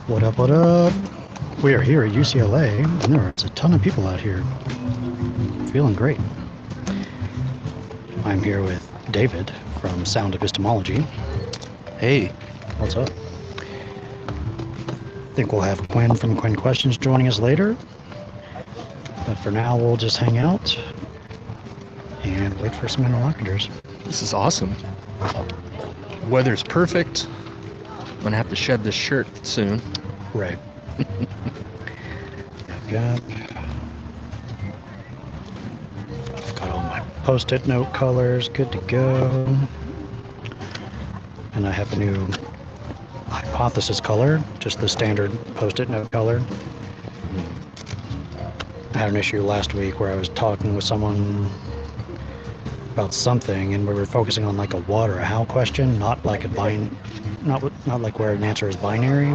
What up, what up? We are here at UCLA, and there's a ton of people out here. Feeling great. I'm here with David from Sound Epistemology. Hey. What's up? I think we'll have Quinn from Quinn Questions joining us later. But for now, we'll just hang out and wait for some interlocutors. This is awesome. Weather's perfect. I'm gonna have to shed this shirt soon. Right. I've got all my post-it note colors good to go. And I have a new hypothesis color, just the standard post-it note color. I had an issue last week where I was talking with someone about something, and we were focusing on like a what or a how question, not like a not like where an answer is binary.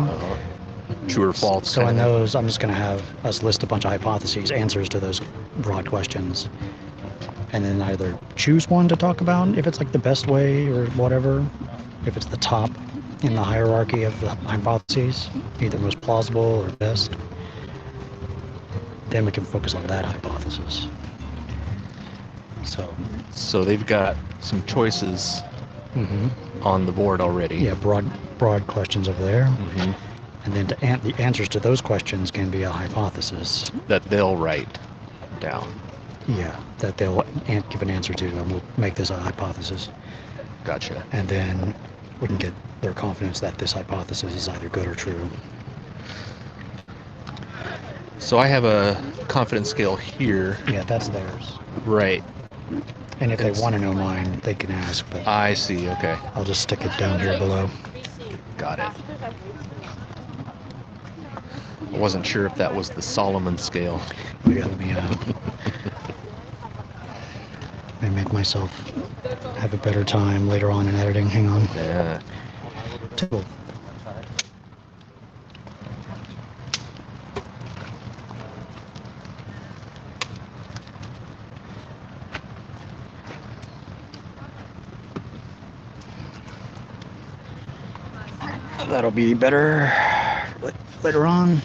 True or false. So in those, I'm just going to have us list a bunch of hypotheses, answers to those broad questions, and then either choose one to talk about if it's like the best way or whatever, if it's the top in the hierarchy of the hypotheses, either most plausible or best. Then we can focus on that hypothesis. So they've got some choices on the board already. Yeah, broad questions over there. Mm-hmm. And then the answers to those questions can be a hypothesis. That they'll write down. Yeah, that they'll give an answer to, and we'll make this a hypothesis. Gotcha. And then we can get their confidence that this hypothesis is either good or true. So I have a confidence scale here. Yeah, that's theirs. Right. And if they want to know mine, they can ask, but I see, okay. I'll just stick it down here below. Got it. I wasn't sure if that was the Solomon scale. Yeah, let me make myself have a better time later on in editing. Hang on. Yeah. Cool. That'll be better later on.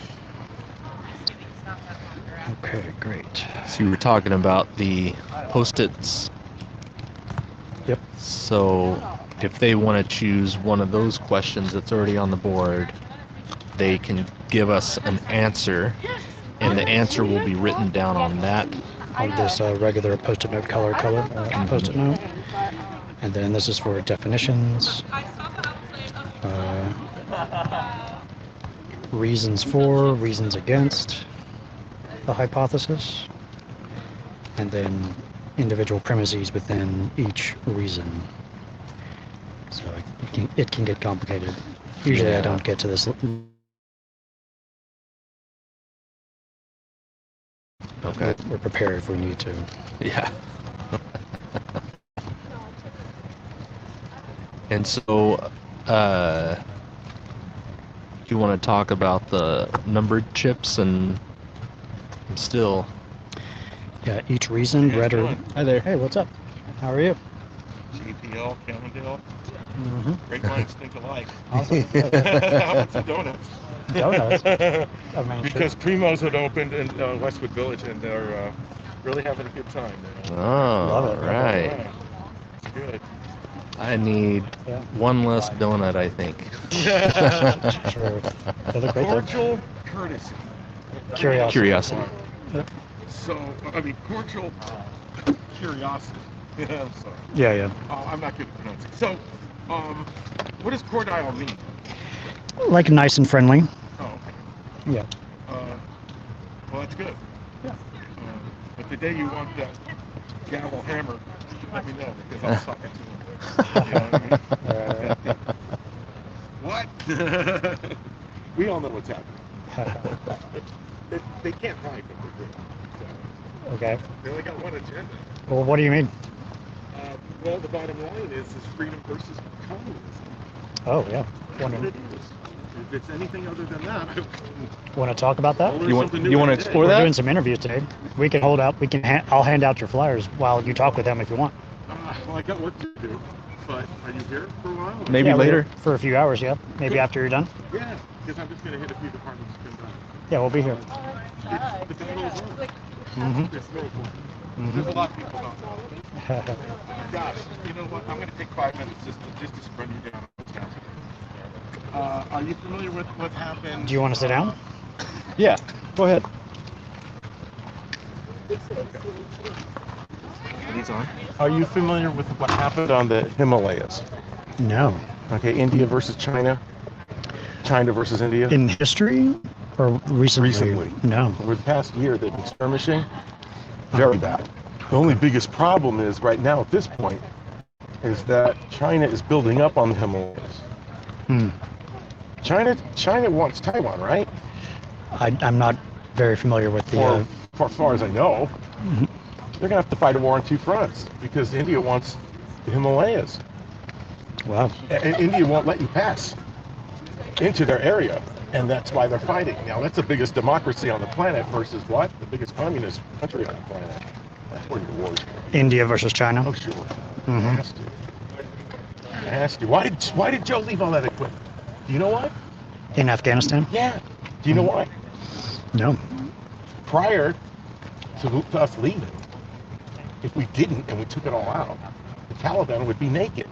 Okay, great. So you were talking about the Post-its. Yep. So if they want to choose one of those questions that's already on the board, they can give us an answer, and the answer will be written down on that. On this regular post-it note color post-it note. And then this is for definitions. Reasons for, reasons against the hypothesis, and then individual premises within each reason. So it can get complicated. Usually I don't get to this. Okay. We're prepared if we need to. Yeah. And so, you want to talk about the numbered chips and still. Yeah, each reason, red or... Hi there. Hey, what's up? How are you? GPL, Cannondale. Mm-hmm. Great minds think alike. Awesome. How about some donuts? Donuts? I mean, Because Primo's had opened in Westwood Village, and they're really having a good time there. Oh, Love it. right. Yeah, it's good. I need one less donut, I think. Sure. They look great though. Cordial courtesy. Curiosity. Yep. So, I mean, cordial curiosity. Yeah, I'm sorry. Yeah. I'm not good at pronouncing. So, what does cordial mean? Like nice and friendly. Oh, okay. Yeah. Well, that's good. Yeah. But the day you want that gavel hammer, let me know, because I'll suck it to him. You know what I mean? What? We all know what's happening. They can't hide what they're doing. So, Okay. they only got one agenda. Well, what do you mean? Well, the bottom line is freedom versus communism. Oh, yeah. That's what it is. If it's anything other than that, Want to talk about that? I'll learn You want something new to every day. explore We're that? doing some interviews today. We can hold up. I'll hand out your flyers while you talk with them if you want. Well, I got work to do, but are you here for a while? Maybe Yeah, later. For a few hours, yeah. Maybe Cool. after you're done. Yeah. Because I'm just going to hit a few departments to come back. Yeah, we'll be here. It's the middle of the road. Mm-hmm. It's very cool. There's a lot of people don't know. Gosh, you know what? I'm going to take 5 minutes just to run you down what's happening. Are you familiar with what happened? Do you want to sit down? Yeah, go ahead. He's on. Are you familiar with what happened on the Himalayas? No. Okay, India versus China. China versus India. In history or recently? Recently. No. Over the past year, they've been skirmishing. Very bad. The only biggest problem is right now at this point is that China is building up on the Himalayas. Hmm. China wants Taiwan, right? I'm not very familiar with the. For as far as I know, they're gonna have to fight a war on two fronts because India wants the Himalayas, Wow. and India won't let you pass into their area, and that's why they're fighting. Now that's the biggest democracy on the planet versus what? The biggest communist country on the planet. That's where your war's going. India versus China. Oh sure. Mm-hmm. Has to. Has to. Why did Joe leave all that equipment? Do you know why? In Afghanistan? Yeah. Do you know why? No. Prior to us leaving, if we didn't and we took it all out, the Taliban would be naked.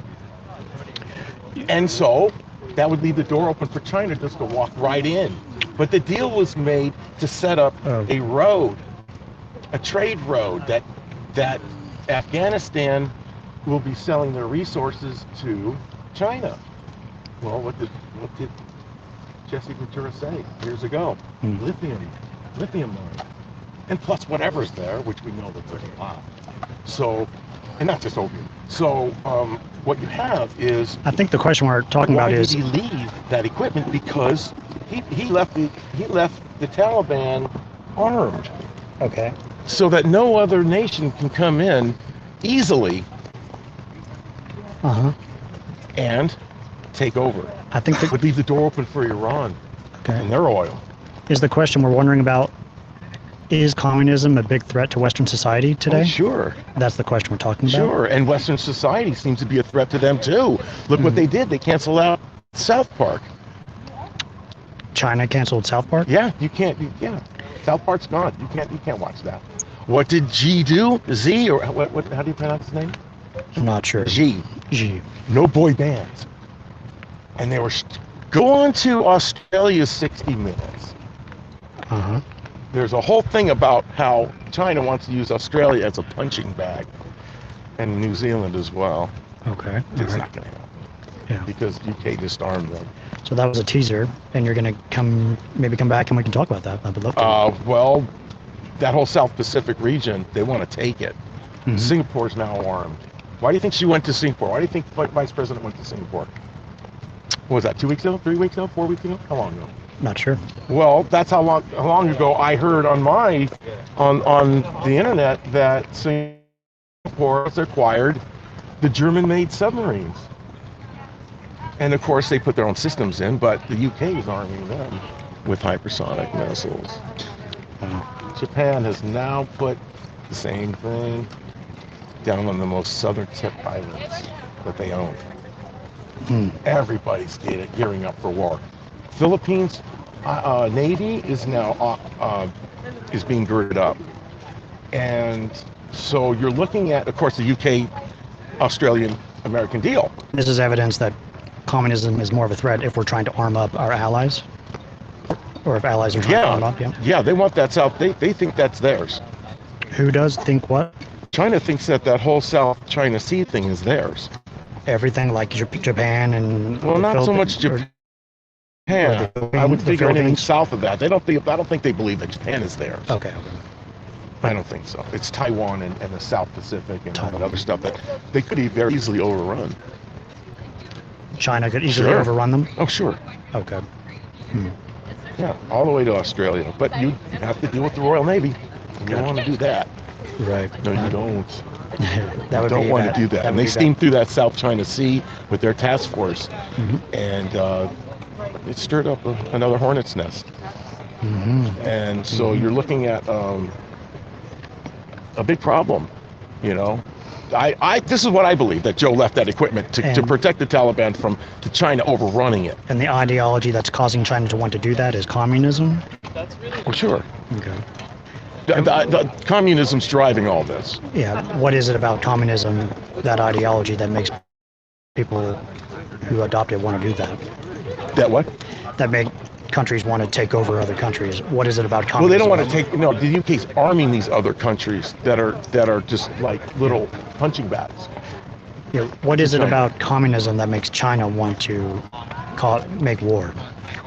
And so that would leave the door open for China just to walk right in. But the deal was made to set up a road, a trade road that Afghanistan will be selling their resources to China. Well, what did Jesse Ventura say years ago? Lithium mine. And plus whatever's there, which we know that there's a lot. So, and not just opium. So, what you have is... I think the question we're talking about is... Why did he leave that equipment? Because he left the Taliban armed. Okay. So that no other nation can come in easily and take over. I think Would leave the door open for Iran and their oil. Is the question we're wondering about, is communism a big threat to Western society today? Oh, sure. That's the question we're talking about? Sure, and Western society seems to be a threat to them too. Look what they did. They canceled out South Park. China canceled South Park? Yeah, you can't. South Park's gone. You can't watch that. What did G do? Z or what? How do you pronounce his name? I'm not sure. G. G. No boy bands. And they were go on to Australia's 60 Minutes. There's a whole thing about how China wants to use Australia as a punching bag, and New Zealand as well. Okay. It's not going to happen. Yeah. Because UK just armed them. So that was a teaser, and you're going to maybe come back and we can talk about that. I would love to. Well, that whole South Pacific region, they want to take it. Singapore's now armed. Why do you think she went to Singapore? Why do you think Vice President went to Singapore? What was that, 2 weeks ago, 3 weeks ago, 4 weeks ago? How long ago? Not sure. Well, that's how long ago I heard on the internet that Singapore has acquired the German-made submarines. And of course they put their own systems in, but the UK is arming them with hypersonic missiles. Japan has now put the same thing down on the most southern tip islands that they own. Everybody's gearing up for war. Philippines Navy is now is being girded up, and so you're looking at, of course, the UK, Australian, American deal. This is evidence that communism is more of a threat if we're trying to arm up our allies, or if allies are trying to arm up. Yeah, they want that South. They think that's theirs. Who does think what? China thinks that whole South China Sea thing is theirs. Everything like Japan and... Well, not so much Japan. I would figure anything south of that. I don't think they believe that Japan is theirs. Okay. I don't think so. It's Taiwan and the South Pacific and all that other stuff that they could very easily overrun. China could easily overrun them? Oh, sure. Okay. Yeah, all the way to Australia. But you have to deal with the Royal Navy. You don't want to do that. Right. No, you don't. That would don't want to do that. And they steamed through that South China Sea with their task force, and it stirred up another hornet's nest. And so you're looking at a big problem, you know. This is what I believe, that Joe left that equipment to protect the Taliban from China overrunning it. And the ideology that's causing China to want to do that is communism? Oh, sure. Okay. The communism's driving all this. Yeah, what is it about communism, that ideology, that makes people who adopt it want to do that? That what? That make countries want to take over other countries. What is it about communism? Well, they don't want to take. No, the UK's arming these other countries that are just like little punching bags. Yeah, what is it about communism that makes China want to make war?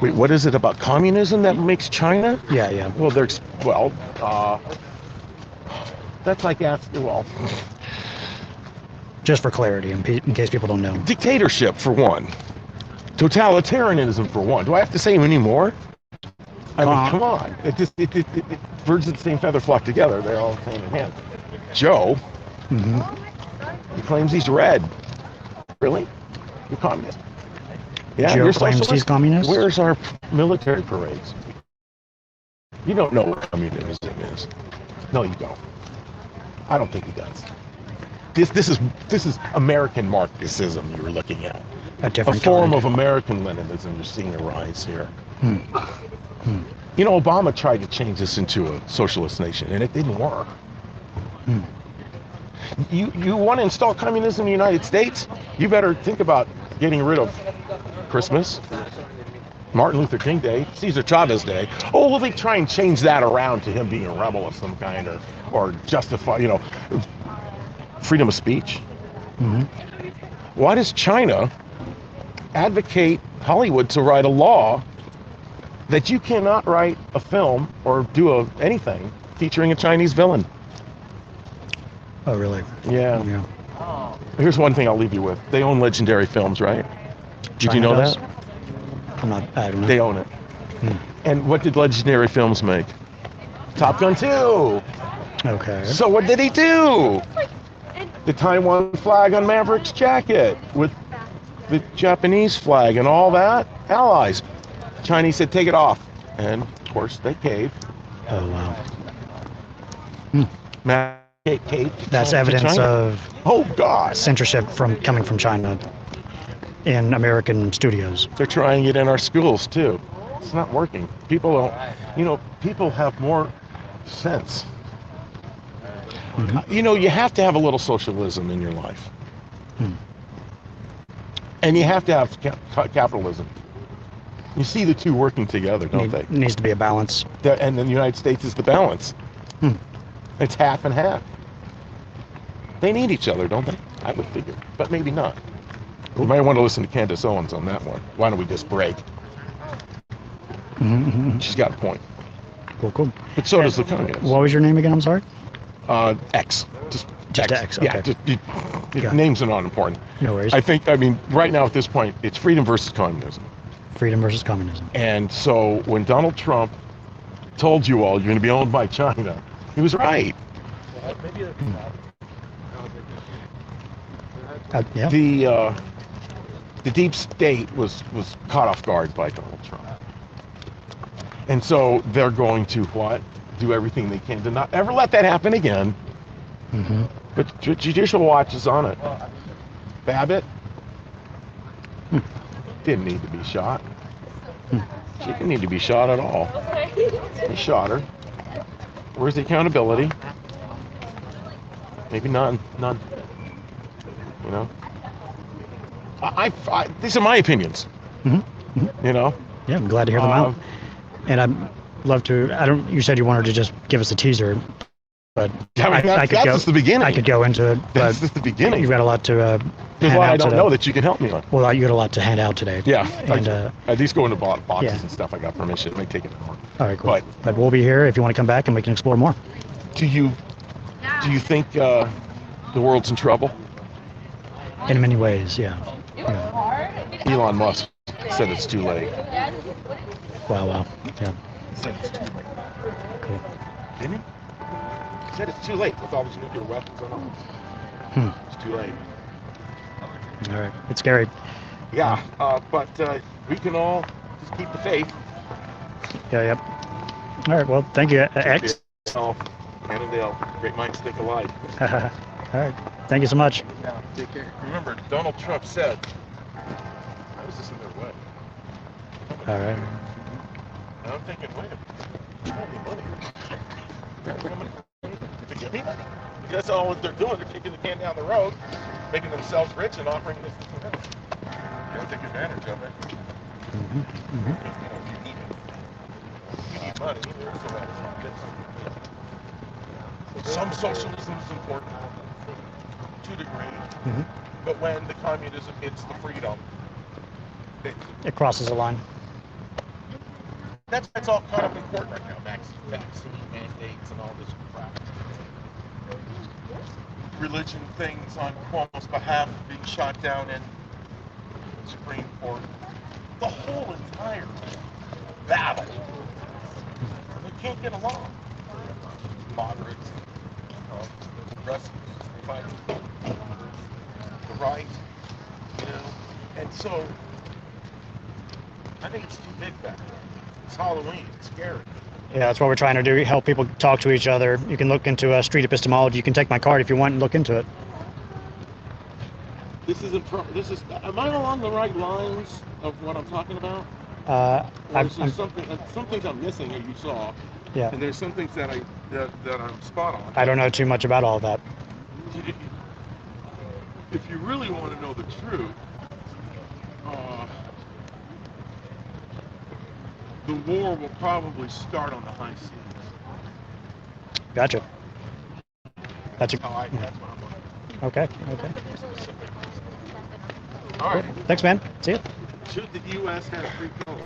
Wait, what is it about communism that makes China? Yeah. Well, that's like asking. Well, just for clarity, in case people don't know. Dictatorship for one. Totalitarianism for one. Do I have to say any more? I mean, come on. Birds of the same feather flock together. They're all hand in hand. Joe, he claims he's red. Really? You're communist? Yeah, Joe you're claims socialist? he's communist? Where's our military parades? You don't know what communism is. No, you don't. I don't think he does. This is American Marxism you were looking at. A form of American Leninism you're seeing arise here. You know, Obama tried to change this into a socialist nation, and it didn't work. You want to install communism in the United States? You better think about getting rid of Christmas, Martin Luther King Day, Cesar Chavez Day. Oh, will they try and change that around to him being a rebel of some kind, or justify, freedom of speech? Why does China advocate Hollywood to write a law that you cannot write a film or do anything featuring a Chinese villain? Oh, really? Yeah. Here's one thing I'll leave you with. They own Legendary Films, right? Did you know that? I don't know. They own it. And what did Legendary Films make? Top Gun 2. Okay. So what did he do? The Taiwan flag on Maverick's jacket with the Japanese flag and all that. Allies. Chinese said, take it off. And, of course, they caved. Oh, wow. That's evidence of censorship coming from China in American studios. They're trying it in our schools, too. It's not working. People have more sense. You have to have a little socialism in your life. And you have to have capitalism. You see the two working together, don't they? It needs to be a balance. And then the United States is the balance. It's half and half. They need each other, don't they? I would figure, but maybe not. You might want to listen to Candace Owens on that one. Why don't we just break? She's got a point. Cool. But so does the communists. What was your name again? I'm sorry. X. Just X. Okay. Yeah. Names are not important. No worries. Right now at this point, it's freedom versus communism. Freedom versus communism. And so when Donald Trump told you all you're going to be owned by China, he was right. The deep state was caught off guard by Donald Trump. And so they're going to do everything they can to not ever let that happen again. But Judicial Watch is on it. Babbitt didn't need to be shot. She didn't need to be shot at all. They shot her. Where's the accountability? Maybe none. These are my opinions. Yeah, I'm glad to hear them out. And I'd love to. You said you wanted to just give us a teaser, but that's just the beginning. I could go into it. That's just the beginning. You've got a lot to. There's a lot I don't know that you can help me on. Well, you got a lot to hand out today. Yeah, and these go into boxes and stuff. I got permission. It may take an hour. All right, cool. But we'll be here if you want to come back and we can explore more. Do you think the world's in trouble? In many ways, yeah. Elon Musk said it's too late. Wow. Yeah. He said it's too late. Cool. Didn't he? He said it's too late with all these nuclear weapons on us. It's too late. All right. It's scary. Yeah, but we can all just keep the faith. Yeah, yep. All right, well, thank you, X. Annandale, great minds think alike. All right. Thank you so much. Yeah, take care. Remember, Donald Trump said, I was just in their way. All right. And I'm thinking, wait a minute, you owe me money. They're coming to give me money. That's all what they're doing. They're kicking the can down the road, making themselves rich and offering this to them. You gotta take advantage of it. Mm-hmm. Mm-hmm. You need money. Some socialism is important to a degree, Mm-hmm. but when the communism hits the freedom, It crosses a line. that's all kind of important right now. Vaccine mandates and all this crap. Religion things on Cuomo's behalf being shot down in the Supreme Court. The whole entire battle. They can't get along. Moderates, progressives, fighting the right, you know. And so, I think it's too big back there. It's Halloween. It's scary. Yeah, that's what we're trying to do. Help people talk to each other. You can look into street epistemology. You can take my card if you want and look into it. This isn't. This is. Am I along the right lines of what I'm talking about? Or is there some things I'm missing that you saw? Yeah. And there's some things that I'm spot on. I don't know too much about all of that. If you really want to know the truth, the war will probably start on the high seas. Gotcha. That's That's what I'm looking okay. Okay. at. All right. Thanks, man. See you. Should the U.S. have free college?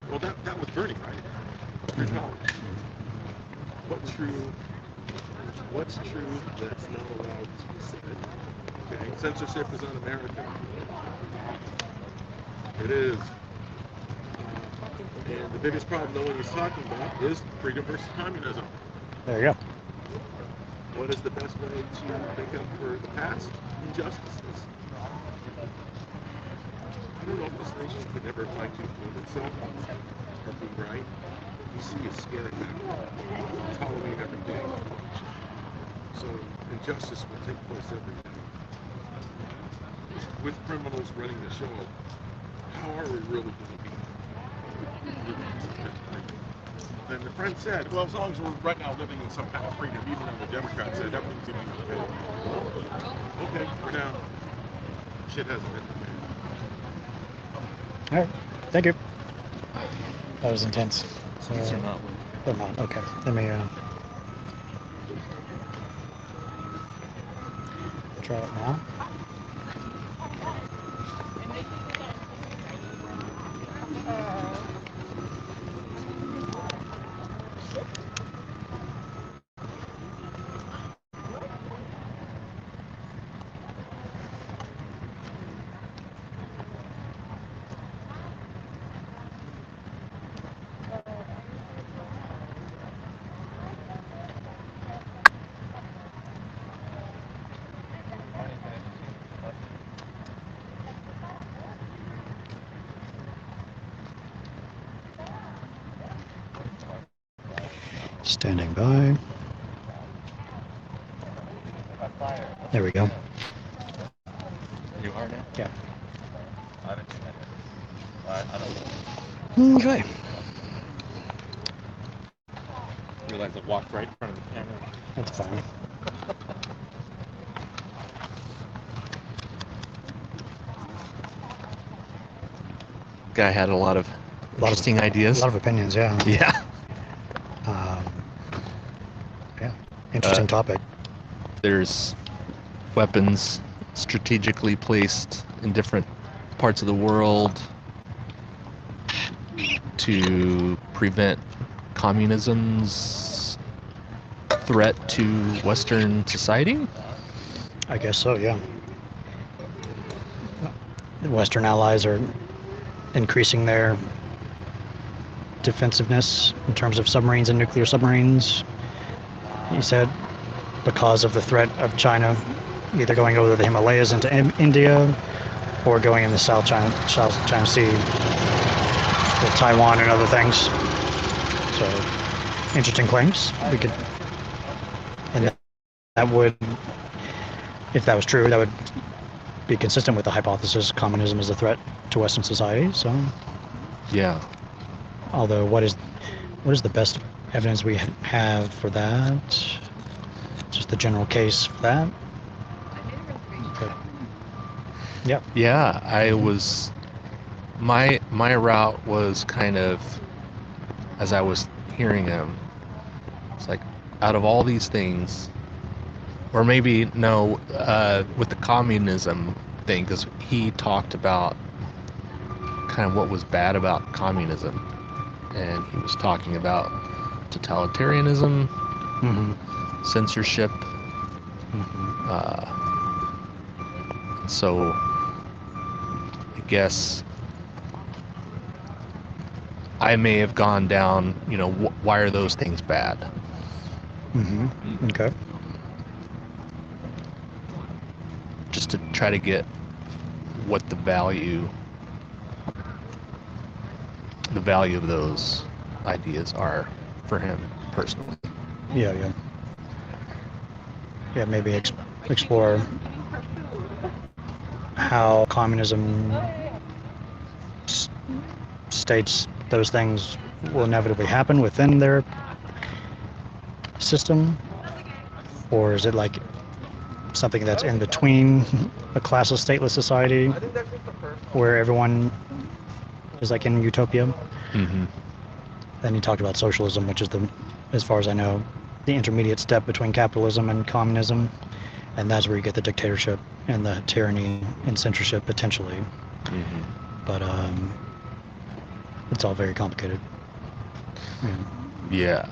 Well, that was Bernie, right? Free college. What's true that's not allowed to be said? Okay, censorship is un-American. It is. And the biggest problem no one is talking about is freedom versus communism. There you go. What is the best way to make up for the past injustices? I don't know if this nation could ever like to fool itself or be right. DC is scary now. It's Halloween every day. So injustice will take place every day. With criminals running the show, how are we really going to be? And the friend said, well, as long as we're right now living in some kind of freedom, even though the Democrats said everything's going to be okay. Okay, for now, shit hasn't been okay. All right. Thank you. That was intense. So, These are not. they're not. Okay. Let me try it now. Standing by. There we go. You are now? Yeah. I didn't see that. I don't know. Okay. Realize I walked right in front of the camera. That's fine. Guy had a lot of interesting ideas. A lot of opinions, yeah. Yeah. Yeah. Interesting topic. There's weapons strategically placed in different parts of the world to prevent communism's threat to Western society. I guess so, yeah. The Western allies are increasing their defensiveness in terms of submarines and nuclear submarines. He said because of the threat of China either going over the Himalayas into India or going in the South China Sea with Taiwan and other things. So interesting claims. We could, and would, if that was true, that would be consistent with the hypothesis communism is a threat to Western society. So, Yeah. although what is the best evidence we have for that? Just the general case for that. But, yeah. Yeah, I was my route was kind of, as I was hearing him, it's like, out of all these things, or maybe no, with the communism thing, because he talked about kind of what was bad about communism, and he was talking about totalitarianism, censorship. So I guess I may have gone down, why are those things bad? Okay. Just to try to get what the value of those ideas are for him personally. Yeah. Maybe explore how communism states those things will inevitably happen within their system, or is it like something that's in between a classless, stateless society where everyone is like in utopia? Then he talked about socialism, which is as far as I know, the intermediate step between capitalism and communism, and that's where you get the dictatorship and the tyranny and censorship potentially. But it's all very complicated. Yeah.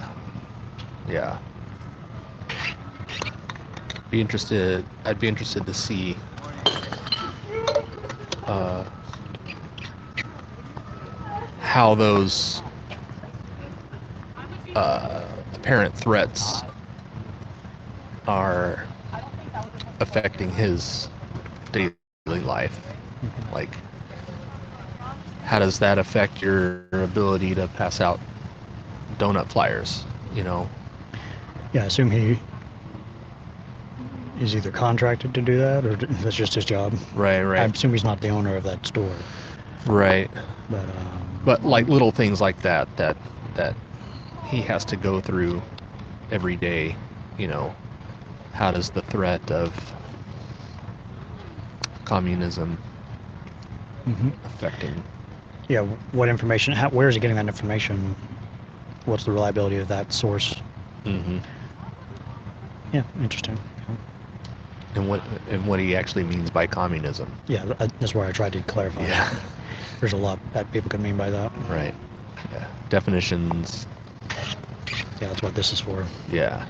I'd be interested to see how those apparent threats are affecting his daily life. Like, how does that affect your ability to pass out donut flyers? Yeah, I assume he is either contracted to do that, or that's just his job. Right. I assume he's not the owner of that store. Right. But like little things like that he has to go through every day, how does the threat of communism affect him? Yeah, what information? Where is he getting that information? What's the reliability of that source? Yeah, interesting. And what he actually means by communism. Yeah, that's where I tried to clarify. Yeah. That. There's a lot that people could mean by that. Right. Yeah. Definitions. Yeah, that's what this is for. Yeah.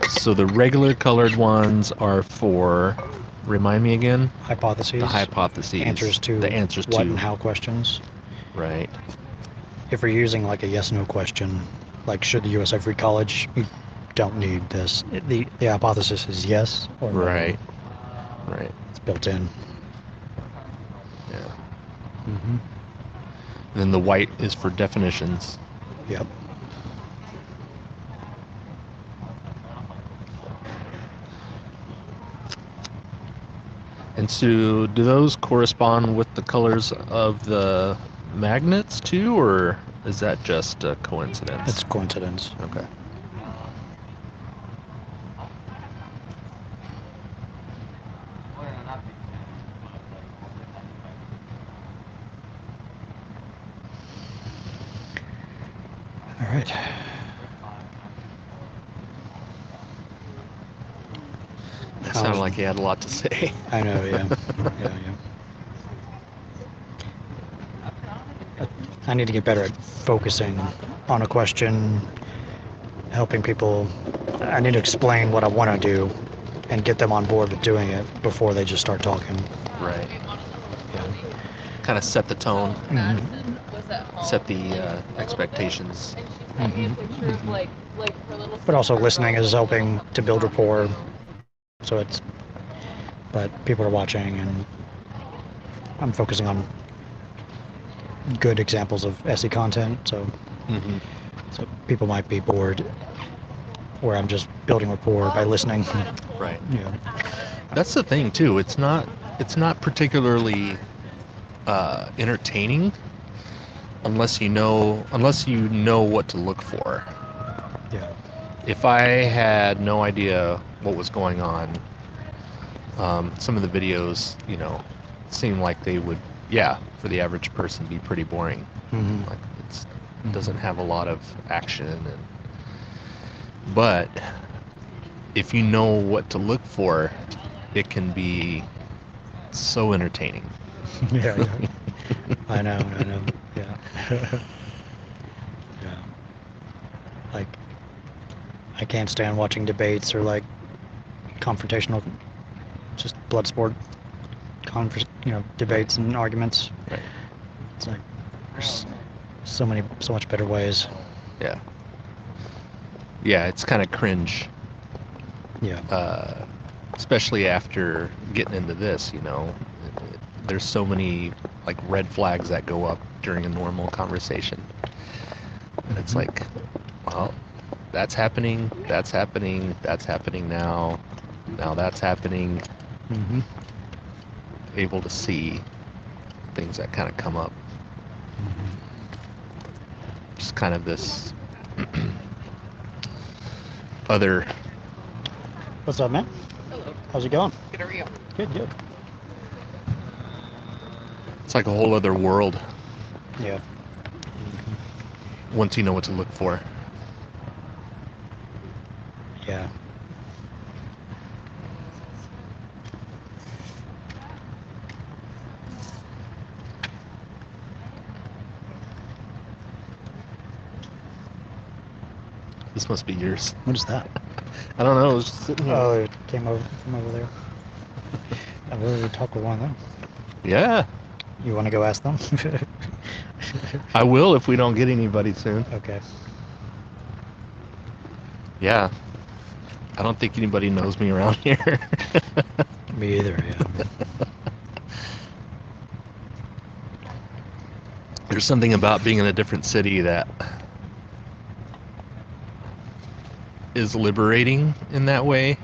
So the regular colored ones are for, remind me again? Hypotheses. The hypotheses. Answers to what and how questions. Right. If we're using like a yes/no question, like should the U.S. have free college, you don't need this. The hypothesis is yes or no. Right. It's built in. Yeah. And then the white is for definitions. Yep. And so, do those correspond with the colors of the magnets too, or is that just a coincidence? It's coincidence. Okay. All right. That sounded like he had a lot to say. I know, yeah. I need to get better at focusing on a question, helping people. I need to explain what I want to do and get them on board with doing it before they just start talking. Right. Yeah. Kind of set the tone, set the expectations. But also listening is helping to build rapport. So but people are watching, and I'm focusing on good examples of SE content. So Mm-hmm. so people might be bored, where I'm just building rapport by listening. Right. Yeah. That's the thing too. It's not particularly entertaining unless you know what to look for. Yeah. If I had no idea what was going on, some of the videos, seem like they would, for the average person, be pretty boring. Hmm. Like it doesn't have a lot of action, but if you know what to look for, it can be so entertaining. Yeah. Yeah. I know. Yeah. Yeah. Like, I can't stand watching debates or like confrontational, just blood sport, debates and arguments. Right. It's like there's so much better ways. Yeah. Yeah, it's kind of cringe, Yeah. especially after getting into this. There's so many like red flags that go up during a normal conversation. And it's like, well, that's happening now that's happening. Hmm. Able to see things that kind of come up. Just kind of this other. What's up, man? Hello. How's it going? Good, how are you? Good. It's like a whole other world Yeah. once you know what to look for. Yeah. This must be yours. What is that? I don't know. It was just sitting here. Oh, it came over from over there. I've already talked with one of them. Yeah, You want to go ask them? I will if we don't get anybody soon. Okay. Yeah. I don't think anybody knows me around here. Me either, yeah. There's something about being in a different city that is liberating in that way.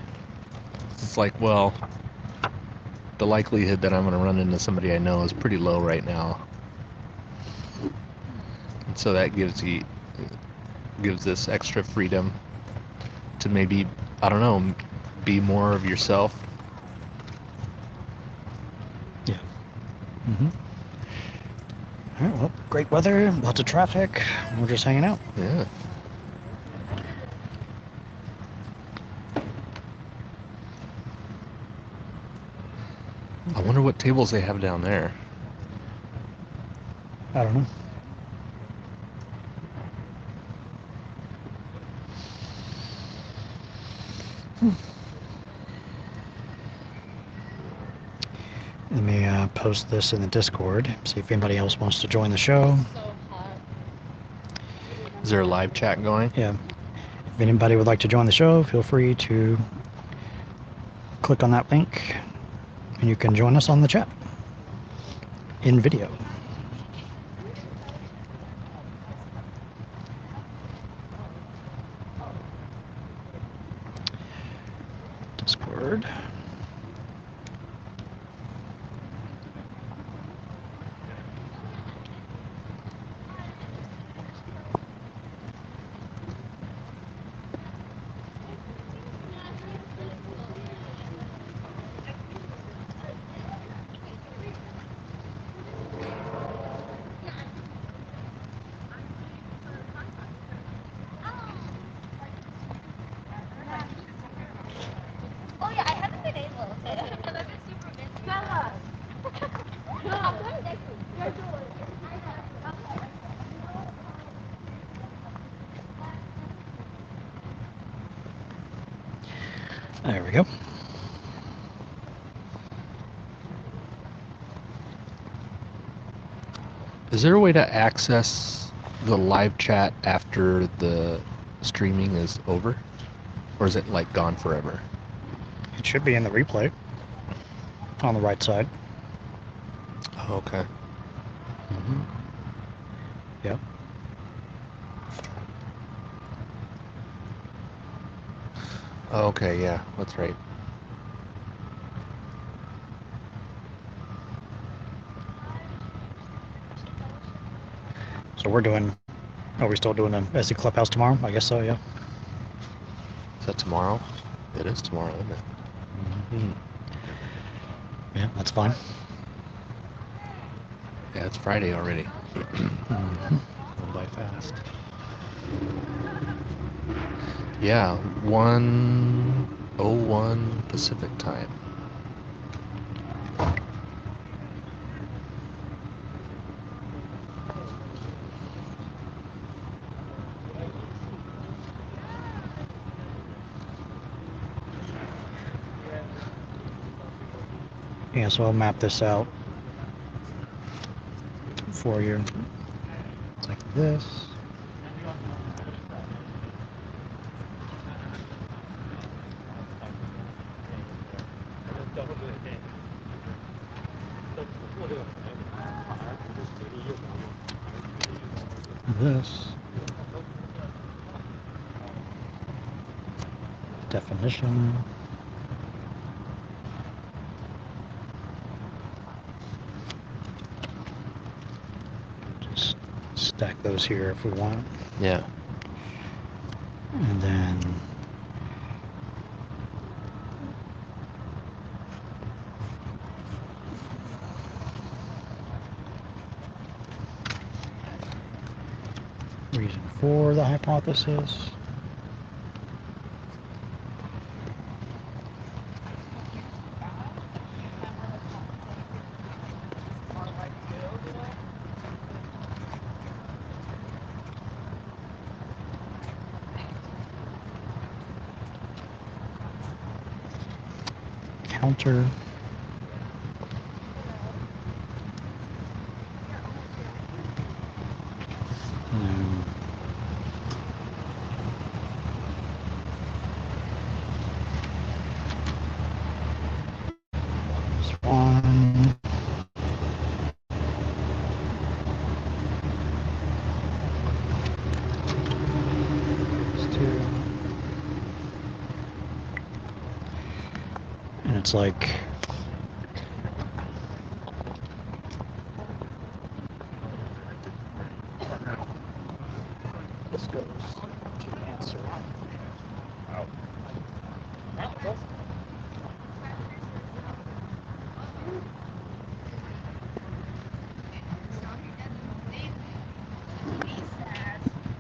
It's like, well, the likelihood that I'm going to run into somebody I know is pretty low right now. And so that gives this extra freedom to maybe, I don't know, be more of yourself. Yeah. Mm-hmm. All right, well, great weather, lots of traffic. We're just hanging out. Yeah. I wonder what tables they have down there. I don't know. Let me post this in the Discord, see if anybody else wants to join the show. So hot. Is there a live chat going? Yeah. If anybody would like to join the show, feel free to click on that link and you can join us on the chat in video. Discord. Oh yeah, I haven't been able to. And I've been super busy. Bella! No, I'm coming next week. You're doing it. There we go. Is there a way to access the live chat after the streaming is over? Or is it like gone forever? It should be in the replay on the right side. Oh, okay. Mm-hmm. Yep. Okay, yeah, that's right. So are we still doing an SC Clubhouse tomorrow? I guess so, yeah. Is that tomorrow? It is tomorrow, isn't it? Mm-hmm. Yeah, that's fine. Yeah, it's Friday already. Mm-hmm. Going by fast. Yeah, 1:01 Pacific time. Yeah, so I'll map this out for you. It's like this. This. Definition. Just stack those here if we want. Yeah. And then reason for the hypothesis. Counter. And this one. This two. And it's like this goes to the answer.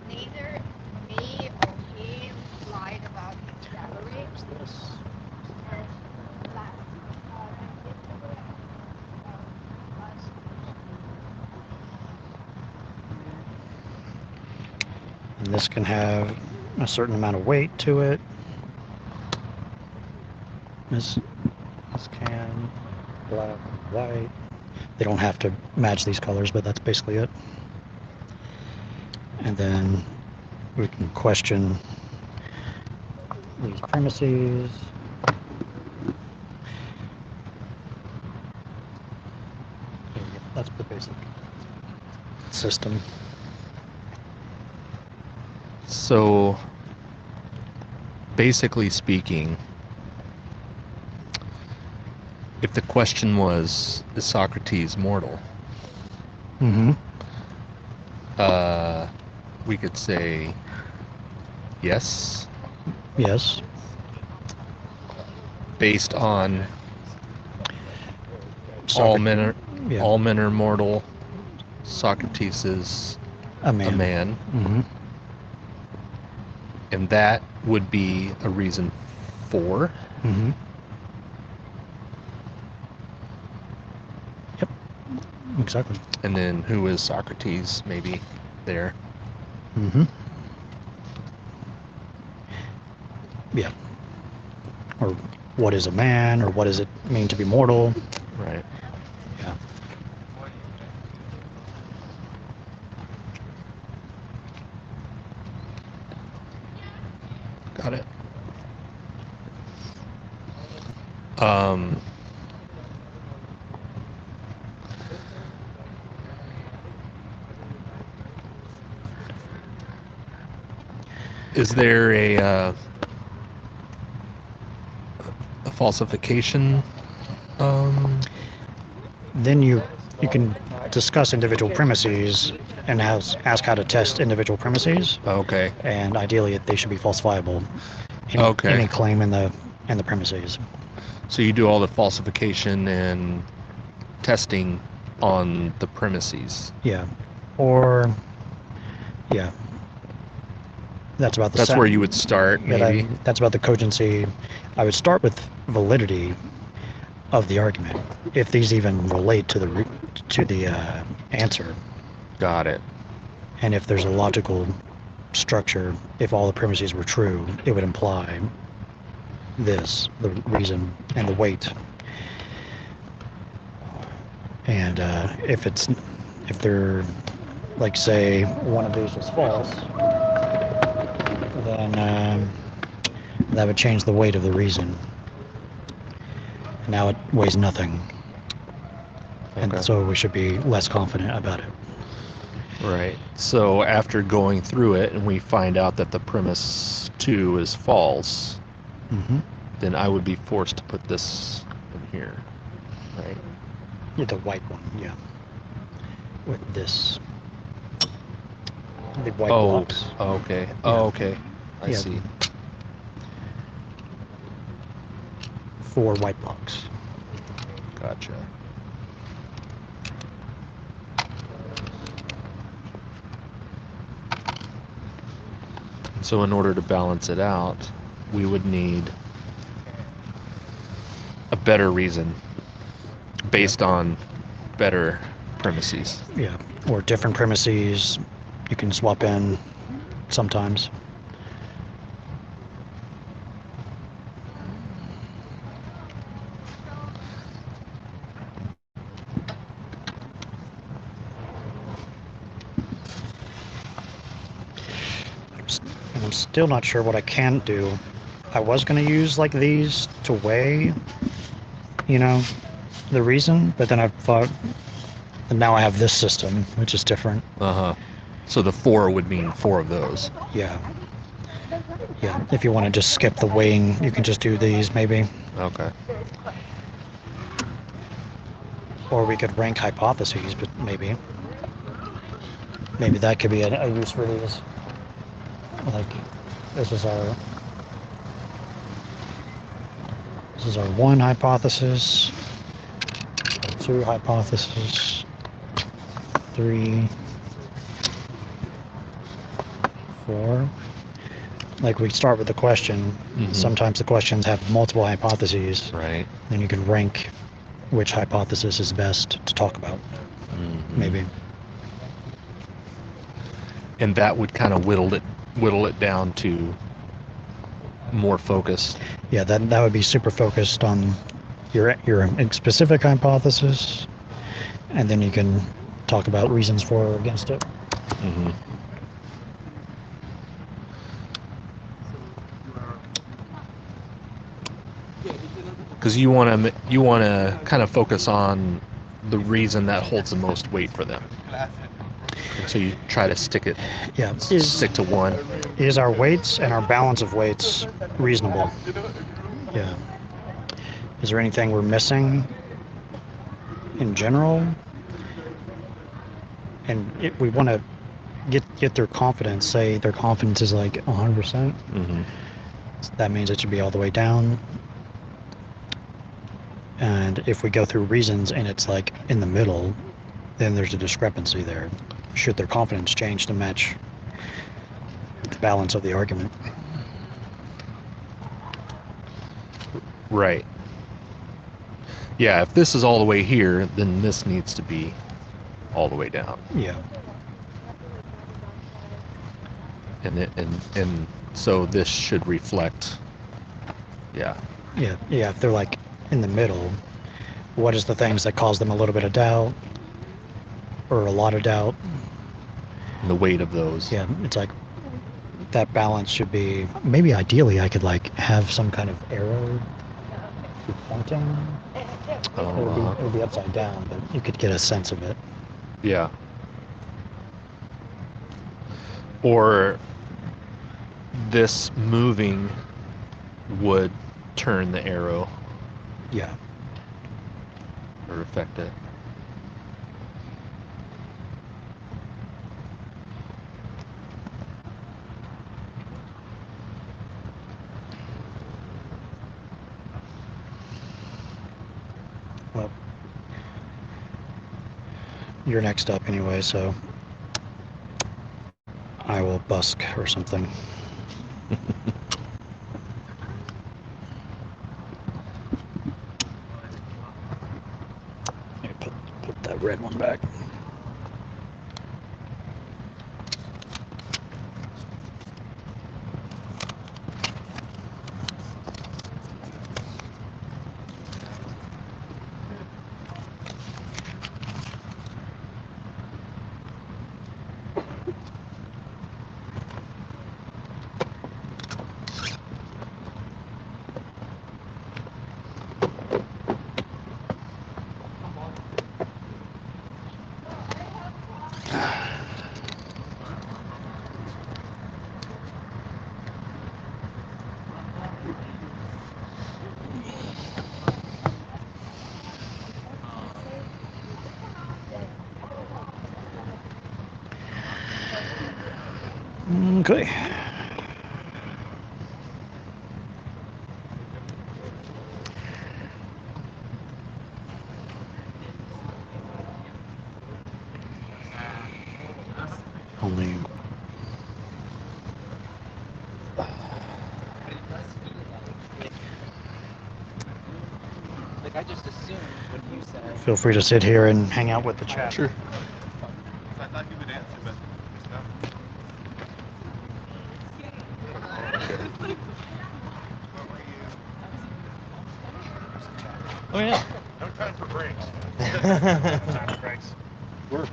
Neither me or him lied about his salary. There's this. And last, And this can have a certain amount of weight to it. This can, black, white. They don't have to match these colors, but that's basically it. And then we can question these premises. That's the basic system. So, basically speaking, if the question was, is Socrates mortal? Mm-hmm. We could say yes, Yes. based on Socrates, all men are mortal. Socrates is a man. a man, Mm-hmm. and that would be a reason for. Mm-hmm. Yep. Exactly. And then who is Socrates? Maybe there. Mm-hmm. Yeah. Or what is a man, or what does it mean to be mortal? Right. Yeah. Got it. Is there a falsification? Then you can discuss individual premises and ask how to test individual premises, Okay. and ideally they should be falsifiable. Okay. Any claim in the premises. So you do all the falsification and testing on the premises. Yeah. Or yeah. That's about the That's where you would start, maybe. That's about the cogency. I would start with validity of the argument, if these even relate to the answer, Got it. and if there's a logical structure. If all the premises were true, it would imply this, the reason and the weight. And if they're, like, say one of these was false, then that would change the weight of the reason. Now it weighs nothing. Okay. And so we should be less confident about it. Right. So after going through it and we find out that the premise 2 is false, Mm-hmm. then I would be forced to put this in here, right? Yeah, the white one, yeah. With this. The white blocks. Okay. Yeah. Oh, okay. I Yeah. see. 4 white blocks. Gotcha. So in order to balance it out, we would need a better reason based on better premises. Yeah. Or different premises. You can swap in sometimes. And I'm still not sure what I can do. I was going to use like these to weigh, the reason, but then I thought, and now I have this system, which is different. Uh-huh. So the 4 would mean 4 of those. Yeah. Yeah. If you want to just skip the weighing, you can just do these maybe. Okay. Or we could rank hypotheses, but maybe that could be a use for these. Like, this is our 1 hypothesis, 2 hypothesis, 3, 4. Like, we start with the question. Mhm. Sometimes the questions have multiple hypotheses. Right. Then you can rank which hypothesis is best to talk about, Mhm. maybe. And that would kind of whittle it down to more focus. Yeah, that would be super focused on your specific hypothesis, and then you can talk about reasons for or against it. Mm-hmm. Because you want to kind of focus on the reason that holds the most weight for them. And so you try to stick to one. Is our weights and our balance of weights reasonable? Yeah. Is there anything we're missing in general? And we want to get their confidence. Say their confidence is like 100%. Mm-hmm. That means it should be all the way down. And if we go through reasons and it's like in the middle, then there's a discrepancy there. Should their confidence change to match the balance of the argument? Right. Yeah, if this is all the way here, then this needs to be all the way down. Yeah. And so this should reflect. Yeah. Yeah. If they're like in the middle, what is the things that cause them a little bit of doubt or a lot of doubt? And the weight of those. Yeah, it's like that balance should be, maybe ideally I could like have some kind of arrow pointing. It would be upside down, but you could get a sense of it. Yeah. Or this moving would turn the arrow Yeah. or affect it. Well, you're next up anyway, so I will busk or something. Here, put that red one back. Okay. Only Like I just assumed when you said. feel free to sit here and hang out with the chat. Sure. I thought you would answer, but it's not. Oh yeah. No time for breaks. Time for breaks. Work.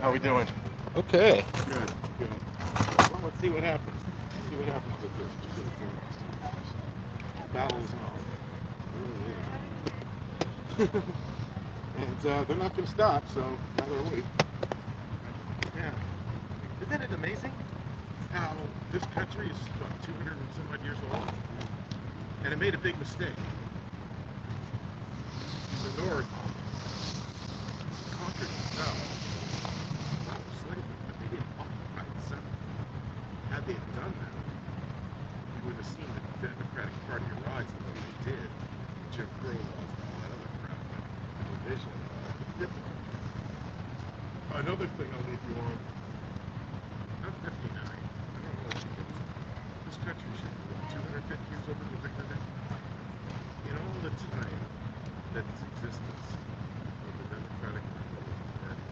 How we doing? Okay. Good. Well, let's see what happens. See what happens with this. Battles on. And they're not going to stop, so neither are we. Yeah. Isn't it amazing how this country is, what, 200 and some odd years old? And it made a big mistake. The North conquered the South. Not with slavery, but they didn't occupy the South. Had they done that, you would have seen the Democratic Party rise the way they did. Jim Crow laws and all that other crap. Division. Another thing I'll leave you on. I'm 59. I don't know what you think. This country should be 250 years older than Canada. In all the time that its existence of the Democratic Republic Party,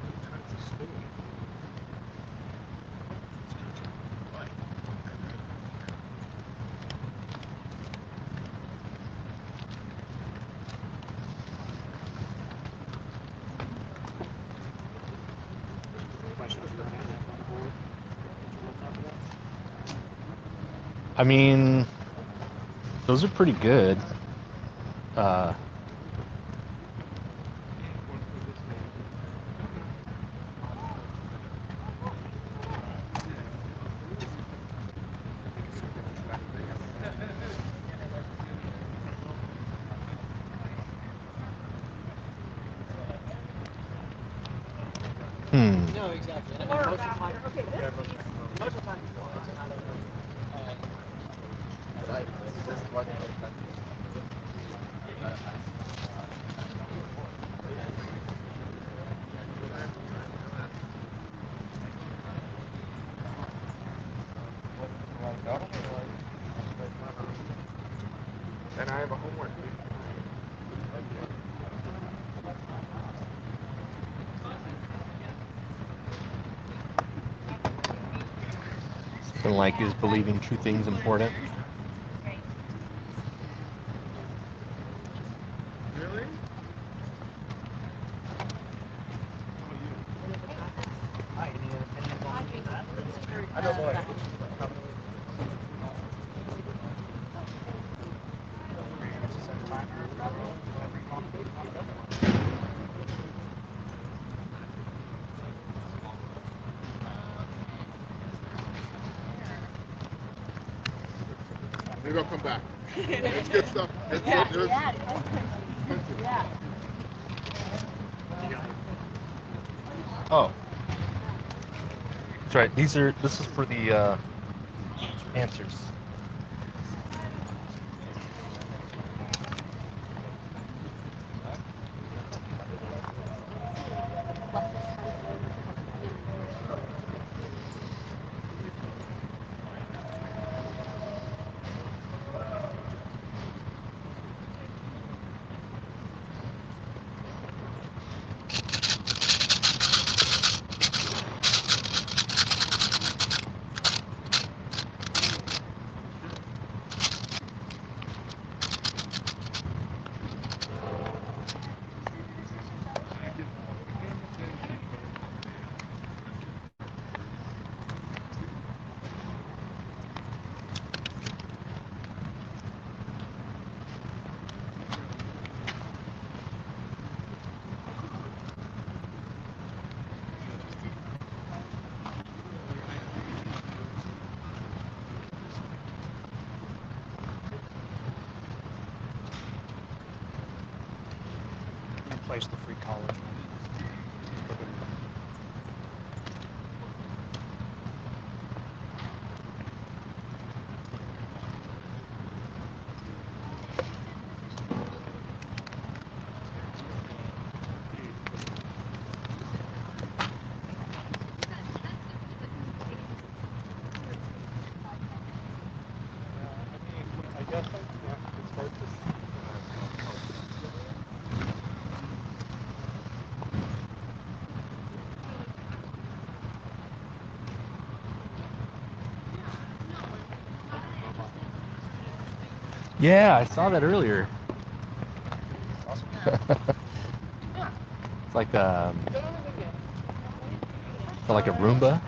all the times of stolen. This country like. I mean, those are pretty good. No, exactly. And most of the time, most of the time, it's not And I have a homework. Something like, is believing true things important? Really? I don't know. Maybe I'll come back. It's good stuff. It's Yeah, good. yeah, yeah. Oh, that's right. This is for the answers. Replace the free college one. I guess it's hard to see. Yeah, I saw that earlier. It's like like a Roomba.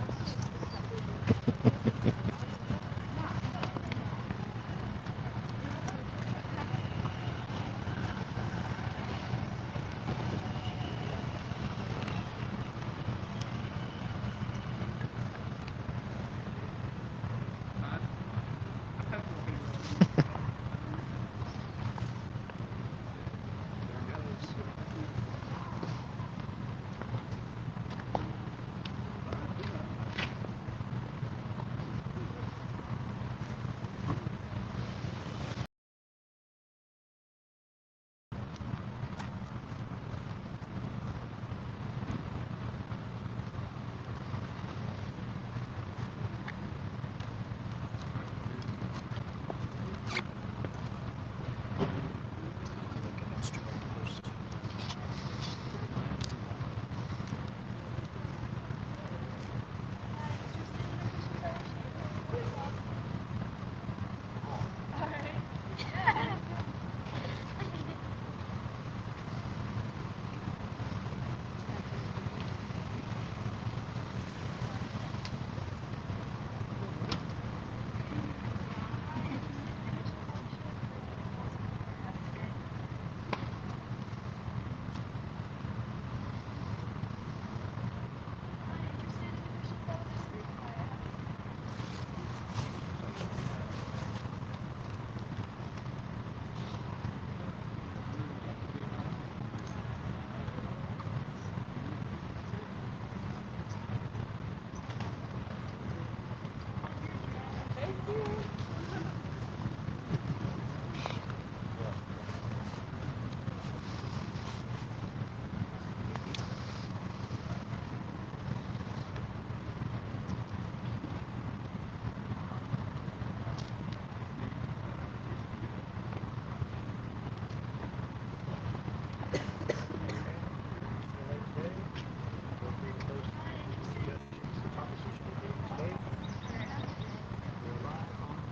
Opposition today. We're live on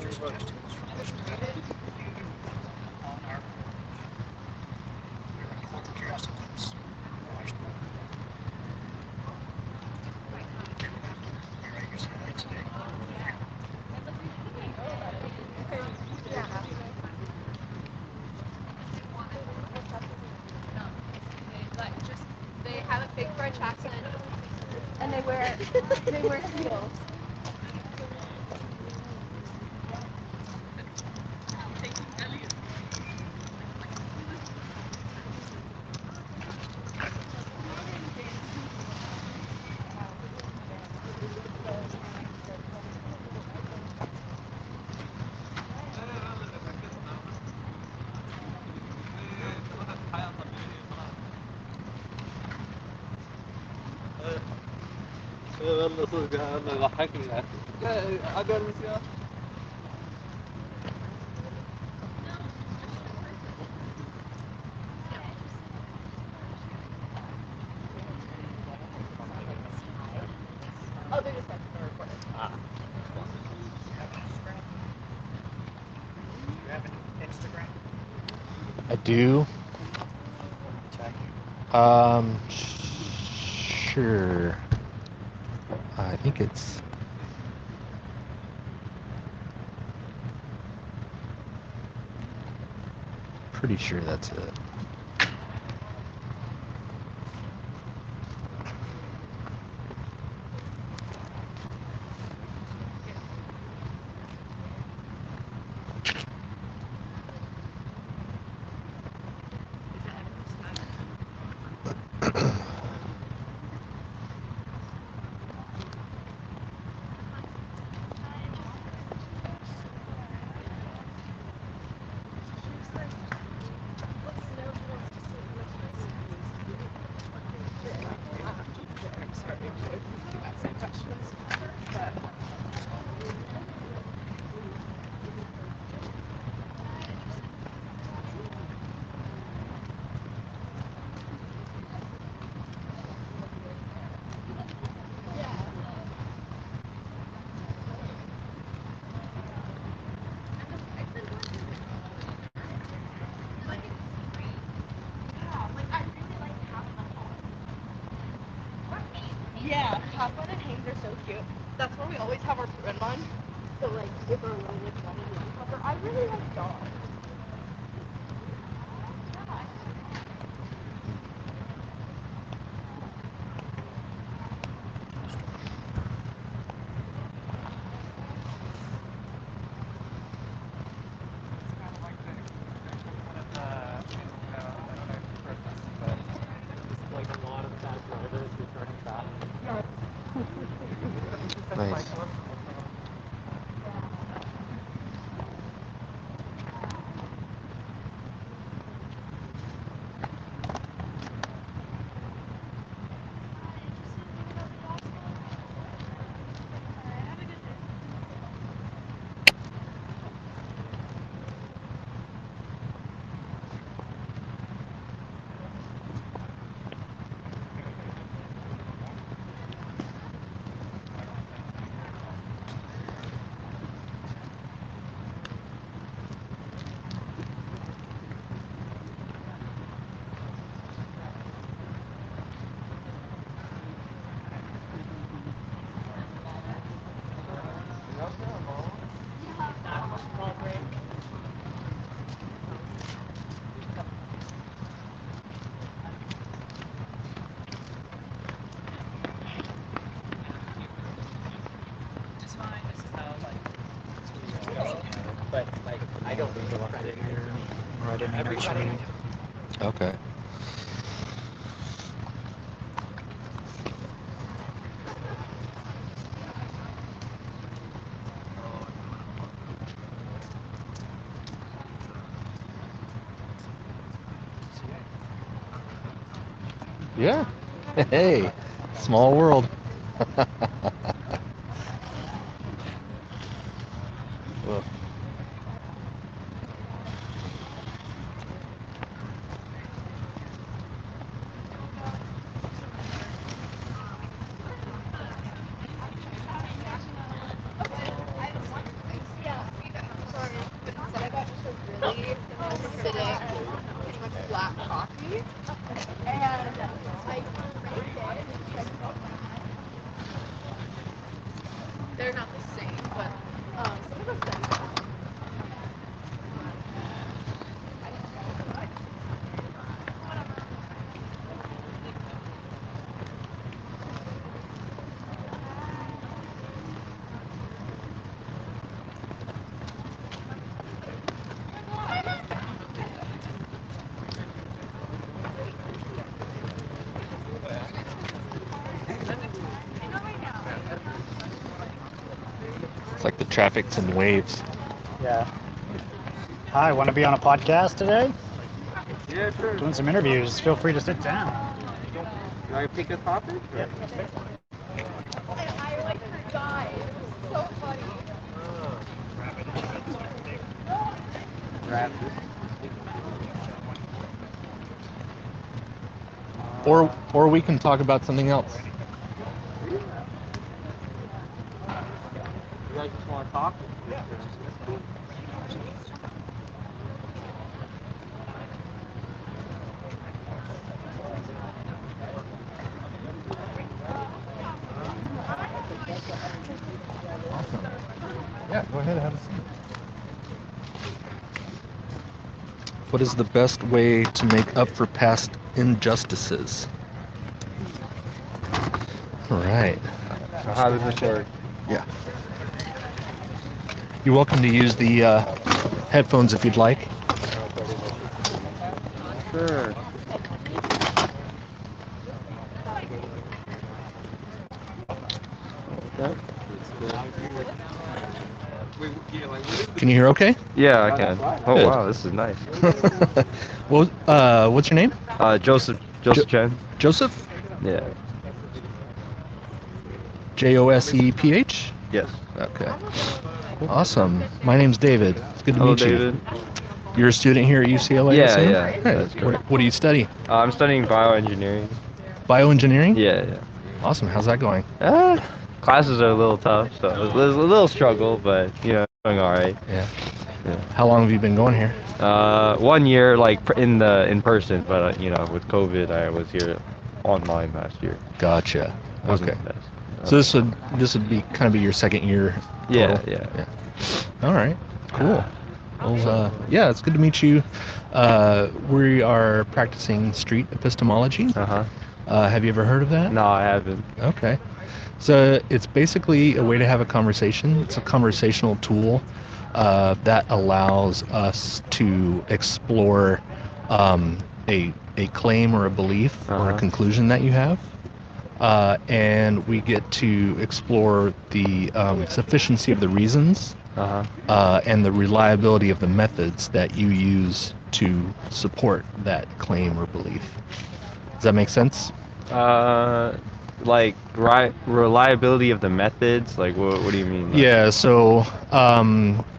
your suggestions for on our cultural curiosity clubs. You're at UCLA today. They have a big French accent, and they wear heels. والله صدق هذا ضحكني يا اخي عقل مسيار Oh, they just like the recording. You have an Instagram? I do. Tag Sure. I think it's. Pretty sure that's it. Yeah, Half-One and Hanes are so cute. That's where we always have our friend on. So like, if we're really like wanting to do something, I really like dogs. like a lot of bad drivers returning back. Nice. But like, I don't Leave the credit here. Right in the notes everybody. read. Okay. Yeah. Hey, small world. Whoa. Yeah. like the traffic's in waves. Yeah. Hi, want to be on a podcast today? Yeah, sure. Doing some interviews. Feel free to sit down. Can I pick a topic? Yeah. I like her guy. So funny. Or we can talk about something else. You guys just want to talk? Yeah. Yeah, go ahead and have a seat. What is the best way to make up for past injustices? All right. So how does this work? Yeah. You're welcome to use the headphones if you'd like. Sure. Can you hear okay? Yeah, I can. Oh Good. wow, this is nice. Well, what's your name? Joseph Chen. Joseph? Yeah. Joseph? Yes. Okay. Awesome. My name's David. It's good to Hello, meet you. David. You're a student here at UCLA? Yeah, I assume? yeah, Hey, that's correct. what do you study? I'm studying bioengineering. Bioengineering? Yeah. Awesome. How's that going? Classes are a little tough, so it's a little struggle, but going all right. Yeah. Yeah. How long have you been going here? 1 year, like in person, but with COVID, I was here online last year. Gotcha. Wasn't Okay. the best. So this would be kind of be your second year. Yeah, total? yeah. All right. Cool. Well, yeah, it's good to meet you. We are practicing street epistemology. Uh-huh. Have you ever heard of that? No, I haven't. Okay. So it's basically a way to have a conversation. It's a conversational tool that allows us to explore a claim or a belief or a Uh-huh. conclusion that you have. And we get to explore the sufficiency of the reasons Uh-huh. and the reliability of the methods that you use to support that claim or belief. Does that make sense? Like reliability of the methods. Like what do you mean? Yeah, so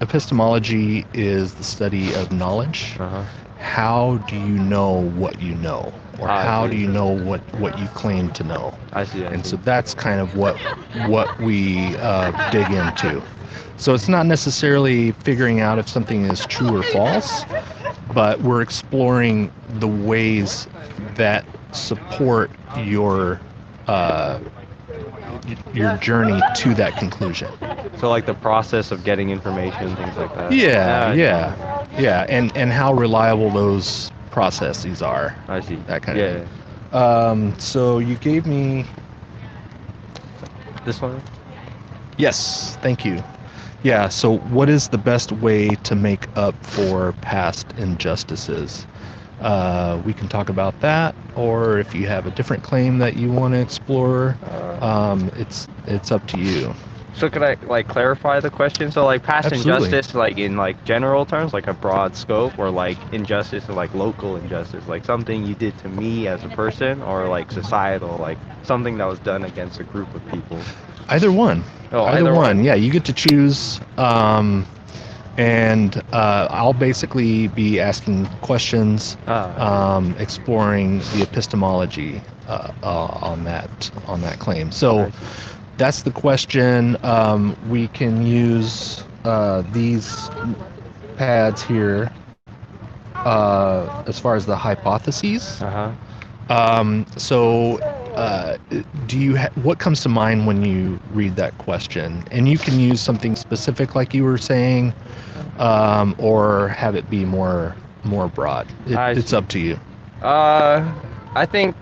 epistemology is the study of knowledge. Uh-huh. How do you know what you know? Or I how see. do you know what you claim to know? I see. And so that's kind of what we dig into. So it's not necessarily figuring out if something is true or false, but we're exploring the ways that support your journey to that conclusion. So like the process of getting information, things like that. Yeah, and how reliable those processes are. I see. That kind of thing. So you gave me. This one? Yes, thank you. Yeah, so what is the best way to make up for past injustices? We can talk about that, or if you have a different claim that you want to explore, it's up to you. So could I like clarify the question? So like past Absolutely. injustice, like in like general terms, like a broad scope, or like injustice, or like local injustice, like something you did to me as a person, or like societal, like something that was done against a group of people. Either one. Oh, either one. Yeah, you get to choose. And I'll basically be asking questions, exploring the epistemology on that claim. So that's the question. We can use these pads here as far as the hypotheses. So what comes to mind when you read that question? And you can use something specific like you were saying, or have it be more broad. It's up to you. I think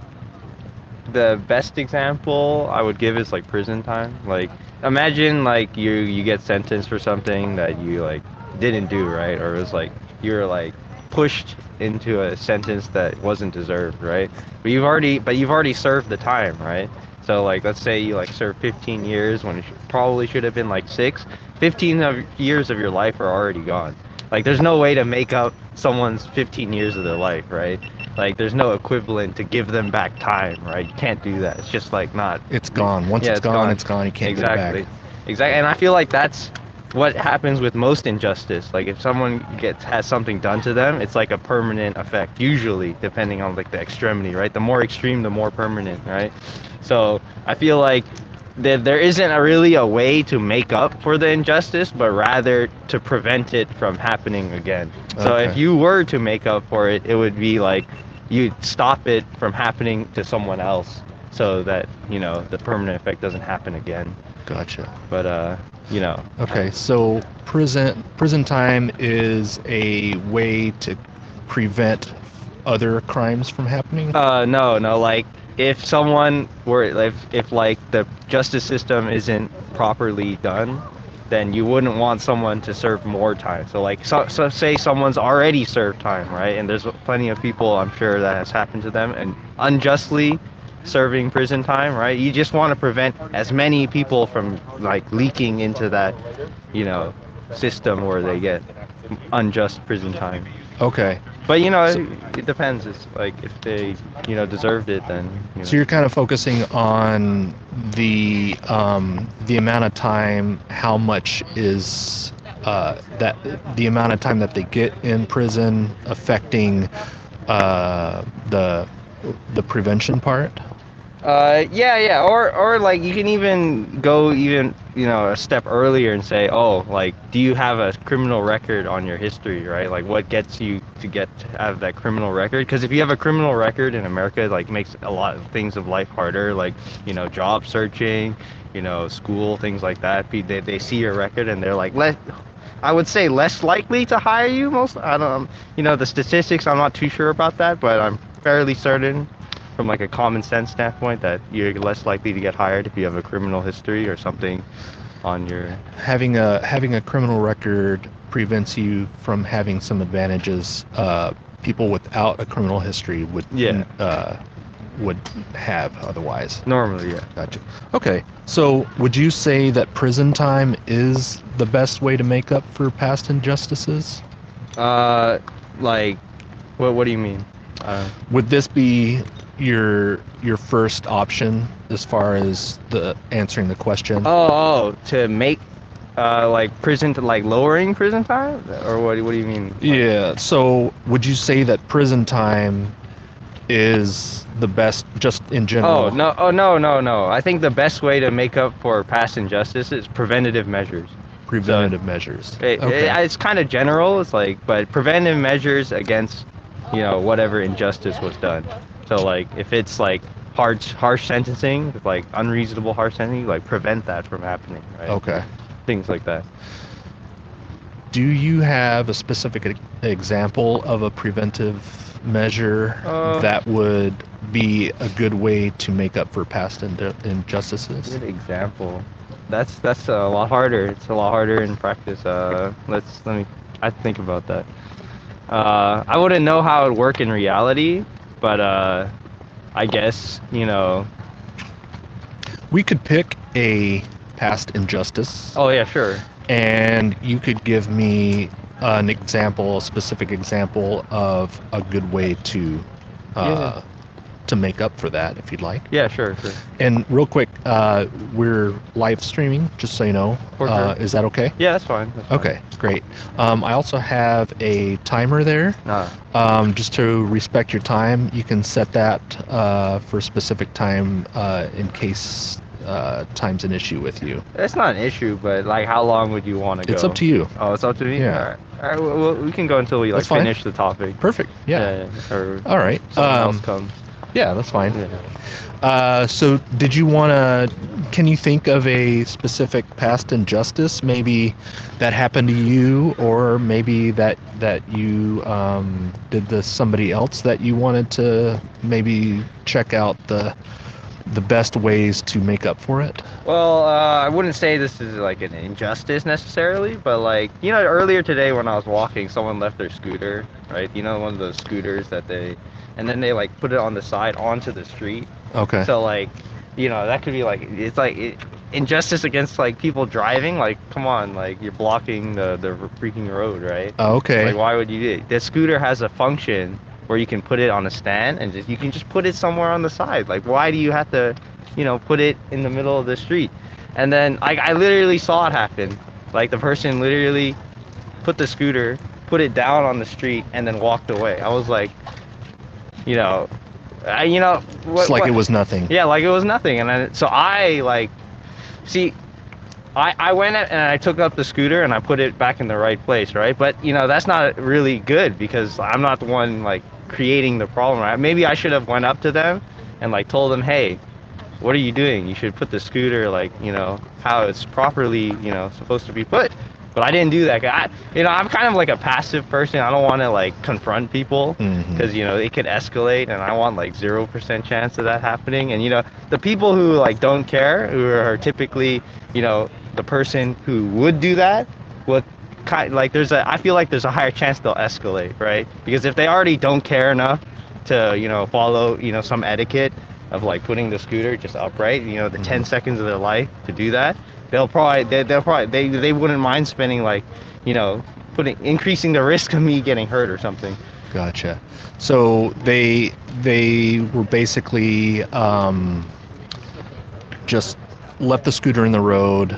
the best example I would give is like prison time. Like imagine like you get sentenced for something that you like didn't do, right? Or it was like you're like pushed into a sentence that wasn't deserved, right? But you've already served the time, right? So like, let's say you like serve 15 years when it probably should have been like 6. 15 years of your life are already gone. Like, there's no way to make up someone's 15 years of their life, right? Like, there's no equivalent to give them back time, right? You can't do that. It's just like not. It's gone. Once Yeah, it's it's gone, gone. it's gone. You can't Exactly. get it back. Exactly. And I feel like that's what happens with most injustice. Like, if someone has something done to them, it's like a permanent effect, usually, depending on like the extremity, right? The more extreme, the more permanent, right? So I feel like there isn't really a way to make up for the injustice, but rather to prevent it from happening again. So Okay. if you were to make up for it, it would be like you'd stop it from happening to someone else, so that, you know, the permanent effect doesn't happen again. Gotcha. But you know. Okay, so prison time is a way to prevent other crimes from happening? No, like, if someone were, if like the justice system isn't properly done, then you wouldn't want someone to serve more time. So like, so say someone's already served time, right? And there's plenty of people, I'm sure, that has happened to them and unjustly serving prison time, right? You just want to prevent as many people from like leaking into that, you know, system where they get unjust prison time. Okay. But, you know, it depends. It's like, if they, you know, deserved it, then, you know. So you're kind of focusing on the amount of time, how much is that the amount of time that they get in prison affecting the prevention part? Yeah. Or like, you can even go you know, a step earlier and say, oh, like, do you have a criminal record on your history, right? Like, what gets you to have that criminal record? Because if you have a criminal record in America, it, like, makes a lot of things of life harder, like, you know, job searching, you know, school, things like that. They see your record and they're like, I would say less likely to hire you. I don't, you know, the statistics, I'm not too sure about that, but I'm fairly certain, from like a common sense standpoint, that you're less likely to get hired if you have a criminal history or something on your. Having a criminal record prevents you from having some advantages people without a criminal history would have otherwise. Normally, yeah. Gotcha. Okay, so would you say that prison time is the best way to make up for past injustices? Like, what do you mean? Would this be your first option as far as the answering the question? To make like prison, to like lowering prison time, or what do you mean? Yeah, so would you say that prison time is the best just in general? No. I think the best way to make up for past injustice is preventative measures. Preventative measures. It's kind of general. It's like, but preventive measures against, you know, whatever injustice was done. So like, if it's like harsh sentencing, like unreasonable harsh sentencing, like prevent that from happening, right? Okay. Things like that. Do you have a specific example of a preventive measure that would be a good way to make up for past injustices? Good example. That's a lot harder. It's a lot harder in practice. I think about that. I wouldn't know how it would work in reality, but I guess, you know. We could pick a past injustice. Oh yeah, sure. And you could give me an example, a specific example of a good way to make up for that, if you'd like. Yeah, sure. And real quick, we're live streaming, just so you know. Sure. Is that okay? Yeah, that's fine. Okay, great. I also have a timer there. Just to respect your time, you can set that for a specific time in case time's an issue with you. It's not an issue, but like, how long would you want to go? It's up to you. Oh, it's up to me? Yeah. All right, well, we can go until we like finish the topic. Perfect. Yeah. Or all right. Something else comes. Yeah, that's fine. Yeah. So did you want to, can you think of a specific past injustice maybe that happened to you, or maybe that you did to somebody else that you wanted to maybe check out the best ways to make up for it? Well, I wouldn't say this is like an injustice necessarily, but like, you know, earlier today when I was walking, someone left their scooter, right? You know, one of those scooters that and then they like put it on the side onto the street. Okay. So like, you know, that could be like, it's like injustice against like people driving. Like, come on, like you're blocking the freaking road, right? Oh, okay. Like, why would you do it? The scooter has a function where you can put it on a stand and you can just put it somewhere on the side. Like, why do you have to, you know, put it in the middle of the street? And then I literally saw it happen. Like, the person literally put the scooter, put it down on the street, and then walked away. I was like, you know, It's like it was nothing. Yeah, like it was nothing. And so I like, see, I went and I took up the scooter and I put it back in the right place, right? But, you know, that's not really good because I'm not the one like creating the problem, right? Maybe I should have went up to them and like told them, hey, what are you doing? You should put the scooter like, you know, how it's properly, you know, supposed to be put. But I didn't do that. I'm kind of like a passive person. I don't want to like confront people because, you know, it could escalate and I want like 0% chance of that happening. And, you know, the people who like don't care, who are typically, you know, the person who would do that, would I feel like there's a higher chance they'll escalate, right? Because if they already don't care enough to, you know, follow, you know, some etiquette of like putting the scooter just upright, you know, the 10 seconds of their life to do that, they wouldn't mind spending like, you know, increasing the risk of me getting hurt or something. Gotcha. So they were basically just left the scooter in the road.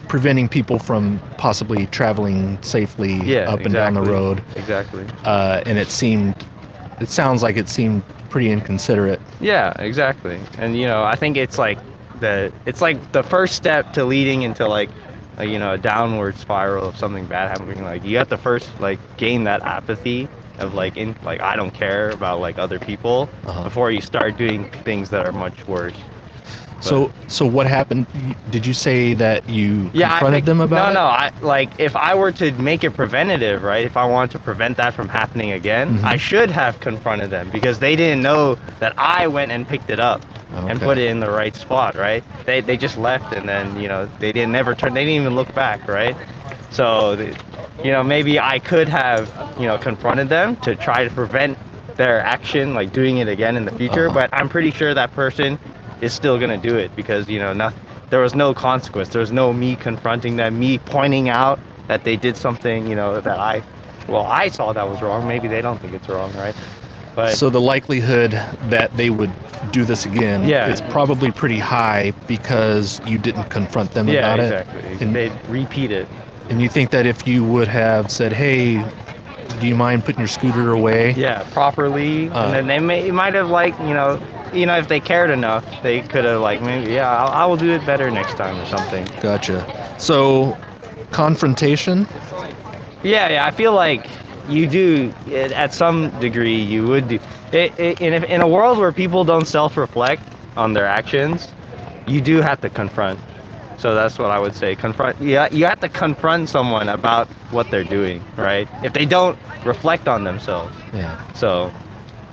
Preventing people from possibly traveling safely up and down the road. Exactly. And it sounds like it seemed pretty inconsiderate. Yeah, exactly. And, you know, I think it's like the first step to leading into like you know, a downward spiral of something bad happening. Like, you have to first like gain that apathy of like I don't care about like other people before you start doing things that are much worse. So what happened? Did you say that you confronted them about it? No. If I were to make it preventative, right? If I wanted to prevent that from happening again, I should have confronted them because they didn't know that I went and picked it up and put it in the right spot, right? They just left and then, you know, they didn't even look back, right? So, you know, maybe I could have, you know, confronted them to try to prevent their action, like doing it again in the future. But I'm pretty sure that person is still gonna do it because, you know, there was no consequence. There was no me confronting them, me pointing out that they did something, you know, that I saw that was wrong. Maybe they don't think it's wrong, right? But so the likelihood that they would do this again is probably pretty high because you didn't confront them about it. Yeah, exactly. And they'd repeat it. And you think that if you would have said, hey, do you mind putting your scooter away? Yeah, properly. And then they might have like, you know, if they cared enough, they could have like, maybe, I will do it better next time or something. Gotcha. So, confrontation? Yeah, I feel like you do, at some degree, you would do. In a world where people don't self-reflect on their actions, you do have to confront. So that's what I would say. Confront. Yeah, you have to confront someone about what they're doing, right? If they don't reflect on themselves. Yeah. So,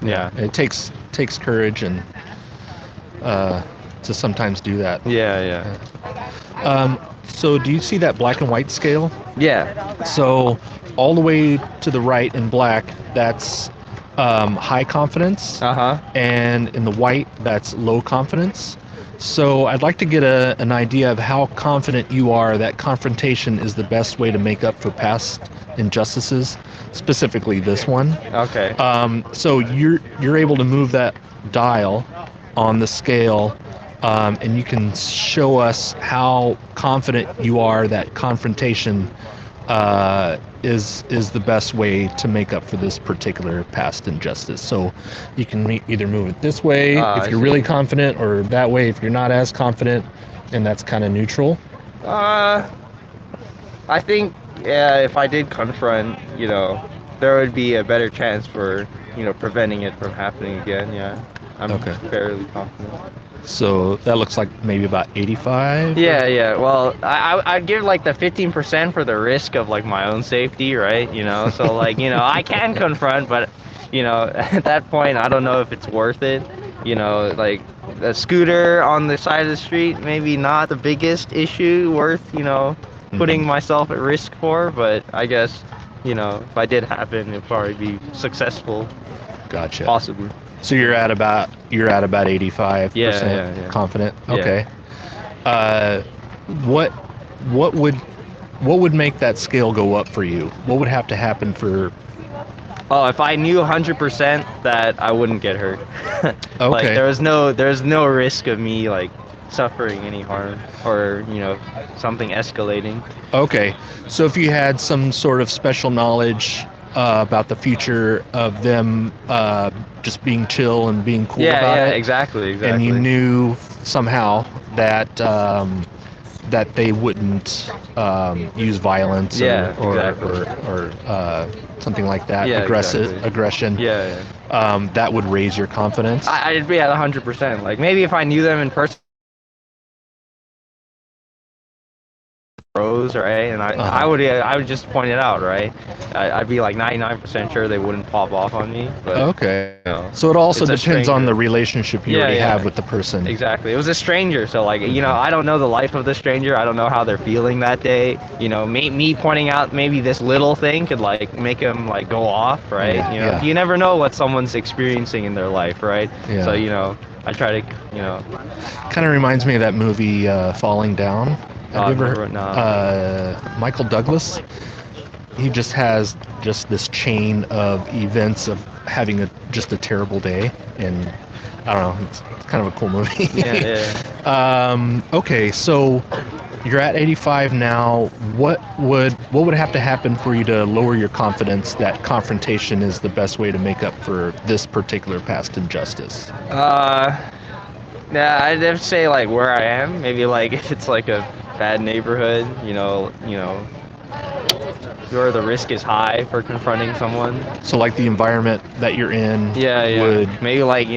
yeah. It takes courage and to sometimes do that. Yeah. So do you see that black and white scale? Yeah. So all the way to the right in black, that's high confidence. And in the white, that's low confidence. So I'd like to get an idea of how confident you are that confrontation is the best way to make up for past injustices, specifically this one. Okay. So you're able to move that dial on the scale, and you can show us how confident you are that confrontation is the best way to make up for this particular past injustice. So you can either move it this way if you're really confident, or that way if you're not as confident, and that's kind of neutral. I think if I did confront, you know, there would be a better chance for, you know, preventing it from happening again. Yeah, I'm fairly confident. So that looks like maybe about 85? Yeah. Well, I'd give like the 15% for the risk of like my own safety, right? You know, so like, you know, I can confront, but, you know, at that point, I don't know if it's worth it. You know, like a scooter on the side of the street, maybe not the biggest issue worth, you know, putting myself at risk for, but I guess, you know, if I did happen, it'd probably be successful. Gotcha. Possibly. So you're at about 85% Yeah. confident. Yeah. Okay. What would make that scale go up for you? What would have to happen for? Oh, if I knew 100% that I wouldn't get hurt. Like Okay. there's no risk of me like suffering any harm or something escalating. Okay. So if you had some sort of special knowledge about the future of them just being chill and being cool about it, exactly. and you knew somehow that that they wouldn't use violence or something like that, aggression. Yeah. That would raise your confidence. I'd be at 100%. Like maybe if I knew them in person, pros, right? And I would just point it out, right? I'd be like 99% sure they wouldn't pop off on me. But, Okay. know, So it also it's a depends on stranger. the relationship you already have with the person. Exactly. It was a stranger, so like I don't know the life of the stranger. I don't know how they're feeling that day. Me pointing out maybe this little thing could like make them like go off, right? Yeah. You never know what someone's experiencing in their life, right? Yeah. So I try to Kind of reminds me of that movie Falling Down. Have you ever never- no. Michael Douglas? He just has this chain of events of having just a terrible day, and I don't know, it's kind of a cool movie. Yeah. Okay, so you're at 85 now. What would have to happen for you to lower your confidence that confrontation is the best way to make up for this particular past injustice? Yeah, I'd have to say like where I am. Maybe like if it's like a bad neighborhood, where the risk is high for confronting someone. So like the environment that you're in would Maybe like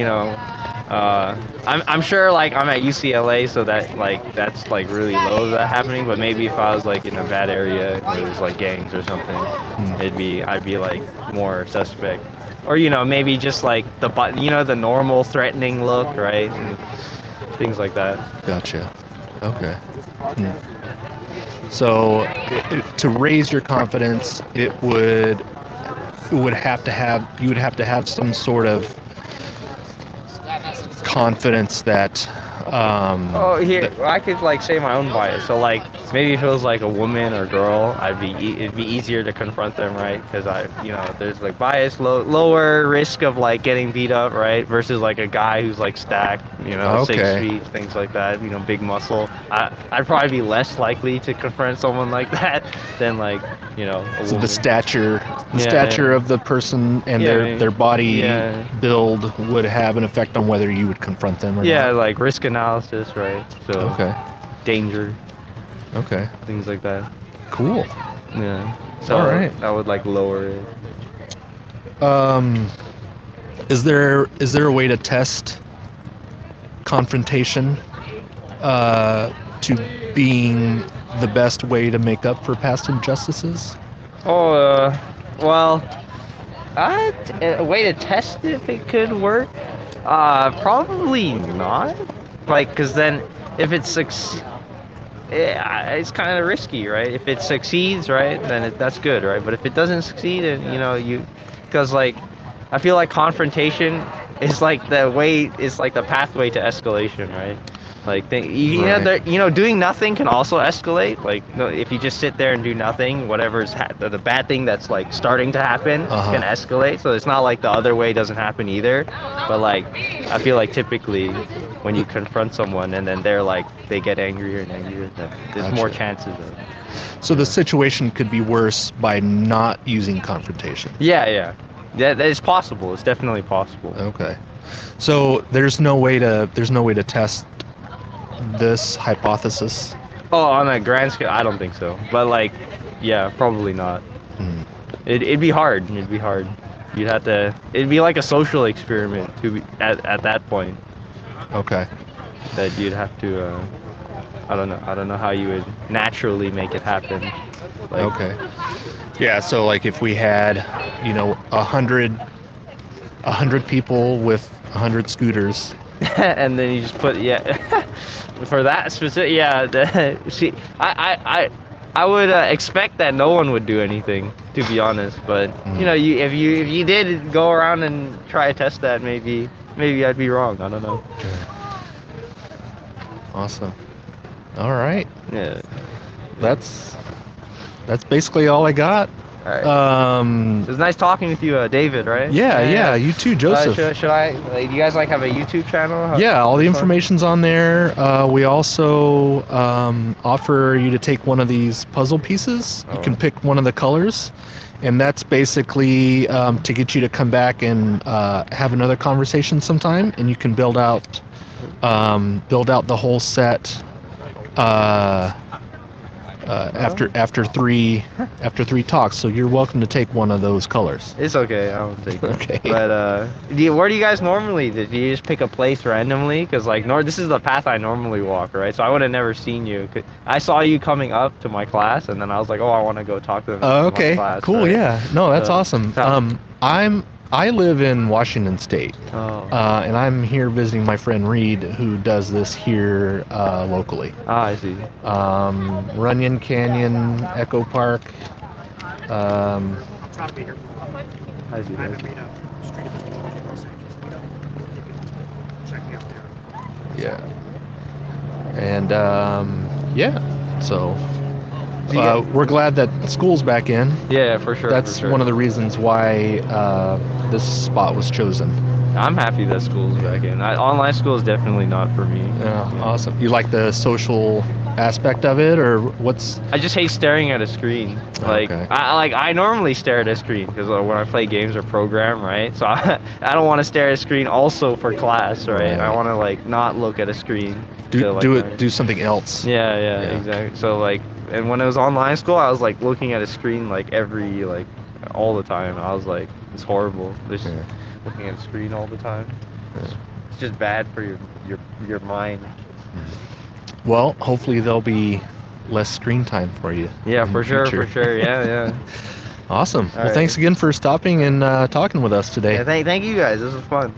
I'm sure like I'm at UCLA, so that like that's like really low that happening. But maybe if I was like in a bad area, where there's like gangs or something, I'd be like more suspect. Or maybe just like the normal threatening look, right? And things like that. Gotcha. Okay. So to raise your confidence, you would have to have some sort of confidence that I could like say my own bias. So like maybe if it was like a woman or girl, it'd be easier to confront them, right? Because there's like bias, lower risk of like getting beat up, right? Versus like a guy who's like stacked, 6 feet, things like that, big muscle. I'd probably be less likely to confront someone like that than like a so woman. the stature of the person and their body build would have an effect on whether you would confront them or not. Like risk analysis, right? So danger. Okay. Things like that. Cool. Yeah. So all right. that would like lower it. Is there a way to test confrontation to being the best way to make up for past injustices? Well, a way to test if it could work? Probably not. Like, because then if it it's kind of risky, right? If it succeeds, right, then that's good, right? But if it doesn't succeed, and because like I feel like confrontation is like the pathway to escalation, right? Like doing nothing can also escalate. Like if you just sit there and do nothing, whatever's the bad thing that's like starting to happen can escalate. So it's not like the other way doesn't happen either. But like I feel like typically when you confront someone and then they get angrier and angrier, there's more chances of. So the situation could be worse by not using confrontation. Yeah, it's possible. It's definitely possible. Okay. So there's no way to test this hypothesis. Oh, on a grand scale, I don't think so. But like, yeah, probably not. It'd be hard. It'd be like a social experiment at that point. Okay. That you'd have to. I don't know how you would naturally make it happen. Like, okay. Yeah. So like if we had, 100 people with 100 scooters. and then you just put for that specific see I would expect that no one would do anything to be honest. But you know, if you did go around and try to test that, maybe I'd be wrong. I don't know. Awesome. All right. Yeah. That's basically all I got. All right. It was nice talking with you, David. Right? Yeah. You too, Joseph. Should I? Like, do you guys have a YouTube channel? Yeah, all the information's on there. We also offer you to take one of these puzzle pieces. You can pick one of the colors, and that's basically to get you to come back and have another conversation sometime, and you can build out the whole set after three talks. So you're welcome to take one of those colors. It's okay. I won't take it. Okay. But where do you guys normally? Do you just pick a place randomly? Because like this is the path I normally walk, right? So I would have never seen you. I saw you coming up to my class, and then I was like, oh, I want to go talk to them. Okay. Class, cool. right? Yeah. No, that's awesome. I live in Washington State, and I'm here visiting my friend Reid, who does this here locally. I see. Runyon Canyon, Echo Park. I'll try to be here. I see. I'm at Reno, straight up to Los Angeles. Check me out there. Yeah. And so we're glad that school's back in. Yeah, for sure. That's one of the reasons why this spot was chosen. I'm happy that school's back in. Online school is definitely not for me. Yeah, awesome. You like the social aspect of it, or what's? I just hate staring at a screen. Like Okay. I normally stare at a screen because when I play games or program, right? So I don't want to stare at a screen also for class, right? I want to like not look at a screen. Do something else. Yeah, exactly. So like, and when it was online school, I was like looking at a screen like all the time. I was like, it's horrible. Just looking at a screen all the time. It's just bad for your mind. Well, hopefully there'll be less screen time for you. Yeah, in for the sure, future. for sure. Yeah. Awesome. All Well, right. thanks again for stopping and talking with us today. Yeah, thank you guys. This was fun.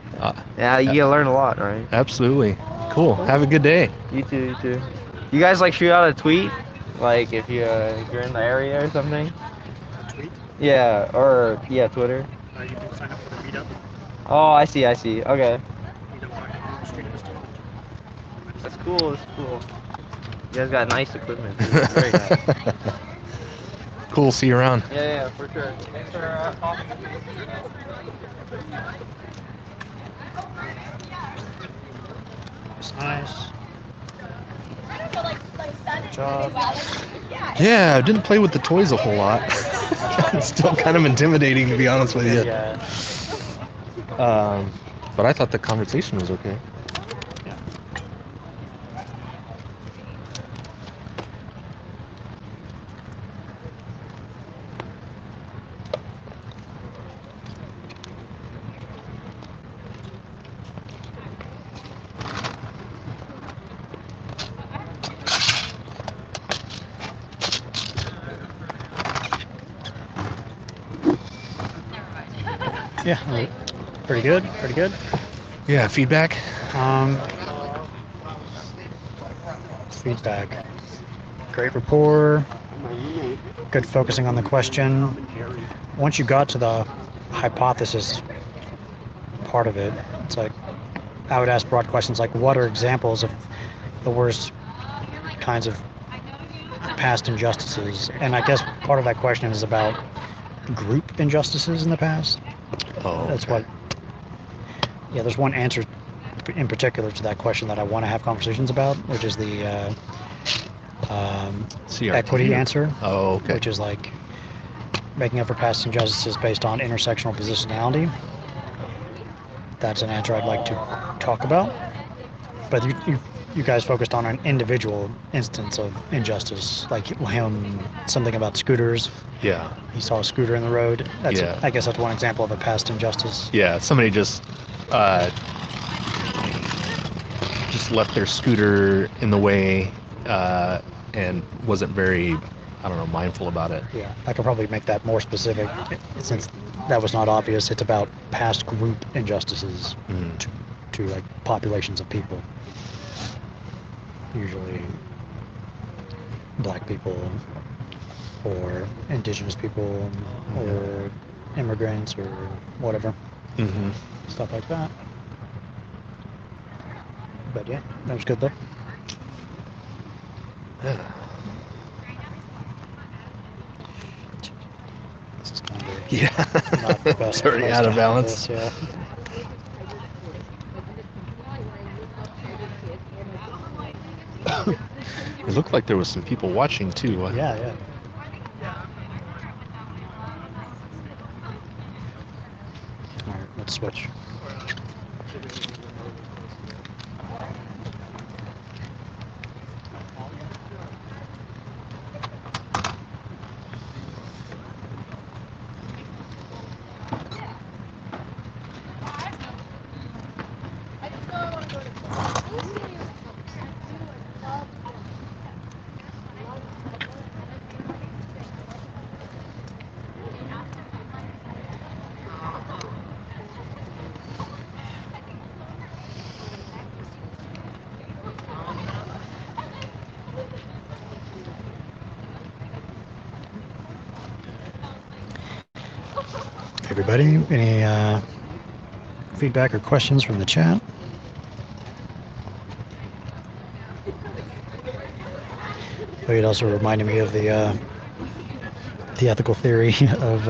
Yeah, you get to learn a lot, right? Absolutely. Cool. Have a good day. You too. You guys like shoot out a tweet, like if you're in the area or something. Tweet? Yeah, or Twitter. You can sign up for the meetup. Oh, I see. Okay. Meetup.com/street. That's cool. You guys got nice equipment. Very nice. Cool. See you around. Yeah, for sure. Thanks for talking to me. It's nice. Good job. Yeah, I didn't play with the toys a whole lot. It's still kind of intimidating, to be honest with you. Yeah. But I thought the conversation was okay. Yeah, pretty good. Yeah, feedback. Feedback. Great rapport. Good focusing on the question. Once you got to the hypothesis part of it, it's like I would ask broad questions like, what are examples of the worst kinds of past injustices? And I guess part of that question is about group injustices in the past. Oh, That's what. Yeah, there's one answer in particular to that question that I want to have conversations about, which is the CRT. equity answer, Oh, okay. which is like making up for past injustices based on intersectional positionality. That's an answer I'd like to talk about. But you guys focused on an individual instance of injustice, like him, something about scooters. Yeah. He saw a scooter in the road. That's Yeah. I guess that's one example of a past injustice. Yeah, somebody just left their scooter in the way and wasn't very, mindful about it. Yeah, I could probably make that more specific since that was not obvious. It's about past group injustices to like populations of people. Usually black people, or indigenous people, or immigrants, or whatever, Mm-hmm. stuff like that. But yeah, that was good though. This is kind of Yeah. not the best It's already place out to of have balance. this, yeah. It looked like there was some people watching too. Yeah, yeah. All right, let's switch. Everybody, any feedback or questions from the chat? Oh, it also reminded me of the ethical theory of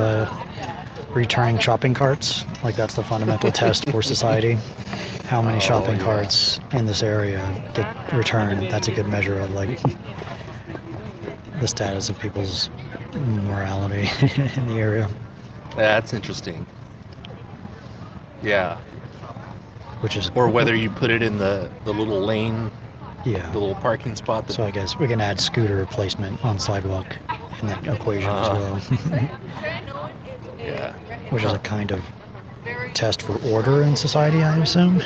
returning shopping carts. Like that's the fundamental test for society. How many shopping yeah. carts in this area get returned? That's a good measure of like the status of people's morality in the area. That's interesting. Yeah. Which is, Or whether you put it in the little lane, yeah. the little parking spot. That, So I guess we can add scooter placement on sidewalk in that equation as well. yeah. Which is a kind of test for order in society, I assume.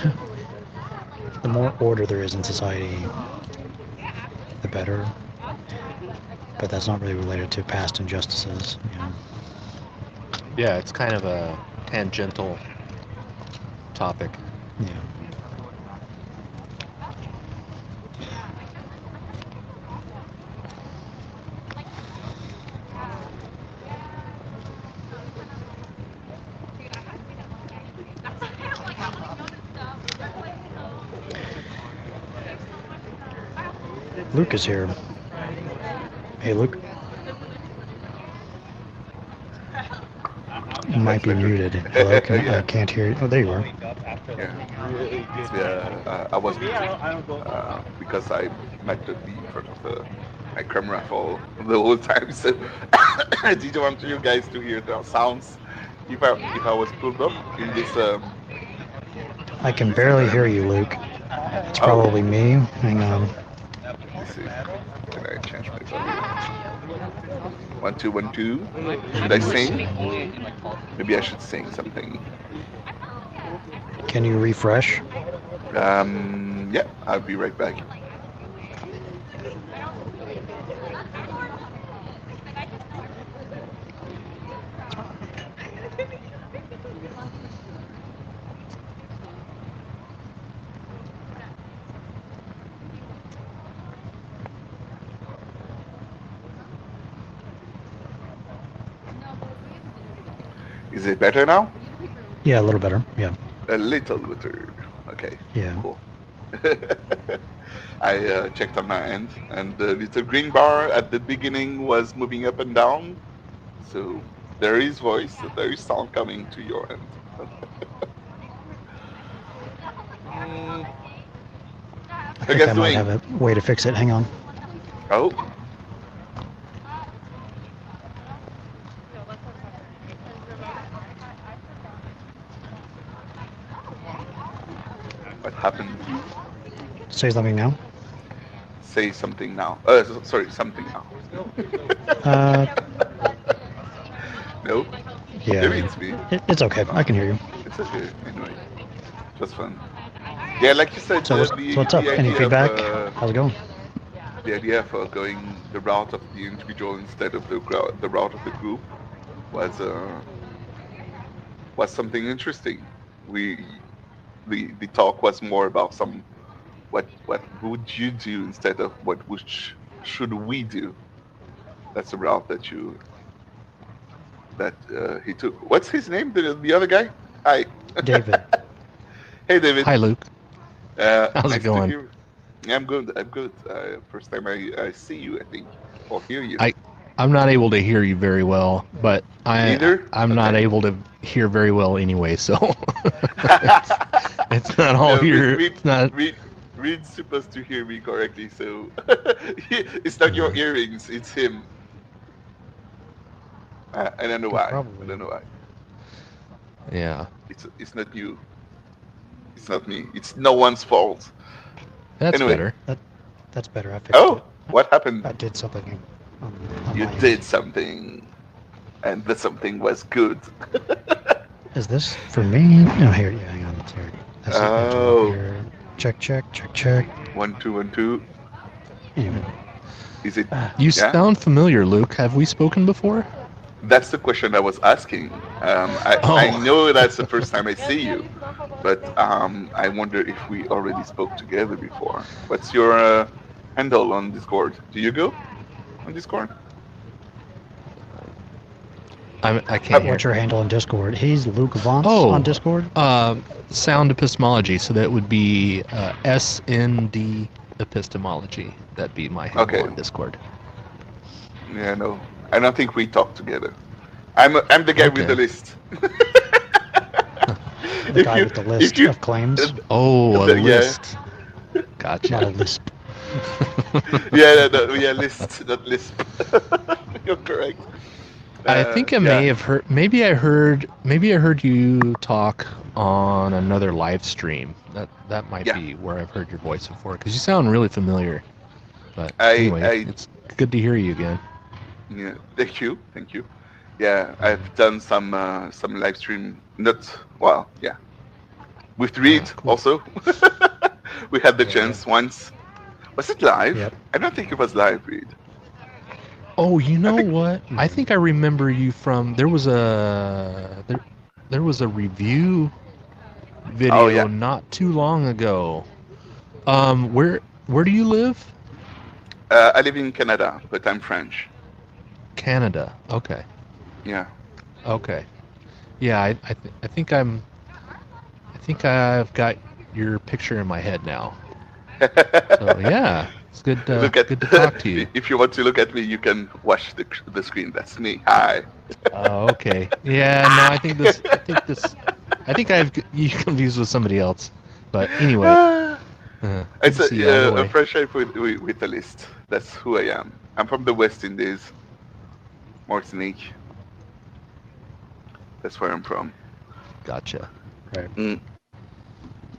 The more order there is in society, the better. But that's not really related to past injustices, you know. Yeah, it's kind of a tangential topic. Yeah. Luke is here. Hey, Luke. You might be muted. Hello, I can't hear you. Oh, there you are. Yeah, I was because I might be in front of my camera for the whole time, so I didn't want you guys to hear the sounds if I was pulled up in this. I can barely hear you, Luke. It's probably me. Hang on. Let's see. Can I change my volume? 1 2 1 2. Should I sing? Maybe I should sing something. Can you refresh? Yeah, I'll be right back. Is it better now? Yeah, a little better. Yeah. A little better. Okay. Yeah. Cool. I checked on my end, and the little green bar at the beginning was moving up and down. So there is voice, there is sound coming to your end. I think I might have a way to fix it. Hang on. Oh. What happened? Say something now. Say something now. Sorry, something now. No? Yeah. Maybe it's me. It's okay. I can hear you. It's okay. Anyway, just fun. Yeah, like you said. So what's up? Any feedback? How's it going? The idea for going the route of the individual instead of the route of the group was something interesting. The talk was more about what would you do instead of what should we do. that's the route that he took. What's his name? The other guy? Hi. David. Hey, David. Hi, Luke. How's Nice it going? To hear. Yeah, I'm good. I'm good. First time I see you, I think, or hear you. I'm not able to hear you very well, but I'm not Okay. able to hear very well anyway, so it's not all your. It's not. Reid's supposed to hear me correctly, so it's not your earrings, it's him. I don't know why. Probably. I don't know why. Yeah, It's not you. It's not me. It's no one's fault. that's Anyway. better. That's better. I fixed Oh, it. what happened? I did something. On You my end. did something, and the something was good. Is this for me? No, here. Yeah, hang on. It's here. That's it, that's it Oh. here. Check. 1 2 1 2. Anyway, Is it? You Yeah? sound familiar, Luke. Have we spoken before? That's the question I was asking. I Oh. know that's the first time I see you, but I wonder if we already spoke together before. What's your handle on Discord? Do you go on Discord? I can't hear. what's your handle on Discord? He's Luke Vance Oh. on Discord. Sound Epistemology, so that would be SND Epistemology. That'd be my handle Okay. on Discord. Yeah, no. I don't think we talked together. I'm the guy with Okay. the list. The guy with the list of claims, Oh, a Yeah. list. not a Gotcha. lisp. yeah, list, not lisp. You're correct. I think I may have heard. Maybe I heard you talk on another live stream. That might Yeah. be where I've heard your voice before, because you sound really familiar. But I- anyway, it's good to hear you again. Yeah, thank you. Yeah, I've done some live stream. With Reid cool. also. We had the Yeah. chance once. Was it live? Yep. I don't think it was live, Reid. Oh, you know think- what? I think I remember you from. There was a review video Oh, yeah. not too long ago. Where do you live? I live in Canada, but I'm French. Canada. Okay. Yeah. Okay. Yeah, I think I've got your picture in my head now. So yeah, it's good. Good to talk to you. If you want to look at me, you can watch the screen. That's me. Hi. Oh, okay. Yeah. No, I think I've you confused with somebody else. But anyway, good It's to see you either a way. friendship with a list. That's who I am. I'm from the West Indies, Martinique. That's where I'm from. Gotcha. Right. Mm.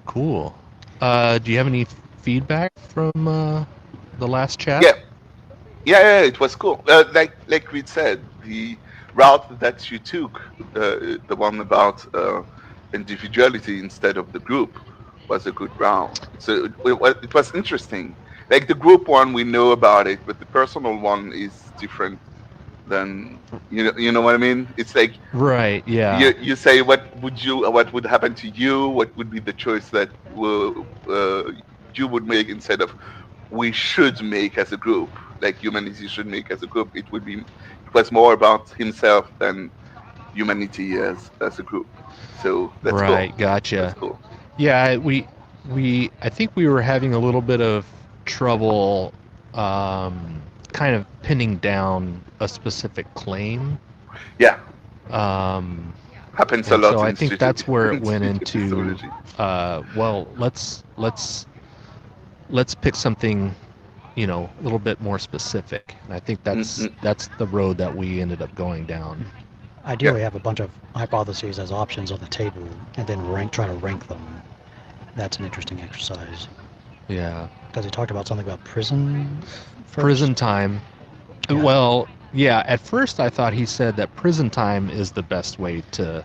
Cool. Do you have any feedback from the last chat? Yeah, it was cool. Like Reid said, the route that you took, the one about individuality instead of the group, was a good route. So it was interesting. Like the group one, we know about it, but the personal one is different than you know what I mean. It's like Right. Yeah. you say what would happen to you, what would be the choice that you would make instead of we should make as a group, like humanity should make as a group. It was more about himself than humanity as a group. So that's Right. cool. Gotcha. That's cool. Yeah, I think we were having a little bit of trouble kind of pinning down a specific claim. Yeah, and happens a lot. so I in think street- that's where it in went street into epistemology. well, let's pick something, a little bit more specific. And I think that's the road that we ended up going down. Ideally, have a bunch of hypotheses as options on the table, and then try to rank them. That's an interesting exercise. Yeah. Because he talked about something about prison. First. Prison time. Yeah. Well, yeah, at first I thought he said that prison time is the best way to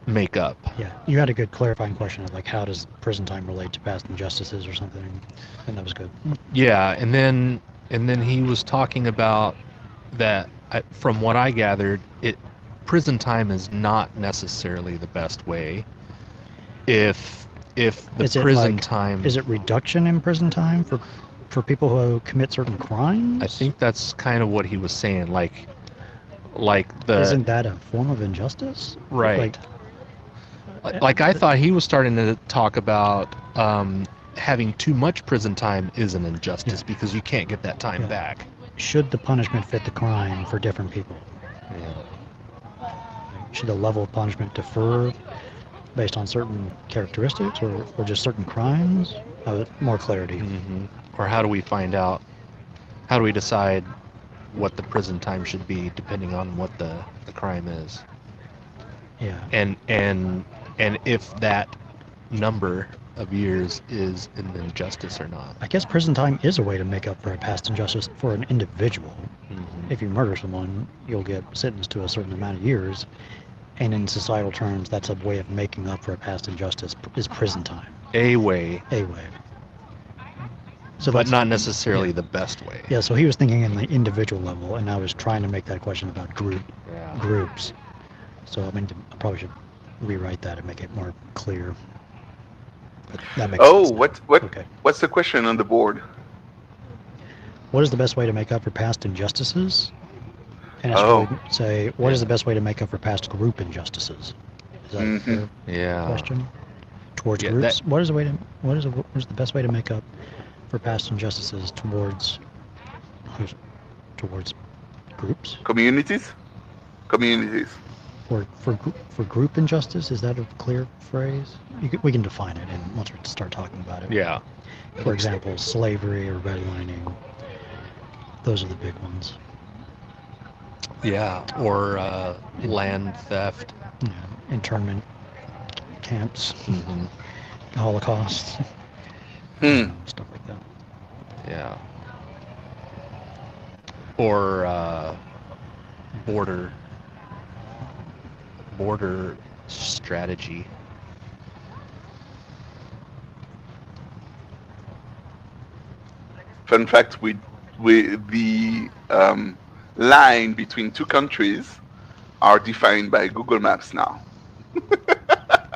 make up. Yeah, you had a good clarifying question of like, how does prison time relate to past injustices or something, and that was good. Yeah, and then he was talking about that. From what I gathered, prison time is not necessarily the best way. If the Is it prison like- time Is it reduction in prison time for for people who commit certain crimes? I think that's kind of what he was saying. Like the Isn't that a form of injustice? right. Like I thought he was starting to talk about having too much prison time is an injustice because you can't get that time back. Should the punishment fit the crime for different people? Yeah. Should the level of punishment differ based on certain characteristics or just certain crimes? More clarity. Mm-hmm. Or how do we find out? How do we decide what the prison time should be depending on what the crime is? Yeah. And if that number of years is an injustice or not. I guess prison time is a way to make up for a past injustice for an individual. Mm-hmm. If you murder someone, you'll get sentenced to a certain amount of years. And in societal terms, that's a way of making up for a past injustice, is prison time. A way. A way. So but not necessarily the best way. Yeah, so he was thinking in the individual level, and I was trying to make that question about groups. So I probably should rewrite that and make it more clear. But that makes sense. What's the question on the board? What is the best way to make up for past injustices? And I should say, what is the best way to make up for past group injustices? Is that a fair question? Towards groups? What is the best way to make up for past injustices towards groups? Communities. For group injustice, is that a clear phrase? We can define it and once we start talking about it. Yeah. For example, slavery or redlining. Those are the big ones. Yeah, or land theft. Yeah, internment camps, Holocaust, stuff like that. Yeah. Or border strategy. Fun fact: the line between two countries are defined by Google Maps now.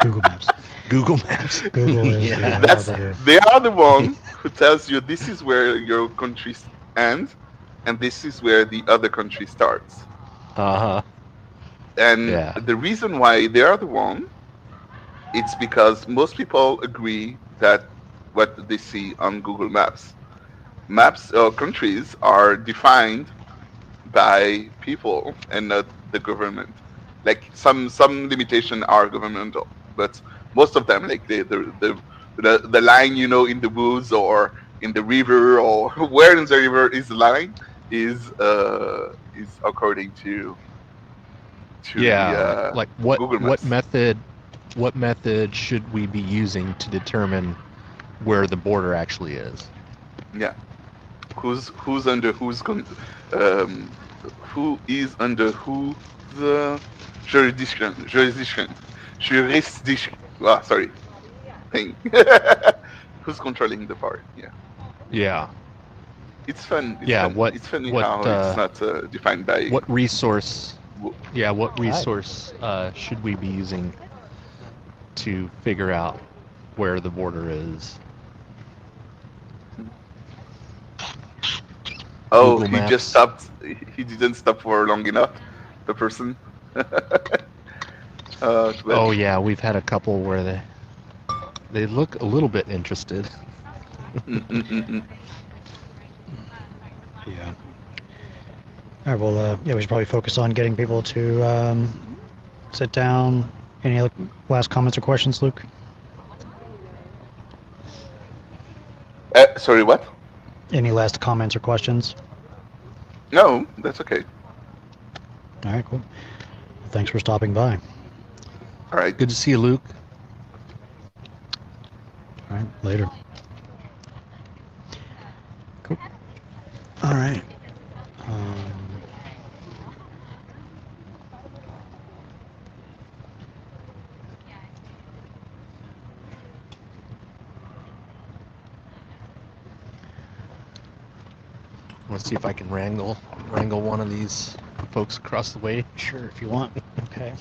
Google Maps. Google Maps. Google is they are the one who tells you this is where your country ends and this is where the other country starts. And the reason why they are the one, it's because most people agree that what they see on Google Maps. Countries are defined by people and not the government. Like some limitations are governmental, but most of them, like the line in the woods or in the river or where in the river is the line is according to like what method should we be using to determine where the border actually is? Yeah. Who's under who is under who the jurisdiction. Sorry. Thing. Who's controlling the part? Yeah. Yeah. It's fun. It's funny how it's not defined by what resource. Yeah, what resource should we be using to figure out where the border is? Oh, Google Maps. Just stopped. He didn't stop for long enough. The person. Oh yeah, we've had a couple where they look a little bit interested. Yeah. All right. Well, we should probably focus on getting people to sit down. Any last comments or questions, Luke? Sorry, what? Any last comments or questions? No, that's okay. All right, cool. Thanks for stopping by. All right. Good to see you, Luke. All right, later. Cool. All right. Let's see if I can wrangle one of these folks across the way. Sure, if you want. Okay.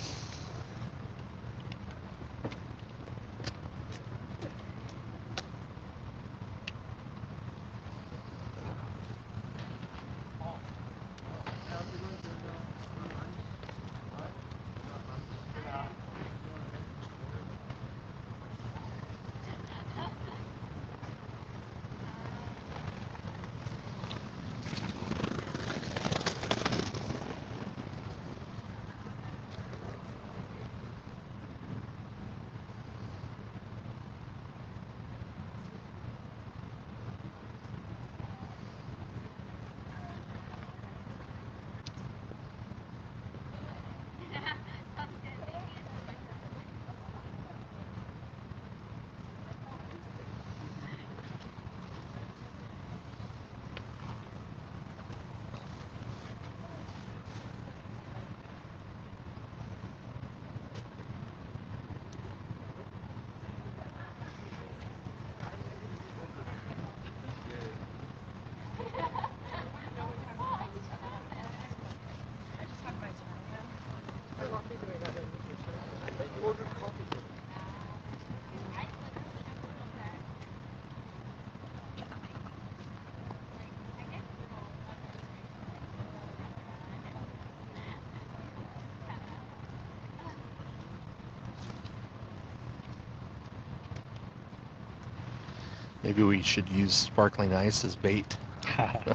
Maybe we should use sparkling ice as bait. I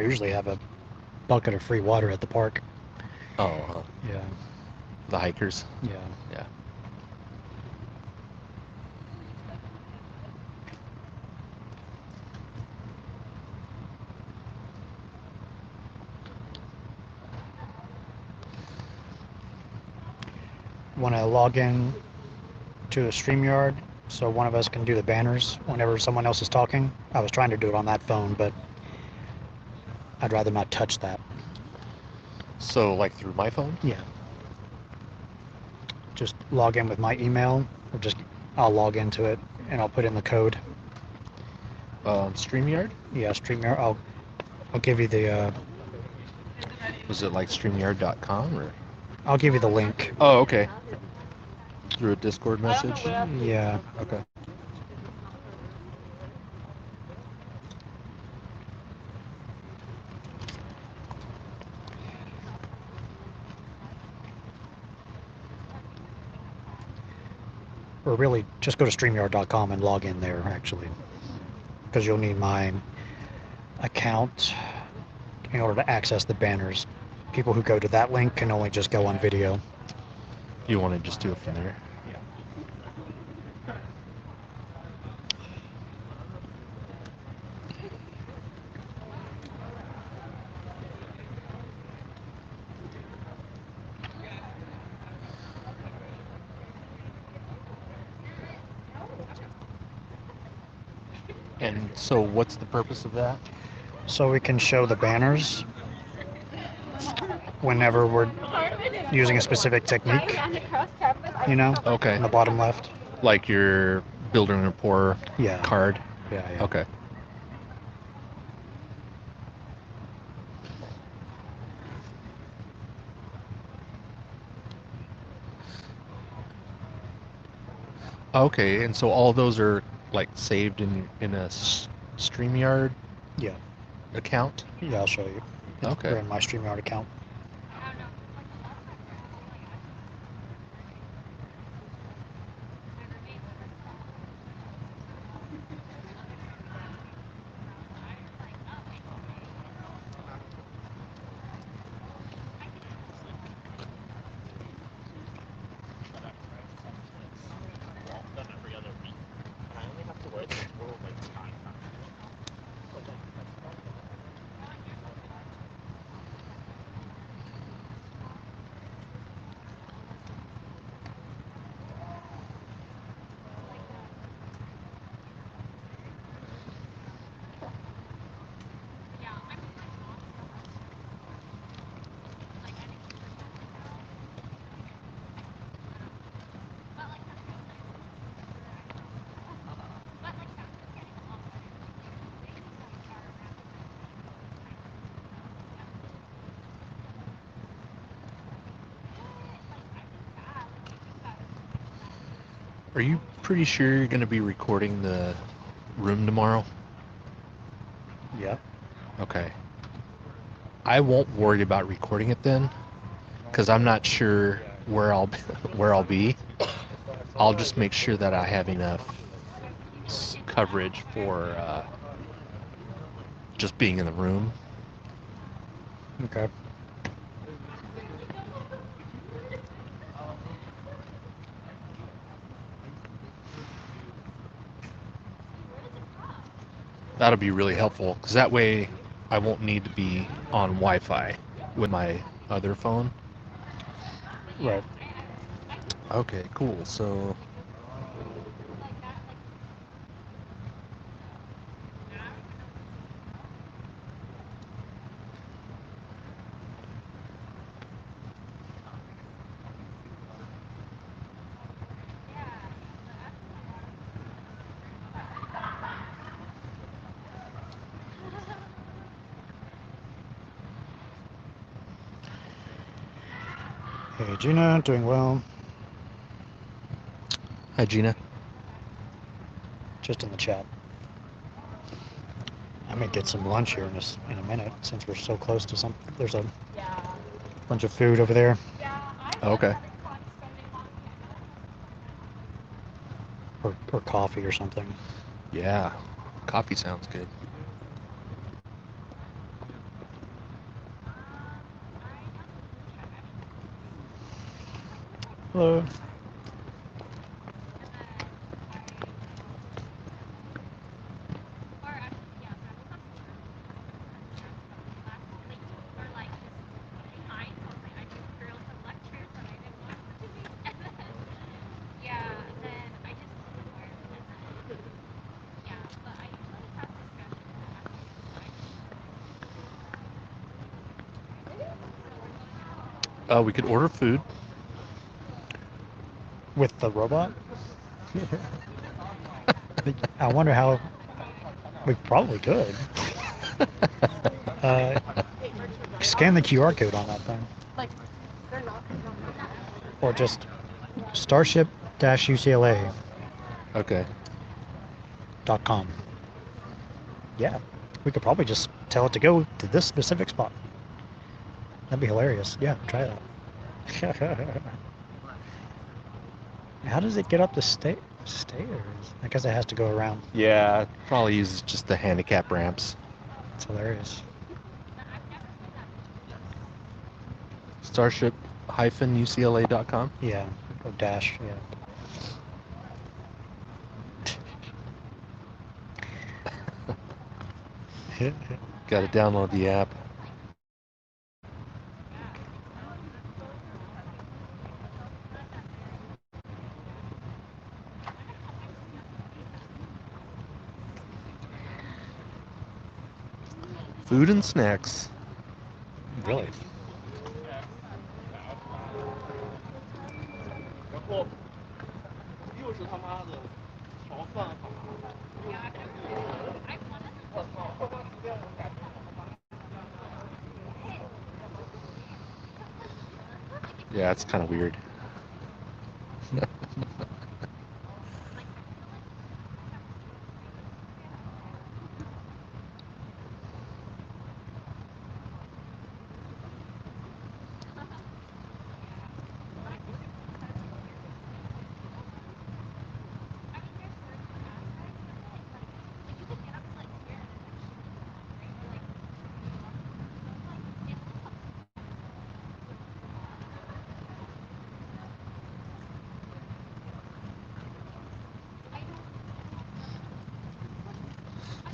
usually have a bucket of free water at the park. Oh, Yeah. the hikers. Yeah. Yeah. Want to log in to a StreamYard so one of us can do the banners whenever someone else is talking? I was trying to do it on that phone, but I'd rather not touch that. So, like through my phone? Yeah. Just log in with my email, or just I'll log into it and I'll put in the code. StreamYard? Yeah, StreamYard. I'll give you the. Was it like StreamYard.com or? I'll give you the link. Oh, okay. Through a Discord message? Yeah. Okay. Or really, just go to StreamYard.com and log in there, actually. Because you'll need my account in order to access the banners. People who go to that link can only just go on video. You want to just do it from there? And so what's the purpose of that? So we can show the banners whenever we're using a specific technique, you know, Okay. in the bottom left. Like your building rapport Yeah. card? Yeah, yeah. Okay. Okay, and so all those are like saved in a StreamYard Yeah. account? Yeah, I'll show you. Okay. They're in my StreamYard account. Are you pretty sure you're going to be recording the room tomorrow? Yeah. Okay. I won't worry about recording it then, because I'm not sure where I'll be. I'll just make sure that I have enough coverage for just being in the room. Okay. That'll be really helpful, because that way I won't need to be on Wi-Fi with my other phone. Right. Okay, cool. So Hey, Gina, doing well. hi, Gina. Just in the chat. I may get some lunch here in a minute since we're so close to something. There's a Yeah. bunch of food over there. Yeah. Okay. or coffee or something. Yeah, coffee sounds good. Hello. We could order food. With the robot? I wonder how. We probably could. Scan the QR code on that thing. Like, they're not. Or just starship-ucla.com. Okay. Yeah, we could probably just tell it to go to this specific spot. That'd be hilarious. Yeah, try that. How does it get up the stairs? I guess it has to go around. Yeah. Probably uses just the handicap ramps. It's hilarious. Starship-ucla.com. Yeah, or dash, yeah. Got to download the app. Food and snacks. Really? 然后又是他妈的调饭法。我操！后半时间我感觉我他妈。Yeah, it's kind of weird.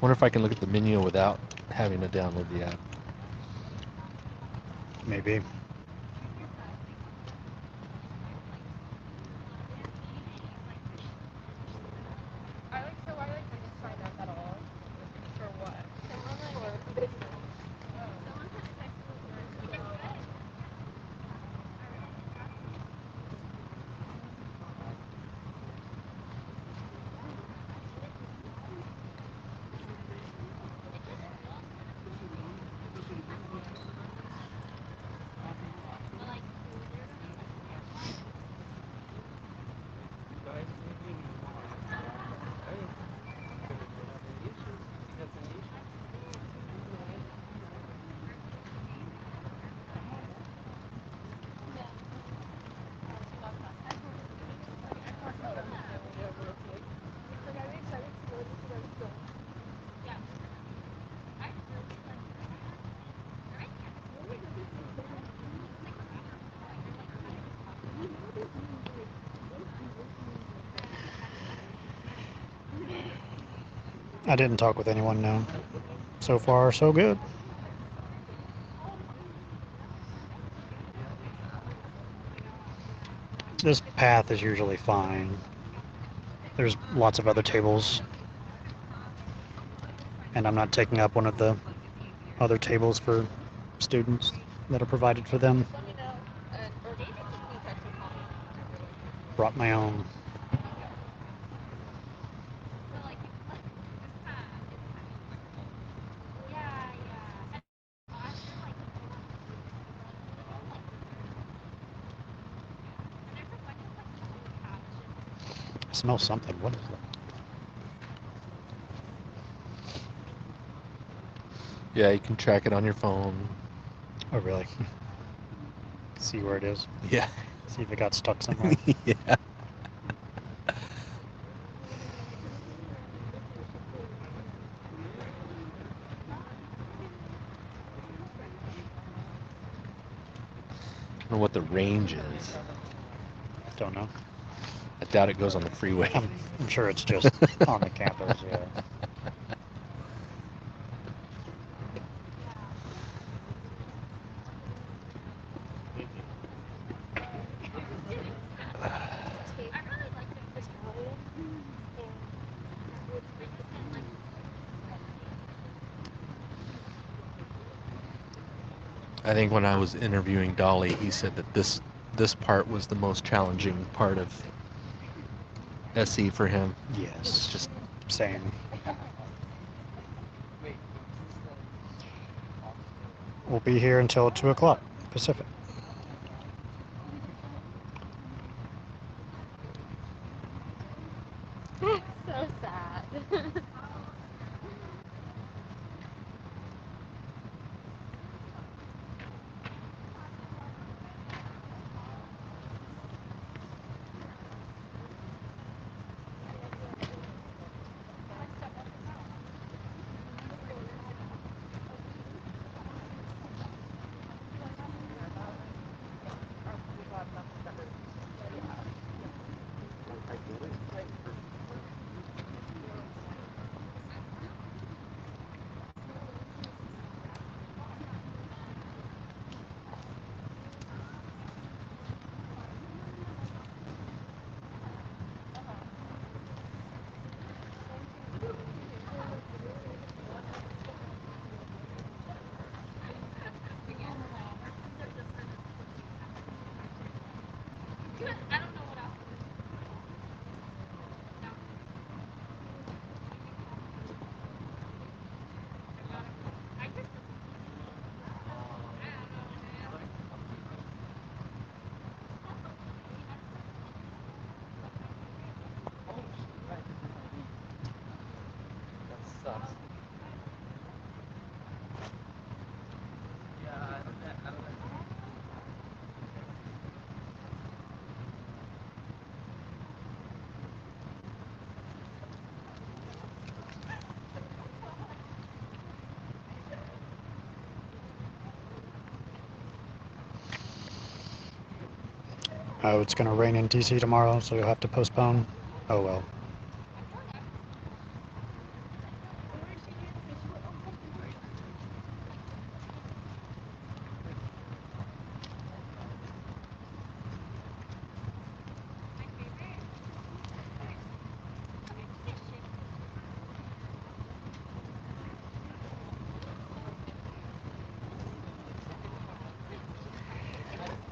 Wonder if I can look at the menu without having to download the app. Maybe. I didn't sign up at all. For what? I didn't talk with anyone, no. So far, so good. This path is usually fine. There's lots of other tables. And I'm not taking up one of the other tables for students that are provided for them. Let me know. Or maybe you can text me coffee. Brought my own. I smell something. What is that? Yeah, you can track it on your phone. Oh, really? See where it is. Yeah. See if it got stuck somewhere. Yeah. know what the range is. Don't know. I doubt it goes on the freeway. I'm sure it's just on the campus, yeah. I think when I was interviewing Dolly, he said that this part was the most challenging part of SE for him. Yes. It's just Same. We'll be here until 2 o'clock Pacific. So sad. Oh, it's going to rain in DC tomorrow, so you'll have to postpone. Oh well.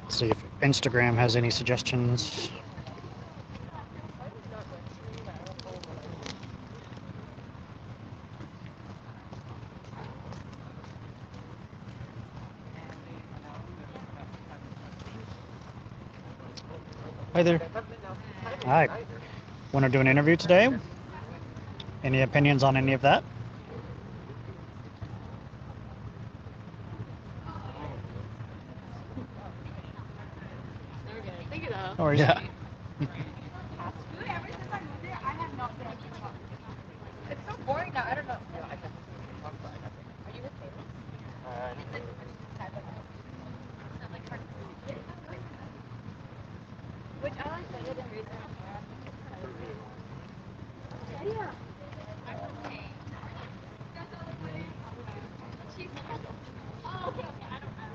See if Instagram has any suggestions. Hi there. Hi. Want to do an interview today? Any opinions on any of that? Okay, thank you though. Or yeah. Ever since I moved here, I have not been able to talk. It's so boring now. I don't know. Are you with Taylor? Which I like better than Reid David. Yeah. Oh, okay. I don't know.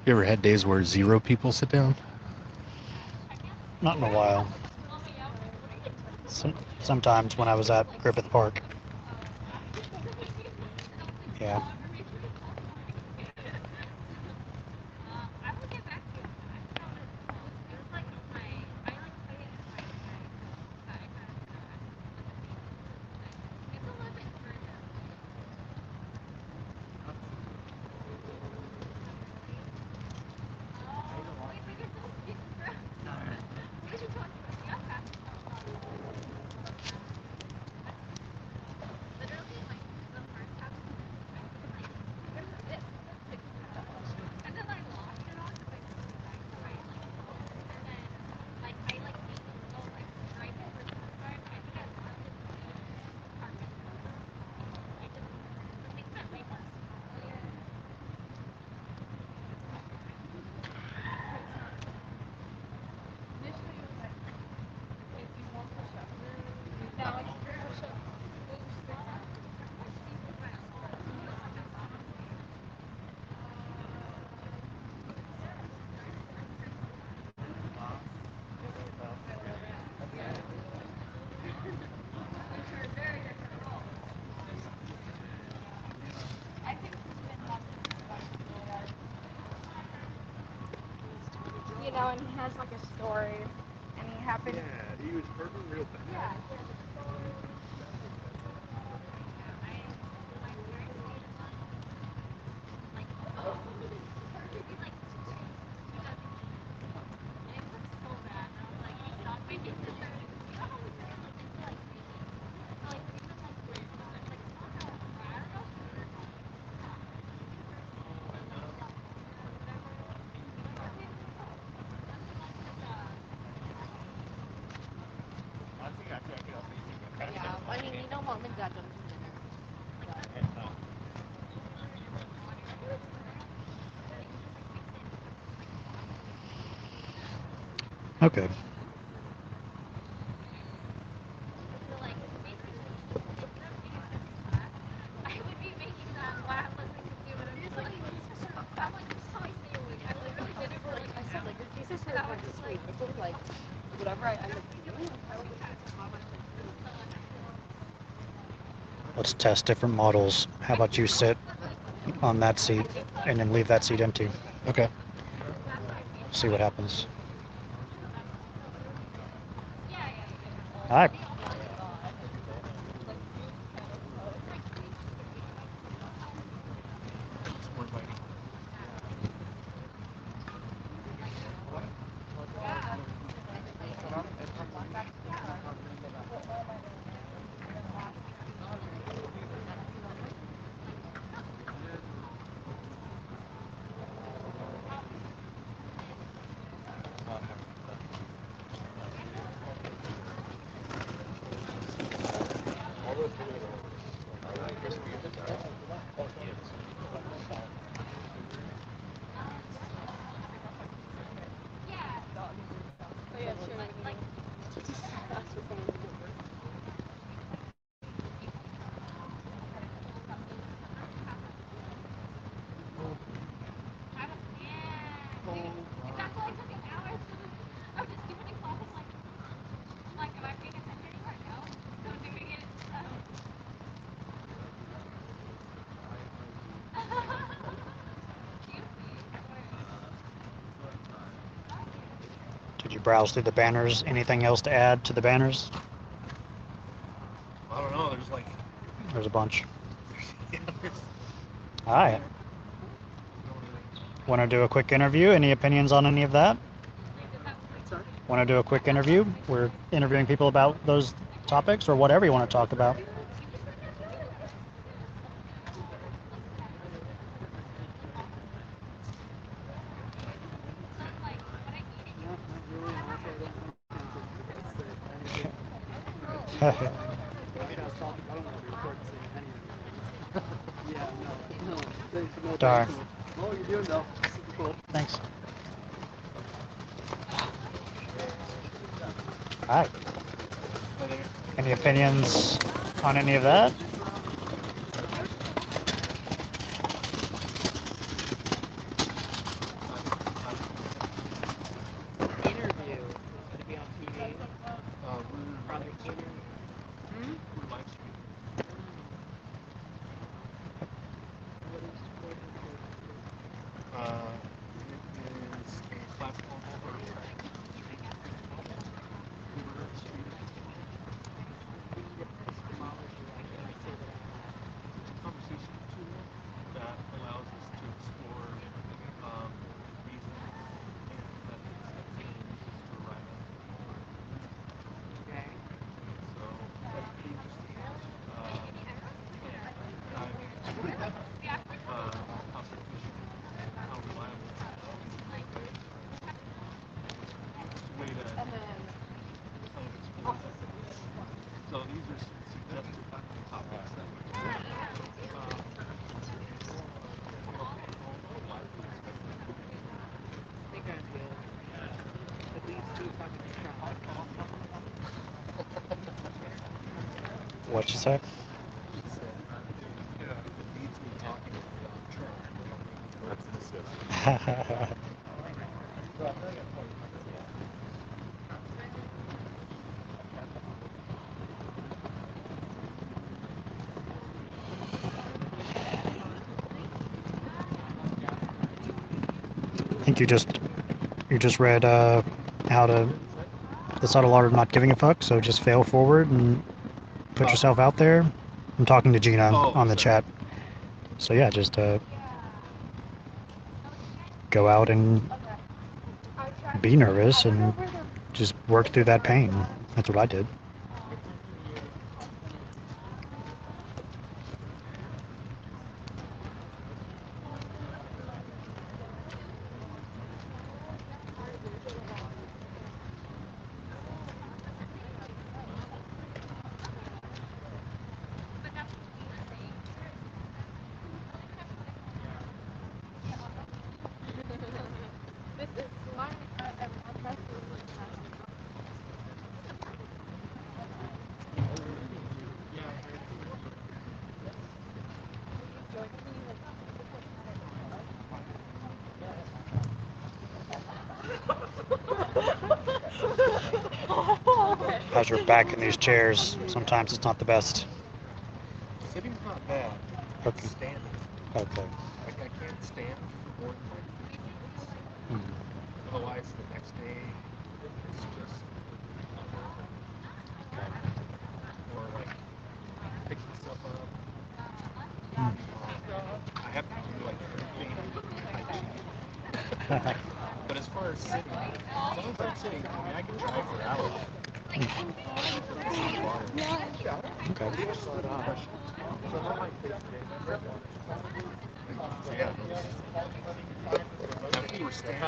You ever had days where 0 people sit down? Not in a while. Sometimes when I was at Griffith Park. Yeah. now, and he has like a story, and he happened. Yeah, he was hurting real bad. Yeah. Yeah, I mean, you know, mom and dad don't do dinner. Okay. I would be making that while I'm listening to you, but I'm just like, I'm like, this is how I stay awake. I literally did it for like, I said, like, this is her like this week. It's just like, whatever I end up doing, I would Let's test different models. How about you sit on that seat and then leave that seat empty? Okay. See what happens. All right. Did you browse through the banners? Anything else to add to the banners? I don't know. There's like, There's a bunch. yeah, All right. Want to do a quick interview? Any opinions on any of that? Want to do a quick interview? We're interviewing people about those topics or whatever you want to talk about. Darn. Oh, you're doing though. Super cool. Thanks. All right. Any opinions on any of that? Interview. Going to be on TV. Probably interview. we're live streaming. It is a platform for conversation tool that allows us to explore reasons and methods that we can use to arrive at Okay. so that'd be interesting. Dive into how sufficient, how reliable. Just a way to And then, kind of explore that. So these are suggested topics that we can I think I'm good. At least two fucking What'd you say? it needs me talking about Trump. I think You just read how to the subtle art of not giving a fuck. So just fail forward and put yourself out there. I'm talking to Gina on the chat. So yeah, just go out and be nervous and just work through that pain. That's what I did. How's your back in these chairs? Sometimes it's not the best. Sitting's not bad. Okay. Standing. Okay. Like I can't stand for more than like 15 minutes. Otherwise, the next day it's just unbearable. Or like picking stuff up. I have to do like Tai Chi. But as far as sitting, as long as I'm sitting, I mean, I can drive for hours. Okay. So yeah, now if you were standing,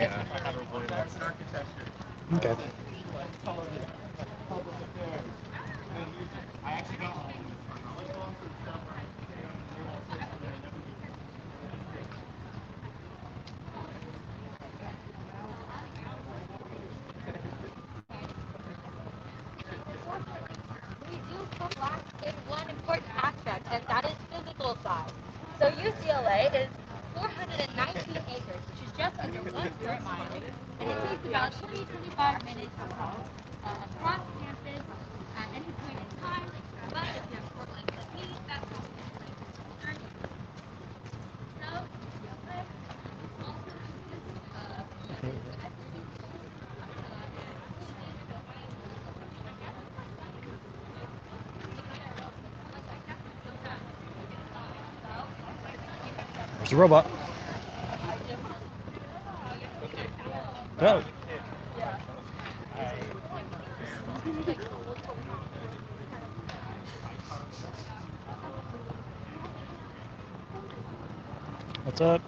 yeah, I don't really like that. Okay. We do lack in one important aspect, and that is physical size. So UCLA is 419 acres, which is just under 1 square mile, and it takes about 20-25 minutes to walk across campus at any point in time. But if you have short legs like me, that's also like 30 minutes. So UCLA also There's the robot. Oh. What's up?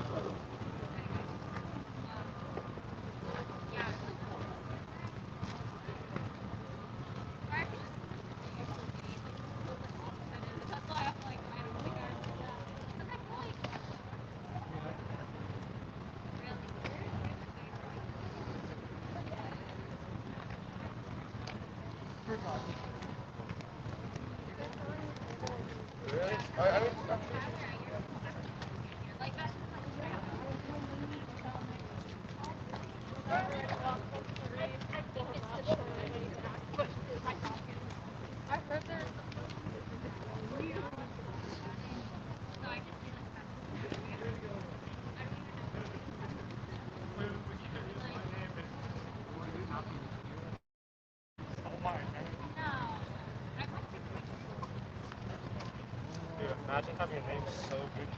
Imagine having your name so good.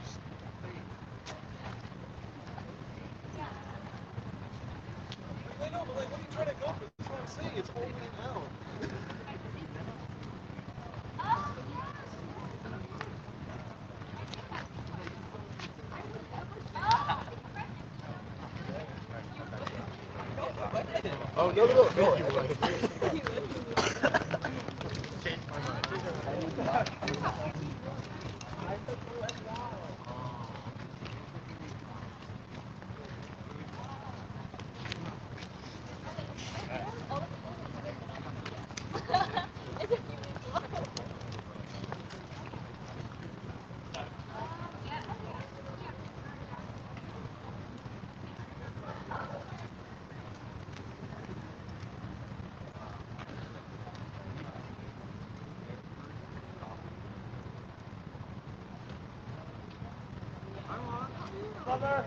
I know, but like, what are you trying to go for? That's what I'm saying. It's holding it down. Oh, no, no, no. Changed my mind. Brother.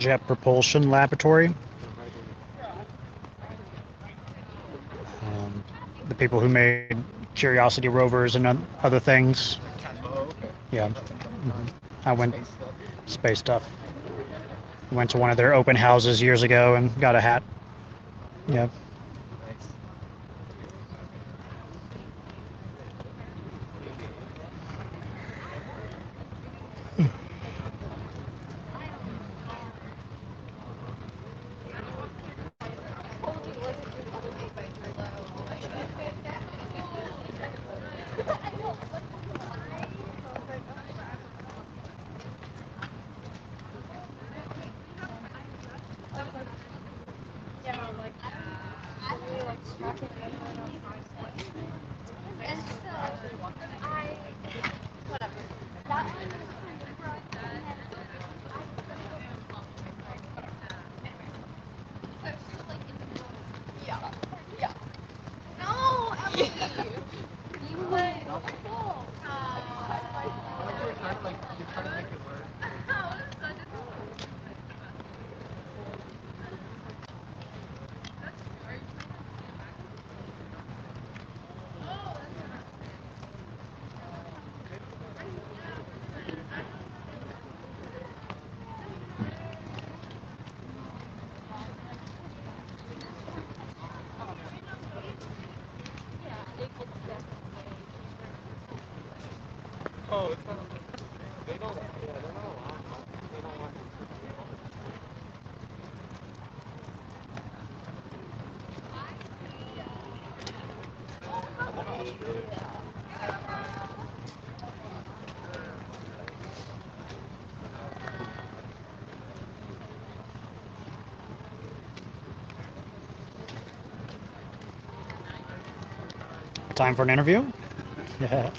Jet Propulsion Laboratory. The people who made Curiosity rovers and other things. Yeah. I went space stuff. Went to one of their open houses years ago and got a hat. Yeah. Time for an interview? Yeah.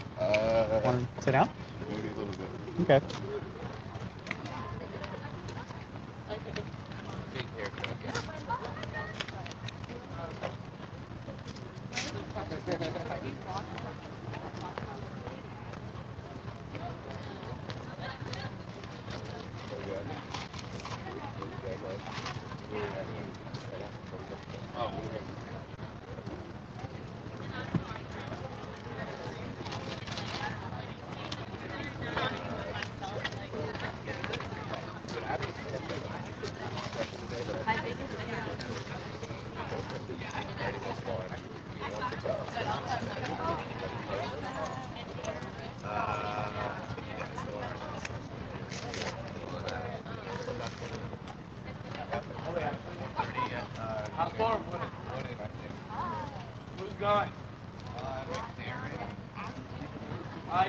Want to sit down? Maybe a little bit. Okay. going?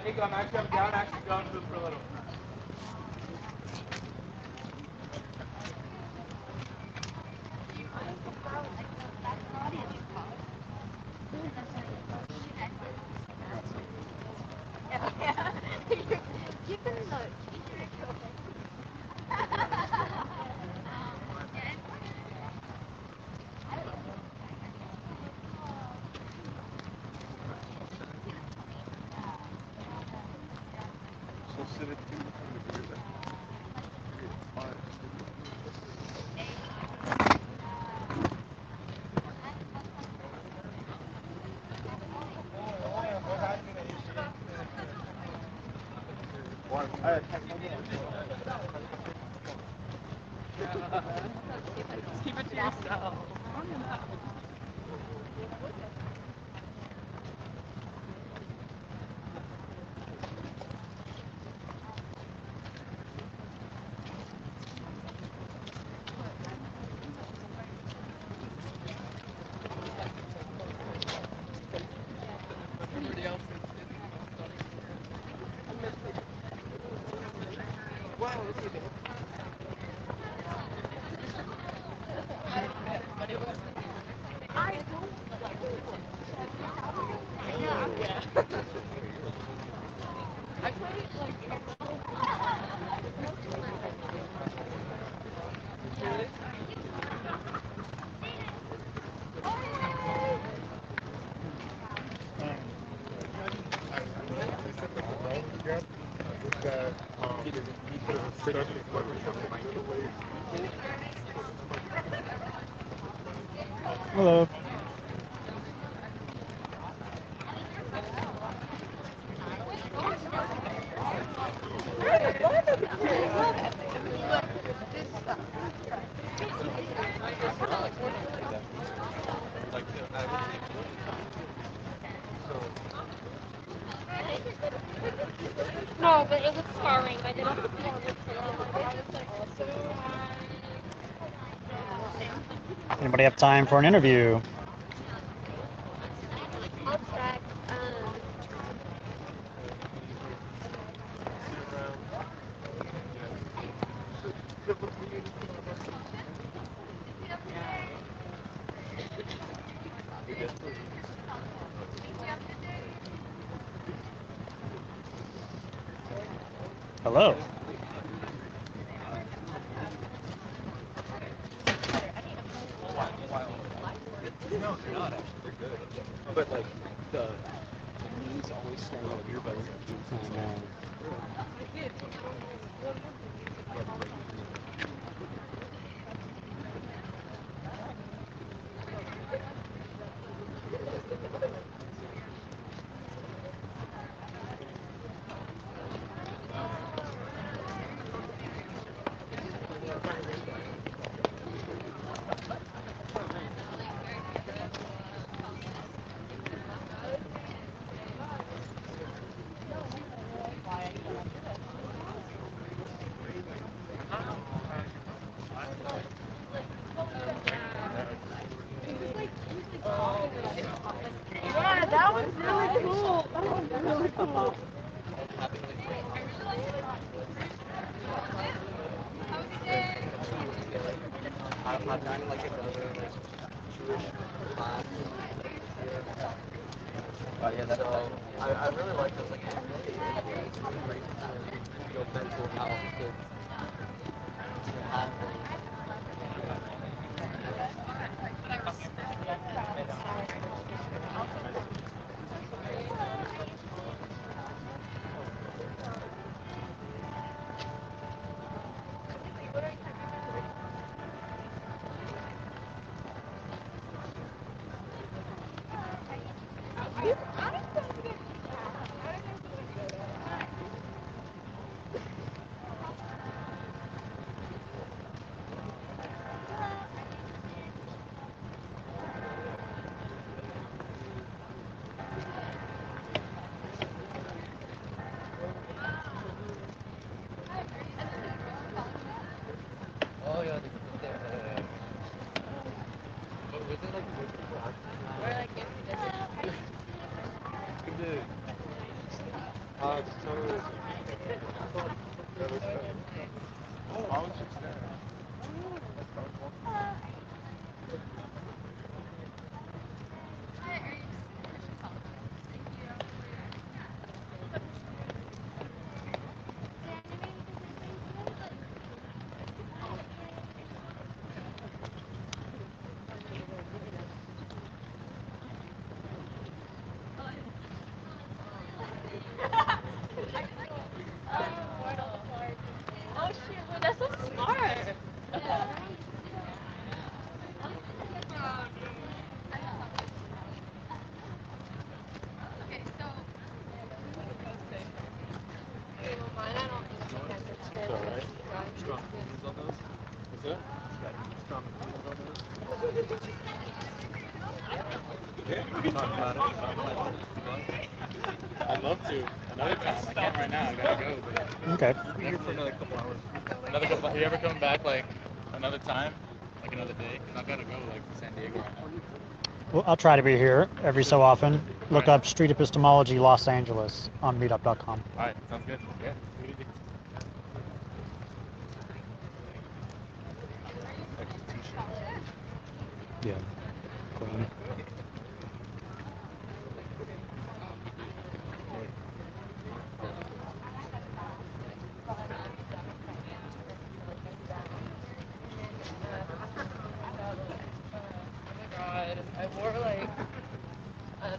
Nico, I'm actually going to for a little. Keep it to yourself. Hello. No, but it was scarring. I didn't. Anybody have time for an interview? I'll check. Hello. No, they're not actually. They're good. But like the knees always stand on earbuds. I know. Yeah, that was really cool. That was really cool. I've done like another Jewish class. Yeah, so I really like this. Like, it's really great to feel mental health to have. Oh yeah, was it like a good class? Oh shit, well, that's so smart. I'd love to. Another time. I can't right now. I gotta go. But Okay. we'll be here for another couple hours. Another couple. You ever come back like another time, like another day? Cause I gotta go like to San Diego right now. Well, I'll try to be here every so often. Look up Street Epistemology Los Angeles on meetup.com. All right. Sounds good. Yeah. Take it easy. Yeah. Quinn. God, I wore like a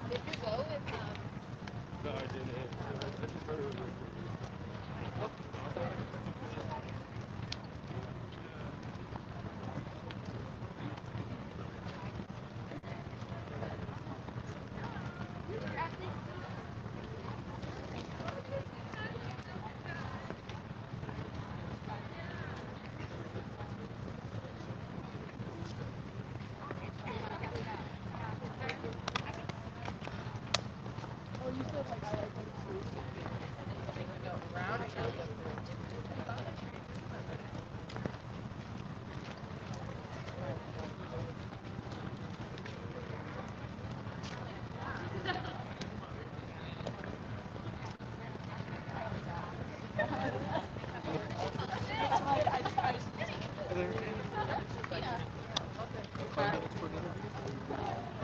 Did you go with No, I didn't. I just heard it was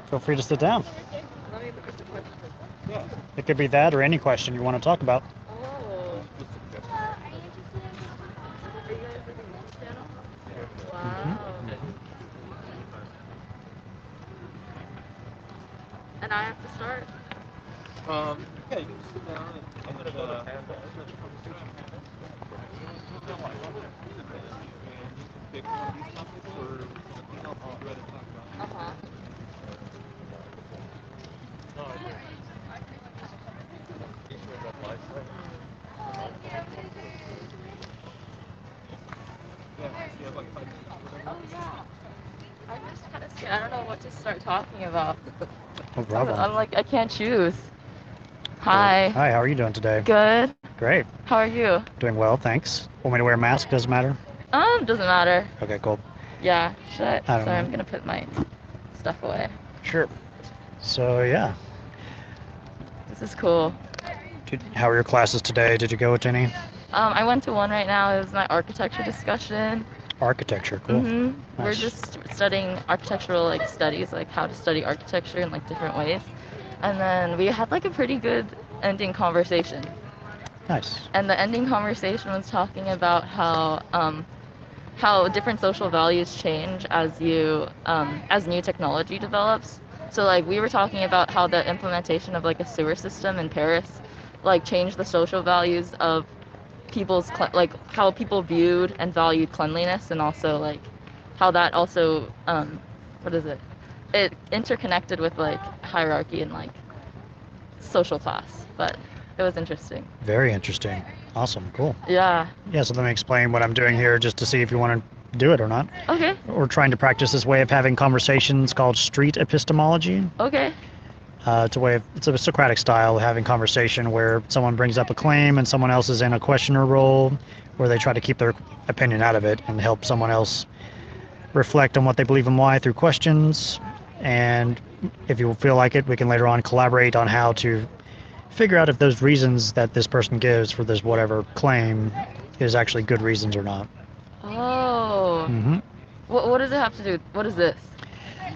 Feel free to sit down. It could be that or any question you want to talk about. Oh. Are you guys looking at this channel? Wow. And I have to start? yeah, you can just sit down and I'm gonna go to pick one of these topics or something else you'd rather talk about. Uh-huh. Oh, yeah. I'm just kind of scared. I don't know what to start talking about. No problem. I'm like, I can't choose. Hi. Hi, how are you doing today? Good. Great. How are you? Doing well, thanks. Want me to wear a mask? Doesn't matter? Doesn't matter. Okay, cool. Yeah. Should I? I don't Sorry, know. I'm gonna put my stuff away. Sure. So, yeah. This is cool. How are your classes today? Did you go to any? I went to one right now. It was my architecture discussion. Architecture, cool. We're Nice. just studying architectural studies, like how to study architecture in different ways. And then we had a pretty good ending conversation. Nice. And the ending conversation was talking about how different social values change as new technology develops. So we were talking about how the implementation of a sewer system in Paris changed the social values of people's how people viewed and valued cleanliness, and also how that also it interconnected with hierarchy and social class. But it was interesting. Very interesting. Awesome, cool. Yeah. Yeah, so let me explain what I'm doing here just to see if you want to do it or not. Okay. We're trying to practice this way of having conversations called street epistemology. Okay. It's a Socratic style of having conversation where someone brings up a claim and someone else is in a questioner role, where they try to keep their opinion out of it and help someone else reflect on what they believe and why through questions. And if you feel like it, we can later on collaborate on how to figure out if those reasons that this person gives for this whatever claim is actually good reasons or not. Oh. hmm What does it have to do? What is this?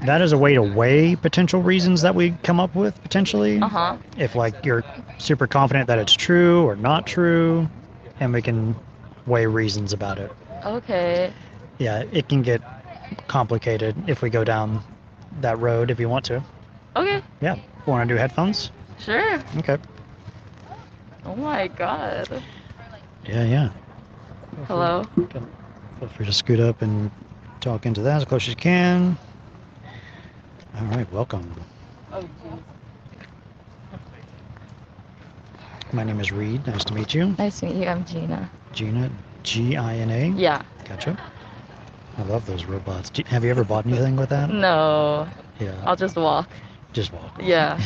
That is a way to weigh potential reasons that we come up with, potentially. Uh-huh. If, like, you're super confident that it's true or not true, and we can weigh reasons about it. Okay. Yeah, it can get complicated if we go down that road if you want to. Okay. Yeah. Want to do headphones? Sure. Okay. Oh my god. Yeah. Hello. Feel free to scoot up and talk into that as close as you can. All right, welcome. Oh, jeez. My name is Reid. Nice to meet you. Nice to meet you. I'm Gina. Gina, Gina. Yeah. Gotcha. I love those robots. Have you ever bought anything with that? No. Yeah. I'll just walk. Just walk. Yeah.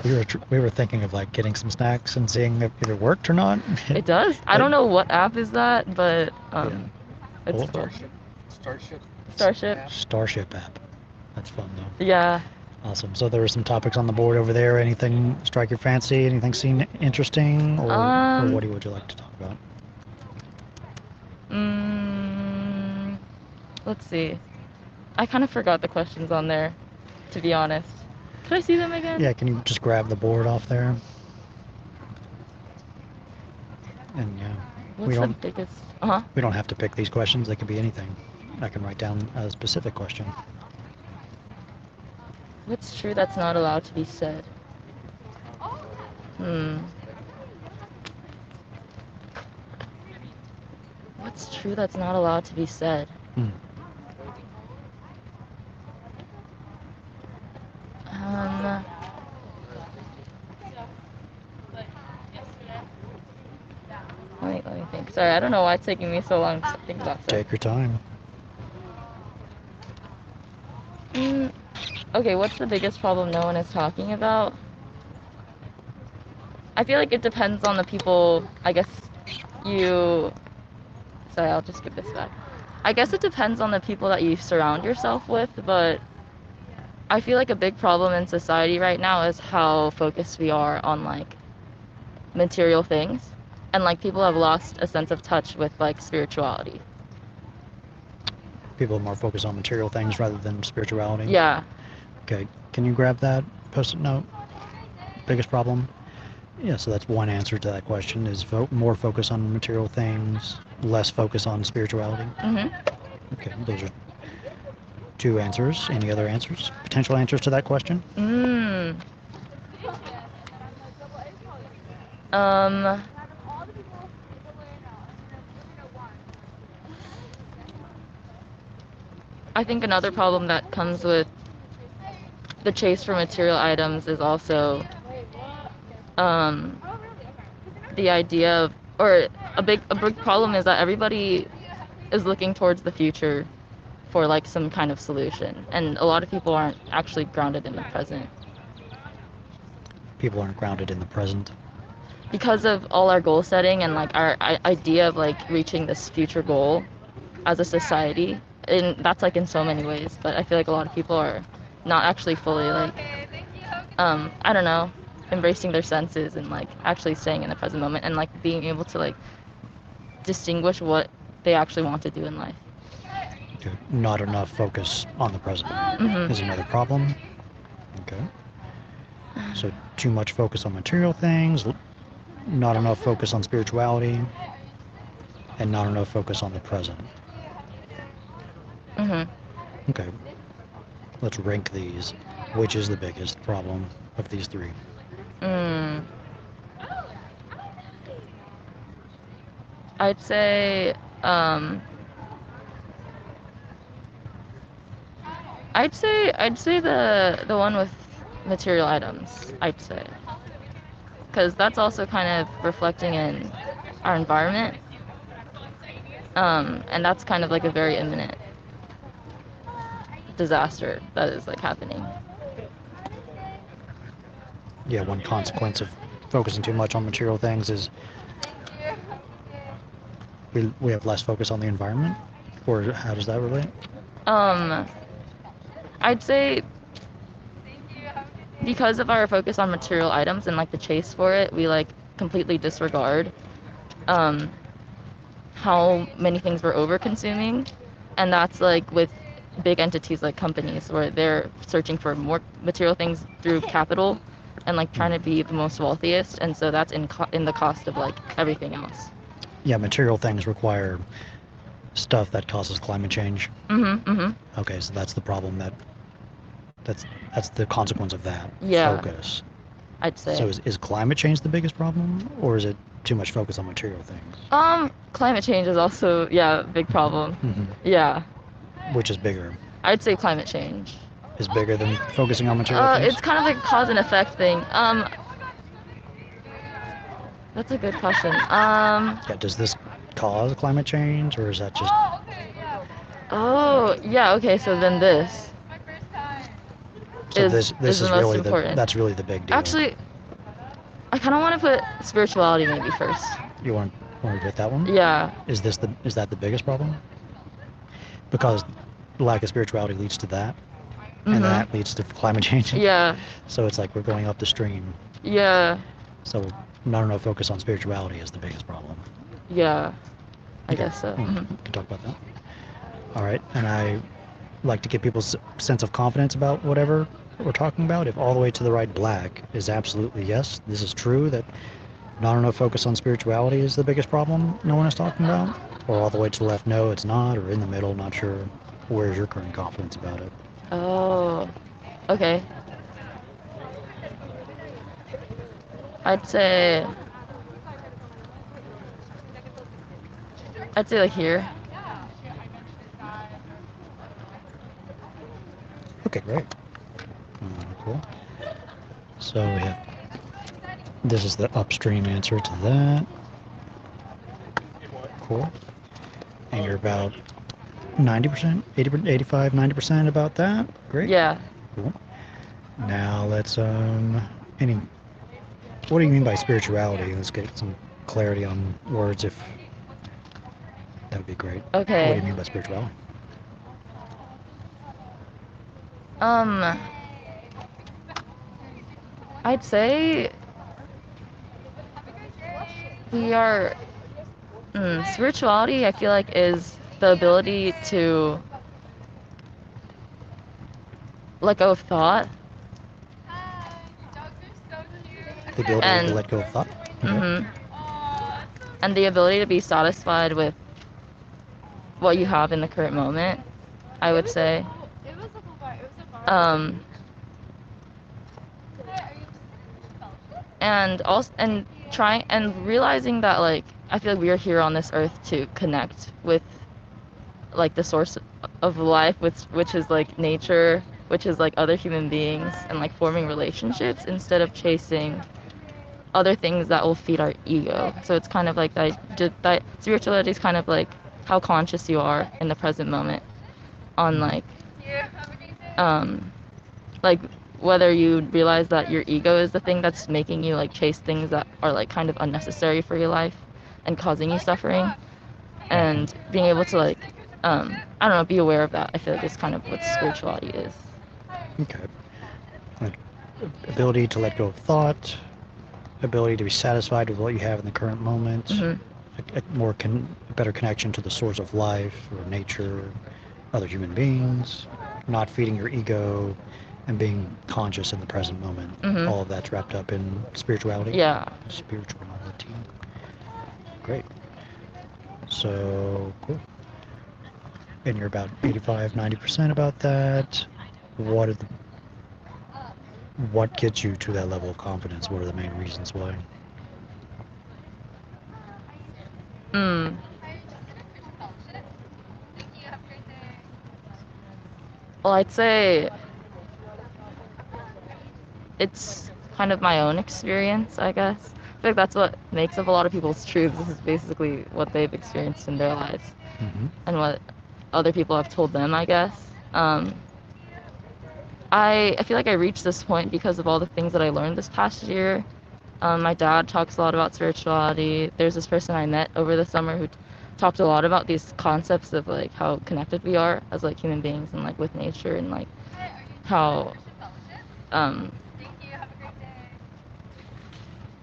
we were thinking of like getting some snacks and seeing if it worked or not. It does. I don't know what app is that, but it's Cool. Starship. Starship app. That's fun though. Yeah. Awesome. So there were some topics on the board over there. Anything strike your fancy? Anything seem interesting, or what would you like to talk about? Let's see. I kind of forgot the questions on there, to be honest. Could I see them again? Yeah. Can you just grab the board off there? And yeah. What's the biggest? We don't have to pick these questions. They could be anything. I can write down a specific question. What's true that's not allowed to be said? What's true that's not allowed to be said? Let me think. Sorry, I don't know why it's taking me so long to think about stuff. Take your time. Okay, what's the biggest problem no one is talking about? I feel like it depends on the people, I guess Sorry, I'll just give this back. I guess it depends on the people that you surround yourself with, but I feel like a big problem in society right now is how focused we are on, like, material things. And, like, people have lost a sense of touch with, like, spirituality. People are more focused on material things rather than spirituality? Yeah. Okay, can you grab that post-it note? Biggest problem? Yeah, so that's one answer to that question, is more focus on material things, less focus on spirituality. Okay, those are two answers. Any other answers? Potential answers to that question? I think another problem that comes with the chase for material items is also the idea of, or a big problem is that everybody is looking towards the future for, like, some kind of solution, and a lot of people aren't actually grounded in the present. People aren't grounded in the present. Because of all our goal setting and, like, our idea of, like, reaching this future goal as a society, and that's, like, in so many ways, but I feel like a lot of people are not actually fully, like, I don't know, embracing their senses and, like, actually staying in the present moment and, like, being able to, like, distinguish what they actually want to do in life. Okay. Not enough focus on the present is another problem. Okay. So too much focus on material things, not enough focus on spirituality, and not enough focus on the present. Okay. Let's rank these. Which is the biggest problem of these three? I'd say I'd say the one with material items, I'd say, because that's also kind of reflecting in our environment, and that's kind of like a very imminent disaster that is, like, happening. yeah, one consequence of focusing too much on material things is we have less focus on the environment, or how does that relate? I'd say because of our focus on material items and like the chase for it, we like completely disregard how many things we're over consuming, and that's like with big entities like companies where they're searching for more material things through capital and like trying to be the most wealthiest, and so that's in the cost of like everything else. Yeah, material things require stuff that causes climate change. Okay, so that's the problem that's the consequence of that focus. I'd say. So is climate change the biggest problem, or is it too much focus on material things? Climate change is also a big problem. Yeah. Which is bigger? I'd say climate change is bigger than focusing on material things? It's kind of like a cause and effect thing. That's a good question. Yeah, does this cause climate change, or is that just? Oh, yeah. Okay, so then this. So this is really that's really the big deal. Actually, I kind of want to put spirituality maybe first. You want to put that one? Yeah. Is that the biggest problem? Because lack of spirituality leads to that, and that leads to climate change. Yeah. So it's like we're going up the stream. Yeah. So not enough focus on spirituality is the biggest problem. Yeah. I guess so. We can talk about that. All right, and I like to give people a sense of confidence about whatever we're talking about. If all the way to the right, black is absolutely yes, this is true, that not enough focus on spirituality is the biggest problem no one is talking about, or all the way to the left, no, it's not, or in the middle, not sure. Where's your current confidence about it? Oh, okay. I'd say like here. Okay, great. Cool. So we have, this is the upstream answer to that. Cool. And you're about 90%, 80, 85, 90% about that. Great. Yeah. Cool. Now let's, what do you mean by spirituality? Let's get some clarity on words, if that would be great. Okay. What do you mean by spirituality? I'd say we are, spirituality, I feel like, is the ability to let go of thought. The ability to let go of thought? Okay. And the ability to be satisfied with what you have in the current moment, I would say. And also, and trying and realizing that, like, I feel like we are here on this earth to connect with, like, the source of life, which is like nature, which is like other human beings, and like forming relationships instead of chasing other things that will feed our ego. So it's kind of like that spirituality is kind of like how conscious you are in the present moment on like whether you realize that your ego is the thing that's making you like chase things that are like kind of unnecessary for your life and causing you suffering, and being able to like I don't know, be aware of that. I feel like it's kind of what spirituality is. Okay. Like ability to let go of thought, ability to be satisfied with what you have in the current moment, a better connection to the source of life or nature, other human beings, not feeding your ego, and being conscious in the present moment. All of that's wrapped up in spirituality? Yeah. Spirituality. Great. So, cool. And you're about 85, 90% about that. What gets you to that level of confidence? What are the main reasons why? Well, I'd say it's kind of my own experience, I guess. I feel like that's what makes up a lot of people's truths. This is basically what they've experienced in their lives and what other people have told them, I guess. I feel like I reached this point because of all the things that I learned this past year. My dad talks a lot about spirituality. There's this person I met over the summer who talked a lot about these concepts of like how connected we are as like human beings and like with nature and like how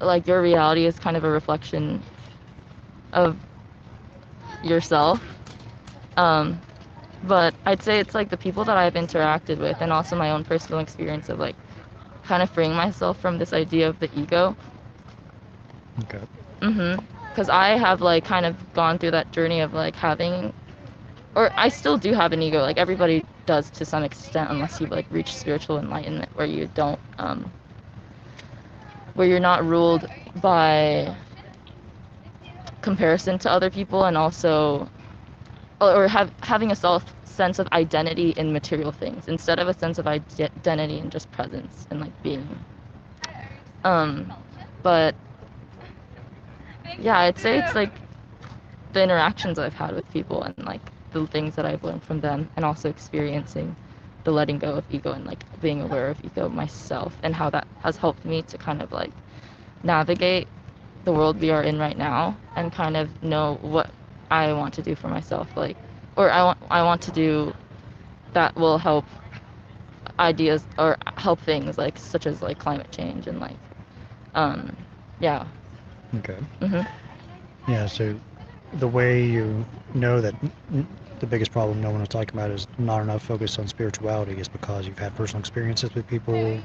like your reality is kind of a reflection of yourself. But I'd say it's like the people that I've interacted with and also my own personal experience of like kind of freeing myself from this idea of the ego. Okay. Because I have like kind of gone through that journey of like having, or I still do have an ego. Like everybody does to some extent, unless you like reach spiritual enlightenment where you don't, where you're not ruled by comparison to other people, and also, or having a sense of identity in material things instead of a sense of identity in just presence and like being. But yeah, I'd say it's like the interactions I've had with people and like the things that I've learned from them, and also experiencing the letting go of ego and like being aware of ego myself, and how that has helped me to kind of like navigate the world we are in right now and kind of know what I want to do for myself, like, or I want to do that will help ideas or help things like such as like climate change and like yeah. Okay. Yeah, so the way you know that the biggest problem no one is talking about is not enough focus on spirituality is because you've had personal experiences with people,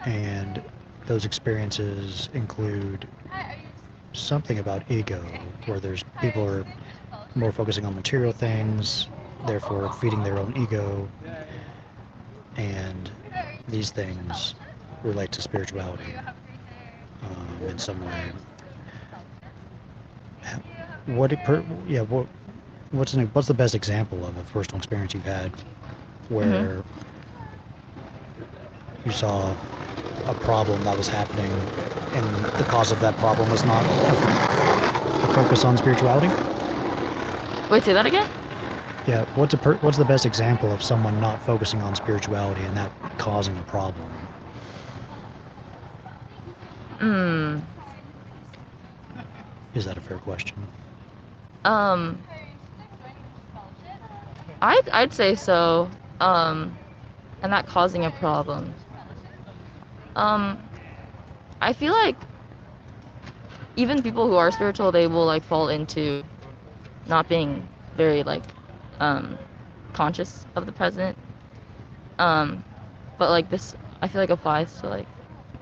and those experiences include something about ego, where there's people are more focusing on material things, therefore feeding their own ego, and these things relate to spirituality in some way. What's the best example of a personal experience you've had where you saw a problem that was happening and the cause of that problem was not a focus on spirituality? Wait, say that again? Yeah, what's the best example of someone not focusing on spirituality and that causing a problem? Is that a fair question? I'd say so. And that causing a problem. I feel like even people who are spiritual, they will like fall into not being very like conscious of the present. But like this, I feel like applies to like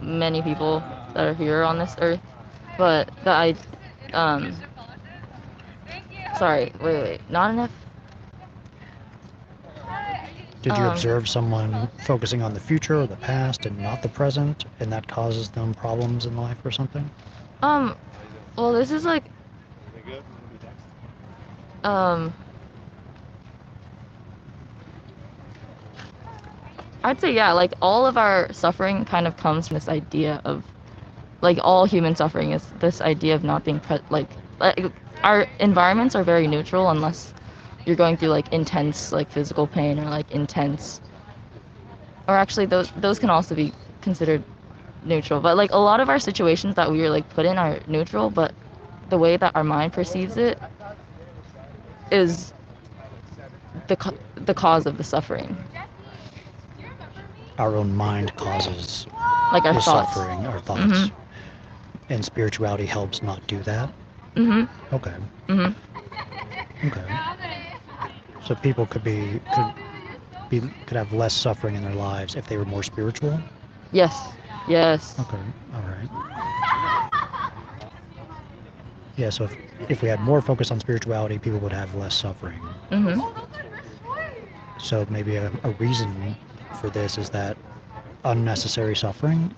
many people that are here on this earth. But that sorry, wait, not enough. Did you observe someone focusing on the future or the past and not the present, and that causes them problems in life or something? Well, this is like, I'd say, yeah, like all of our suffering kind of comes from this idea of, like all human suffering is this idea of not being like our environments are very neutral unless you're going through like intense like physical pain or like intense, or actually those can also be considered neutral, but like a lot of our situations that we are like put in are neutral, but the way that our mind perceives it is the cause of the suffering. Our own mind causes like our the thoughts. suffering, our thoughts. And spirituality helps not do that? Okay. Okay. So people could have less suffering in their lives if they were more spiritual? Yes. Okay. All right. Yeah, so if we had more focus on spirituality, people would have less suffering. So maybe a reason for this is that unnecessary suffering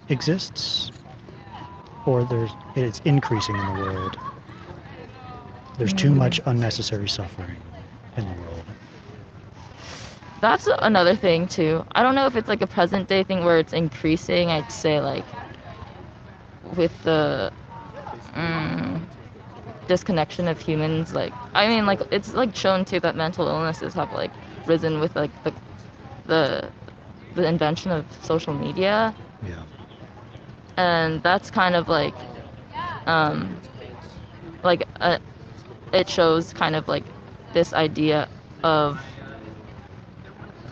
exists, or it's increasing in the world. There's too much unnecessary suffering in the world. That's another thing too. I don't know if it's like a present day thing where it's increasing. I'd say like with the disconnection of humans, like I mean like it's like shown too that mental illnesses have like risen with like the the invention of social media, Yeah. and that's kind of um like it shows kind of like this idea of,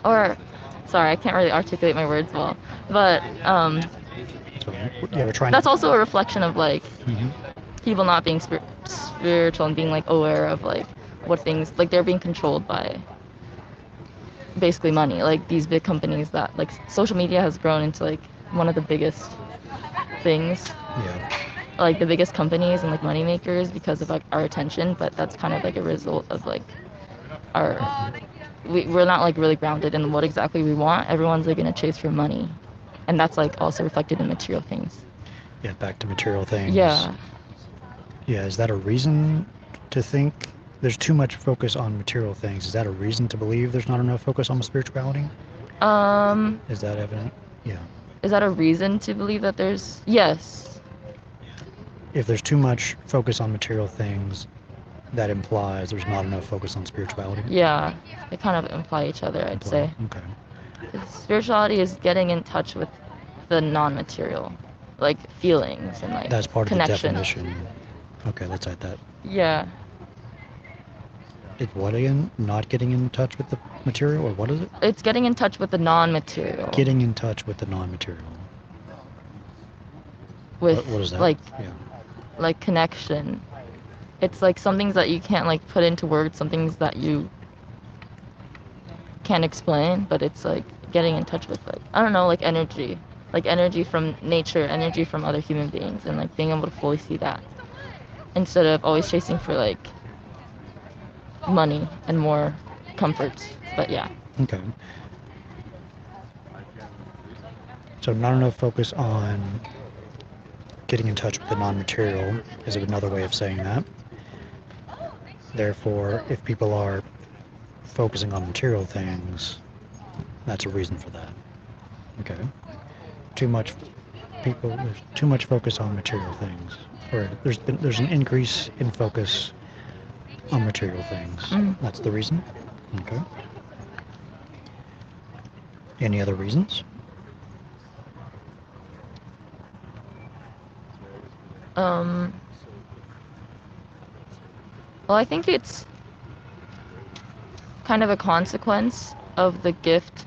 or sorry, I can't really articulate my words well, but So yeah, we're trying. that's also a reflection of like Mhm. people not being spiritual and being like aware of like what things, like they're being controlled by basically money, like these big companies that like social media has grown into like one of the biggest things, Yeah. like the biggest companies and like money makers because of like our attention, but that's kind of like a result of like our we're not like really grounded in what exactly we want. Everyone's like gonna chase for money, and that's like also reflected in material things. Yeah. Back to material things. Yeah. Yeah. Is that a reason to think there's too much focus on material things? Is that a reason to believe there's not enough focus on spirituality? Is that evident? Yeah. Is that a reason to believe that there's, yes. If there's too much focus on material things, that implies there's not enough focus on spirituality. Yeah, they kind of imply each other, I'd say. Okay. Spirituality is getting in touch with the non-material, like feelings and like That's part connection. of the definition. Okay, let's add that. Yeah. It what again? Not getting in touch with the material, or what is it? It's getting in touch with the non-material. Getting in touch with the non-material. With What is that? like Yeah. like connection. It's like some things that you can't like put into words, some things that you can't explain, but it's like getting in touch with like, I don't know, like energy from nature, energy from other human beings, and like being able to fully see that instead of always chasing for like money and more comforts. But yeah. Okay. So not enough focus on getting in touch with the non-material is another way of saying that. Therefore, if people are focusing on material things, that's a reason for that. Okay. There's too much focus on material things, or there's an increase in focus on material things. Mm. That's the reason. Okay. Any other reasons? Well, I think it's kind of a consequence of the gift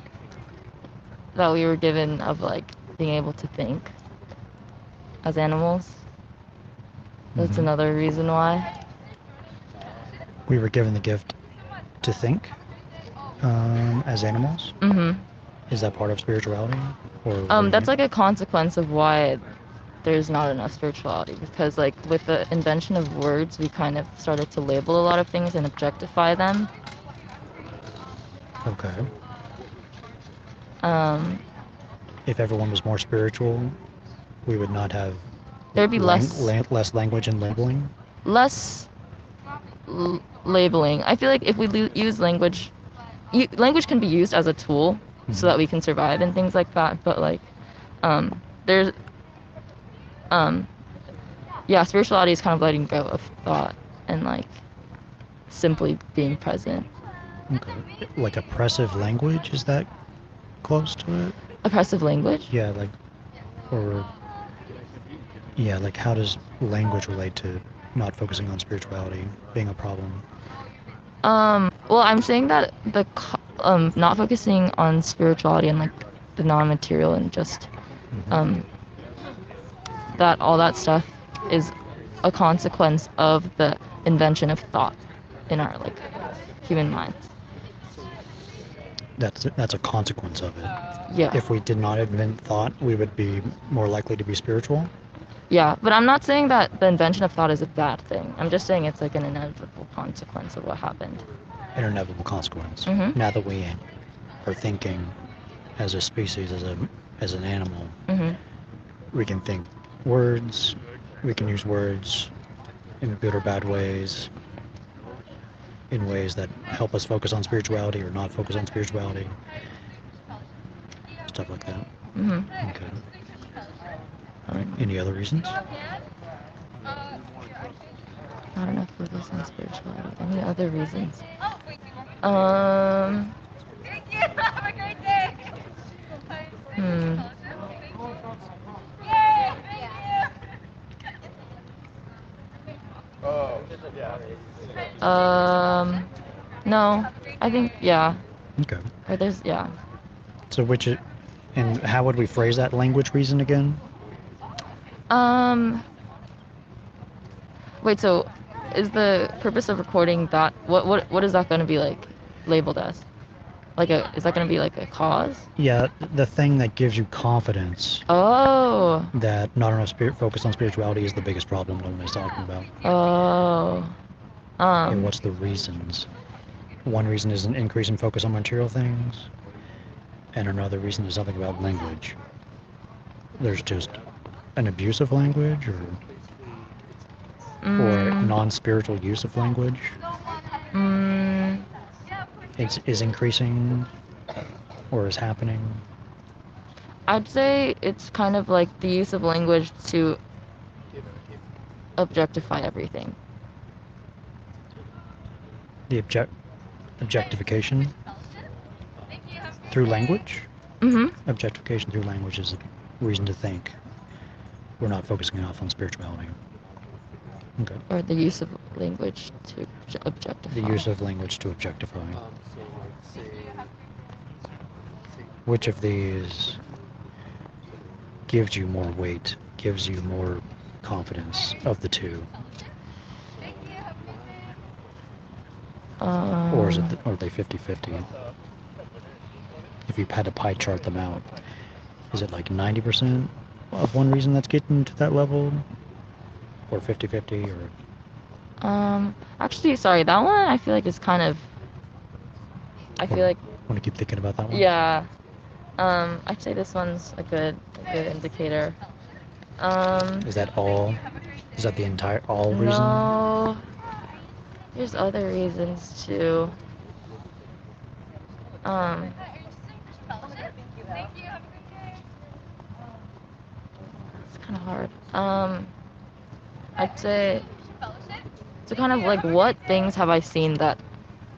that we were given of like being able to think as animals. That's Mhm. another reason why. We were given the gift to think as animals. Mhm. Is that part of spirituality? Or what do you That's mean? like a consequence of why there's not enough spirituality, because like with the invention of words, we kind of started to label a lot of things and objectify them. Okay. If everyone was more spiritual, we would not have there'd be less language and labeling. less labeling. I feel like if we use language, language can be used as a tool so that we can survive and things like that. But like, there's, yeah, spirituality is kind of letting go of thought and like simply being present. Okay. Like oppressive language, is that close to it? Oppressive language? Yeah, like, or, yeah, like how does language relate to not focusing on spirituality being a problem? Well, I'm saying that the not focusing on spirituality and like the non-material and just that all that stuff is a consequence of the invention of thought in our like human minds. That's a consequence of it. Yeah. If we did not invent thought, we would be more likely to be spiritual. Yeah, but I'm not saying that the invention of thought is a bad thing. I'm just saying it's like an inevitable consequence of what happened. An inevitable consequence. Mhm. Now that we are thinking as a species, as an animal, we can think words. We can use words in good or bad ways, in ways that help us focus on spirituality or not focus on spirituality. Stuff like that. Okay. Any other reasons? Not enough focus on spirituality. Any other reasons? Hmm. No. I think yeah. Okay. Or there's yeah. So and how would we phrase that language reason again? Wait, so is the purpose of recording that what is that going to be like labeled as? Is that going to be like a cause? Yeah, the thing that gives you confidence Oh. that not enough focus on spirituality is the biggest problem nobody's talking about. Oh. And what's the reasons? One reason is an increase in focus on material things, and another reason is something about language. There's just an abuse of language, or non-spiritual use of language. Is increasing, or is happening. I'd say it's kind of like the use of language to objectify everything. The objectification through language? Mm-hmm. Objectification through language is a reason to think we're not focusing enough on spirituality. Okay. Or the use of language to objectify. The use of language to objectify. Which of these gives you more weight, gives you more confidence of the two? Or are they 50-50? If you had to pie chart them out, is it like 90% of one reason that's getting to that level? Or 50-50, or? Actually, sorry, that one I feel like is kind of, want to keep thinking about that one? Yeah. I'd say this one's a good indicator. Is that all? Is that the entire reason? No. There's other reasons too. It's kind of hard. I'd say, so kind of like what things have I seen that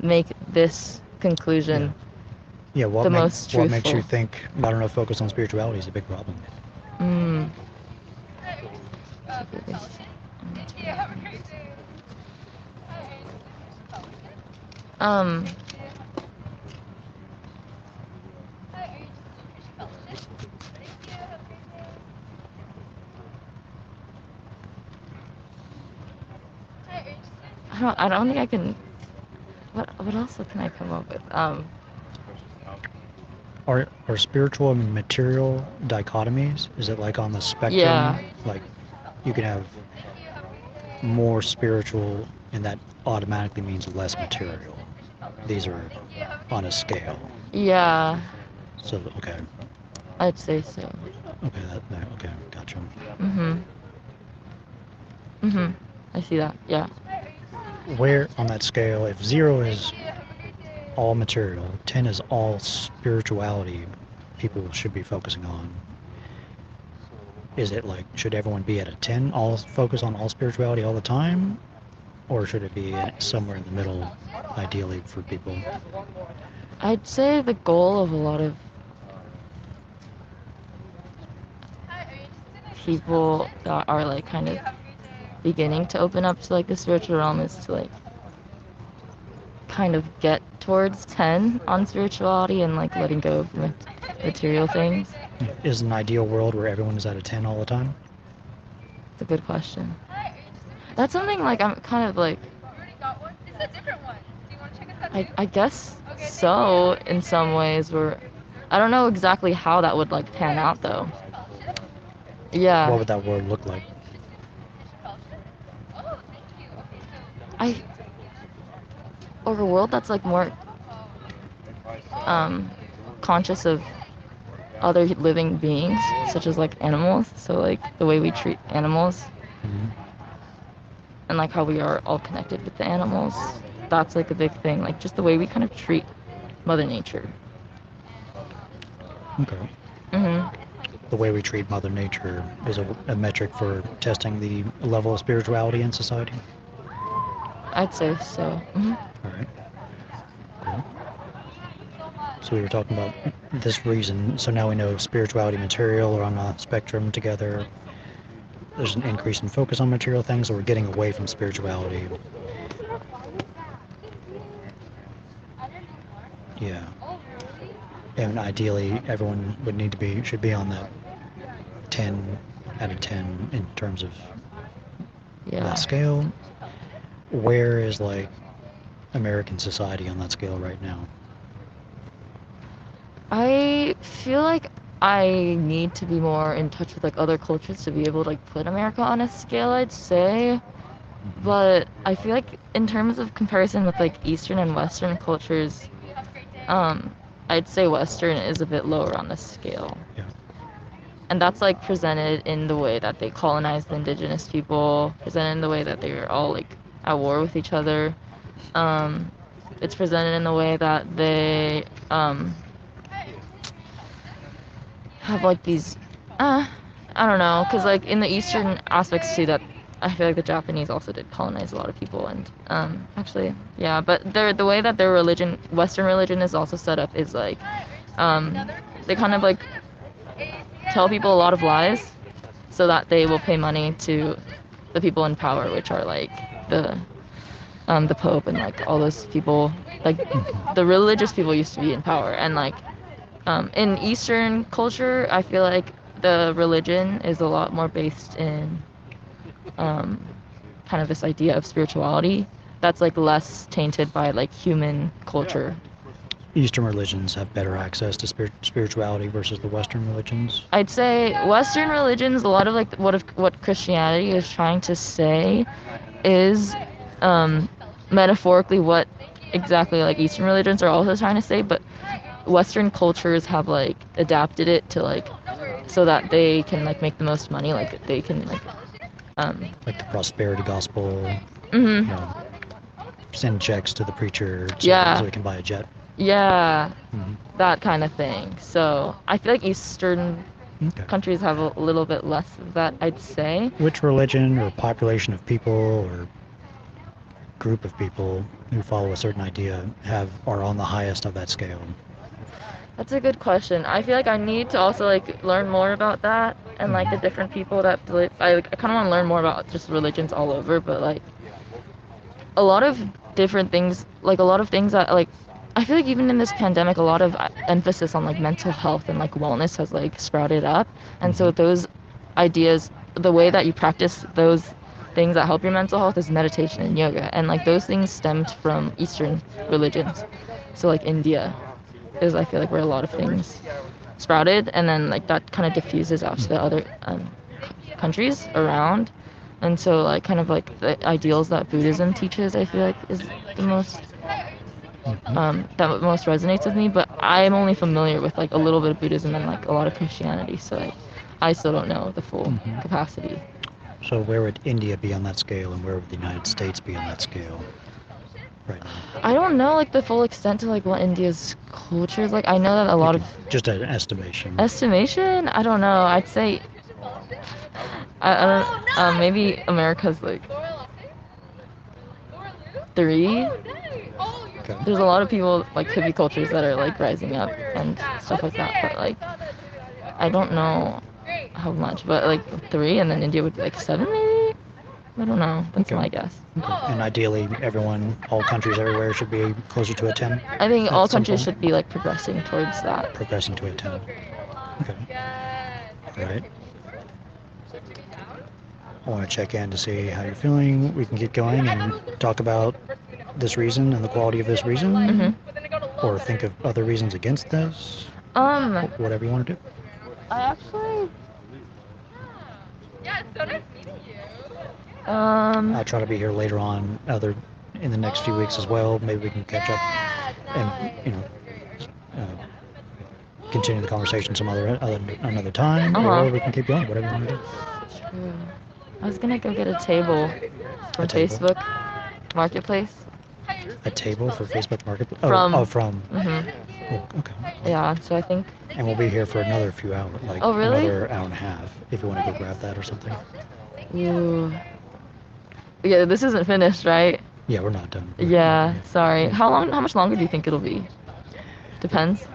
make this conclusion most truthful? What makes you think not enough focus on spirituality is a big problem? I don't think I can. What else can I come up with? Are spiritual and material dichotomies? Is it like on the spectrum? Yeah. Like you can have more spiritual, and that automatically means less material. These are on a scale. Yeah. So okay. I'd say so. Okay, okay, gotcha. I see that. Yeah. Where on that scale, if 0 is all material, 10 is all spirituality, people should be focusing on. Is it like, should everyone be at a 10, all focus on all spirituality all the time? Or should it be somewhere in the middle, ideally, for people? I'd say the goal of a lot of people that are like kind of beginning to open up to like the spiritual realm is to like kind of get towards 10 on spirituality and like letting go of material things. Is an ideal world where everyone is at a 10 all the time? It's a good question. That's something like I'm kind of like, I guess so in some ways, where I don't know exactly how that would like pan out though. Yeah. What would that world look like? Or a world that's like more conscious of other living beings, such as like animals. So like the way we treat animals, and like how we are all connected with the animals. That's like a big thing. Like just the way we kind of treat Mother Nature. Okay. The way we treat Mother Nature is a metric for testing the level of spirituality in society? I'd say so. All right. Cool. So we were talking about this reason. So now we know spirituality and material are on a spectrum together. There's an increase in focus on material things, so we're getting away from spirituality. Yeah. And ideally, everyone should be on that 10 out of 10 in terms of that scale. Where is like American society on that scale right now? I feel like I need to be more in touch with like other cultures to be able to like put America on a scale, I'd say. But I feel like in terms of comparison with like Eastern and Western cultures, I'd say Western is a bit lower on the scale. Yeah. And that's like presented in the way that they colonized the indigenous people, presented in the way that they were all like at war with each other. It's presented in the way that they have like these, I don't know, because like in the Eastern aspects too, that I feel like the Japanese also did colonize a lot of people, and actually, yeah, but the way that their religion, Western religion, is also set up is like, they kind of like tell people a lot of lies so that they will pay money to the people in power, which are like the Pope and like all those people, like the religious people used to be in power. And like in Eastern culture, I feel like the religion is a lot more based in kind of this idea of spirituality that's like less tainted by like human culture. Eastern religions have better access to spirituality versus the Western religions? I'd say Western religions, a lot of like what Christianity is trying to say is metaphorically what exactly like Eastern religions are also trying to say, but Western cultures have like adapted it to like so that they can like make the most money, like they can like the prosperity gospel, mm-hmm. Send checks to the preacher so he can buy a jet. Yeah, that kind of thing. So I feel like Eastern countries have a little bit less of that, I'd say. Which religion or population of people or group of people who follow a certain idea are on the highest of that scale? That's a good question. I feel like I need to also like learn more about that and like the different people that believe. I kind of want to learn more about just religions all over, but like a lot of different things, like a lot of things that like I feel like even in this pandemic, a lot of emphasis on like mental health and like wellness has like sprouted up, and so those ideas, the way that you practice those things that help your mental health is meditation and yoga, and like those things stemmed from Eastern religions. So like India is, I feel like, where a lot of things sprouted, and then like that kind of diffuses out to the other countries around. And so like kind of like the ideals that Buddhism teaches, I feel like is the most that most resonates with me. But I'm only familiar with like a little bit of Buddhism and like a lot of Christianity, so like I still don't know the full capacity. So where would India be on that scale, and where would the United States be on that scale right now? I don't know like the full extent to like what India's culture is like. I know that a lot of just an estimation. Estimation? I don't know. I'd say I don't maybe America's like 3. Okay. There's a lot of people like hippie cultures that are like rising up and stuff like that, but like I don't know how much, but like 3, and then India would be like 7 maybe. I don't know. That's my guess. Okay. And ideally, all countries everywhere should be closer to a 10? I think all countries should be like progressing towards that. Progressing to a 10. Okay. All right. I want to check in to see how you're feeling. We can get going and talk about this reason and the quality of this reason, or think of other reasons against this. Whatever you want to do. I actually. Yeah, it's so nice meeting you. I'll try to be here later on, in the next few weeks as well. Maybe we can catch up and continue the conversation another time, or we can keep going. Whatever you want to do. True. I was gonna go get a table from Facebook Marketplace. A table for Facebook Marketplace? From. Oh, okay. Yeah, so I think. And we'll be here for another few hours, like another hour and a half, if you want to go grab that or something. Ooh. Yeah, this isn't finished, right? Yeah, we're not done. Yeah, sorry. How much longer do you think it'll be? Depends.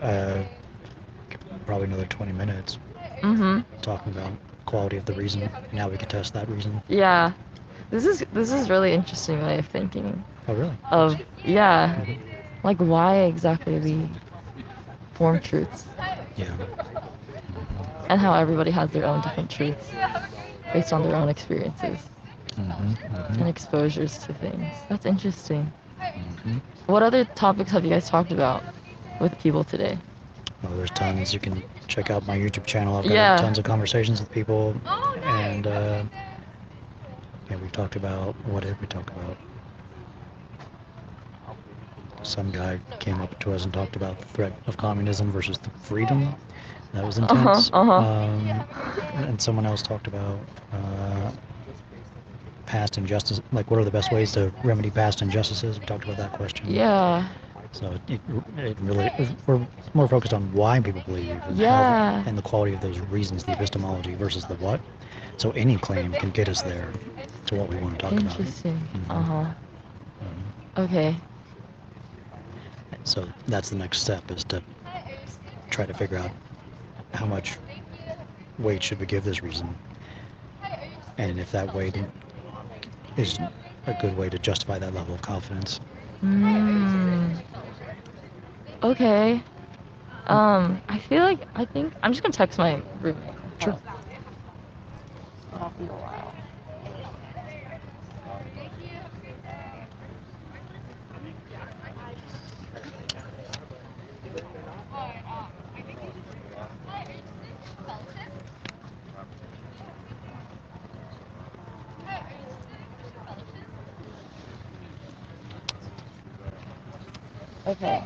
Probably another 20 minutes Mm-hmm. talking about quality of the reason and how we can test that reason. Yeah. This is really interesting way of thinking. Oh, really? Of yeah, Mhm. like why exactly we form truths Yeah. and how everybody has their own different truths based on their own experiences and exposures to things. That's interesting. What other topics have you guys talked about with people today? Well, there's tons. You can check out my YouTube channel. I've got Yeah. tons of conversations with people. And yeah, we've talked about, what did we talk about? Some guy came up to us and talked about the threat of communism versus the freedom. That was intense. And someone else talked about past injustice, like what are the best ways to remedy past injustices? We talked about that question. Yeah. So it really, we're more focused on why people believe and, Yeah. and the quality of those reasons, the epistemology versus the what. So any claim can get us there to what we want to talk about. Interesting. Mhm. Okay. So that's the next step, is to try to figure out how much weight should we give this reason, and if that weight is a good way to justify that level of confidence. Okay. I think I'm just gonna text my roommate. Sure. It'll be a while. Okay.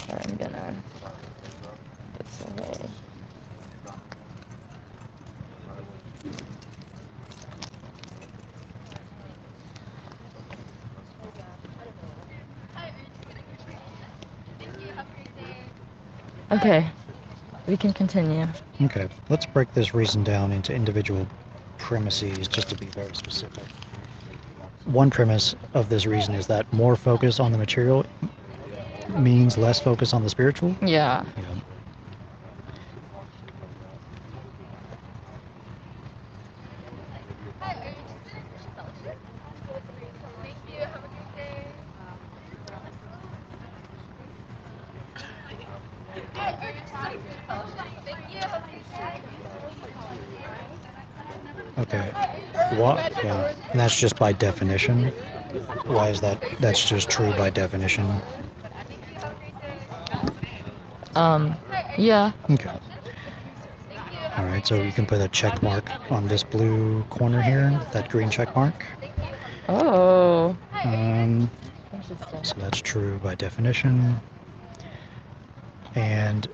Sorry, I'm gonna put this away. Okay, we can continue. Okay, let's break this reason down into individual premises, just to be very specific. One premise of this reason is that more focus on the material means less focus on the spiritual. Yeah. You know, okay. What? Yeah. And that's just by definition. Why is that? That's just true by definition. Yeah. Okay. All right. So you can put a check mark on this blue corner here. That green check mark. Oh. Um, Interesting. so that's true by definition. And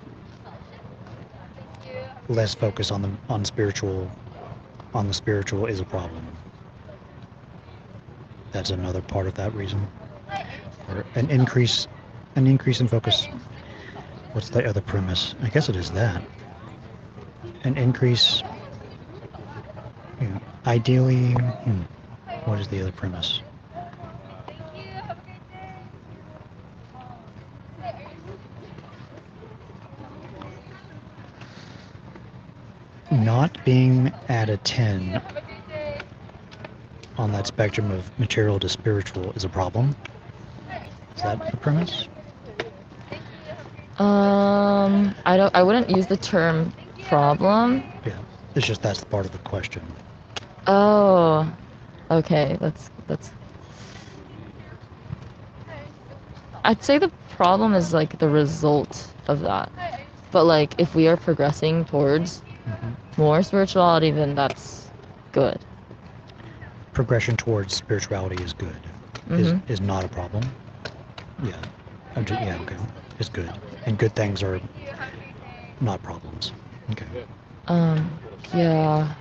less focus on the spiritual is a problem. That's another part of that reason. Or an increase in focus. What's the other premise? I guess it is that. An increase, you know, ideally, what is the other premise? Not being at a 10 on that spectrum of material to spiritual is a problem. Is that the premise? I wouldn't use the term problem. Yeah. It's just that's the part of the question. Oh. Okay, that's I'd say the problem is like the result of that. But like if we are progressing towards more spirituality, then that's good. Progression towards spirituality is good. Is not a problem. Yeah. Yeah, okay. It's good. And good things are not problems. Okay. Yeah.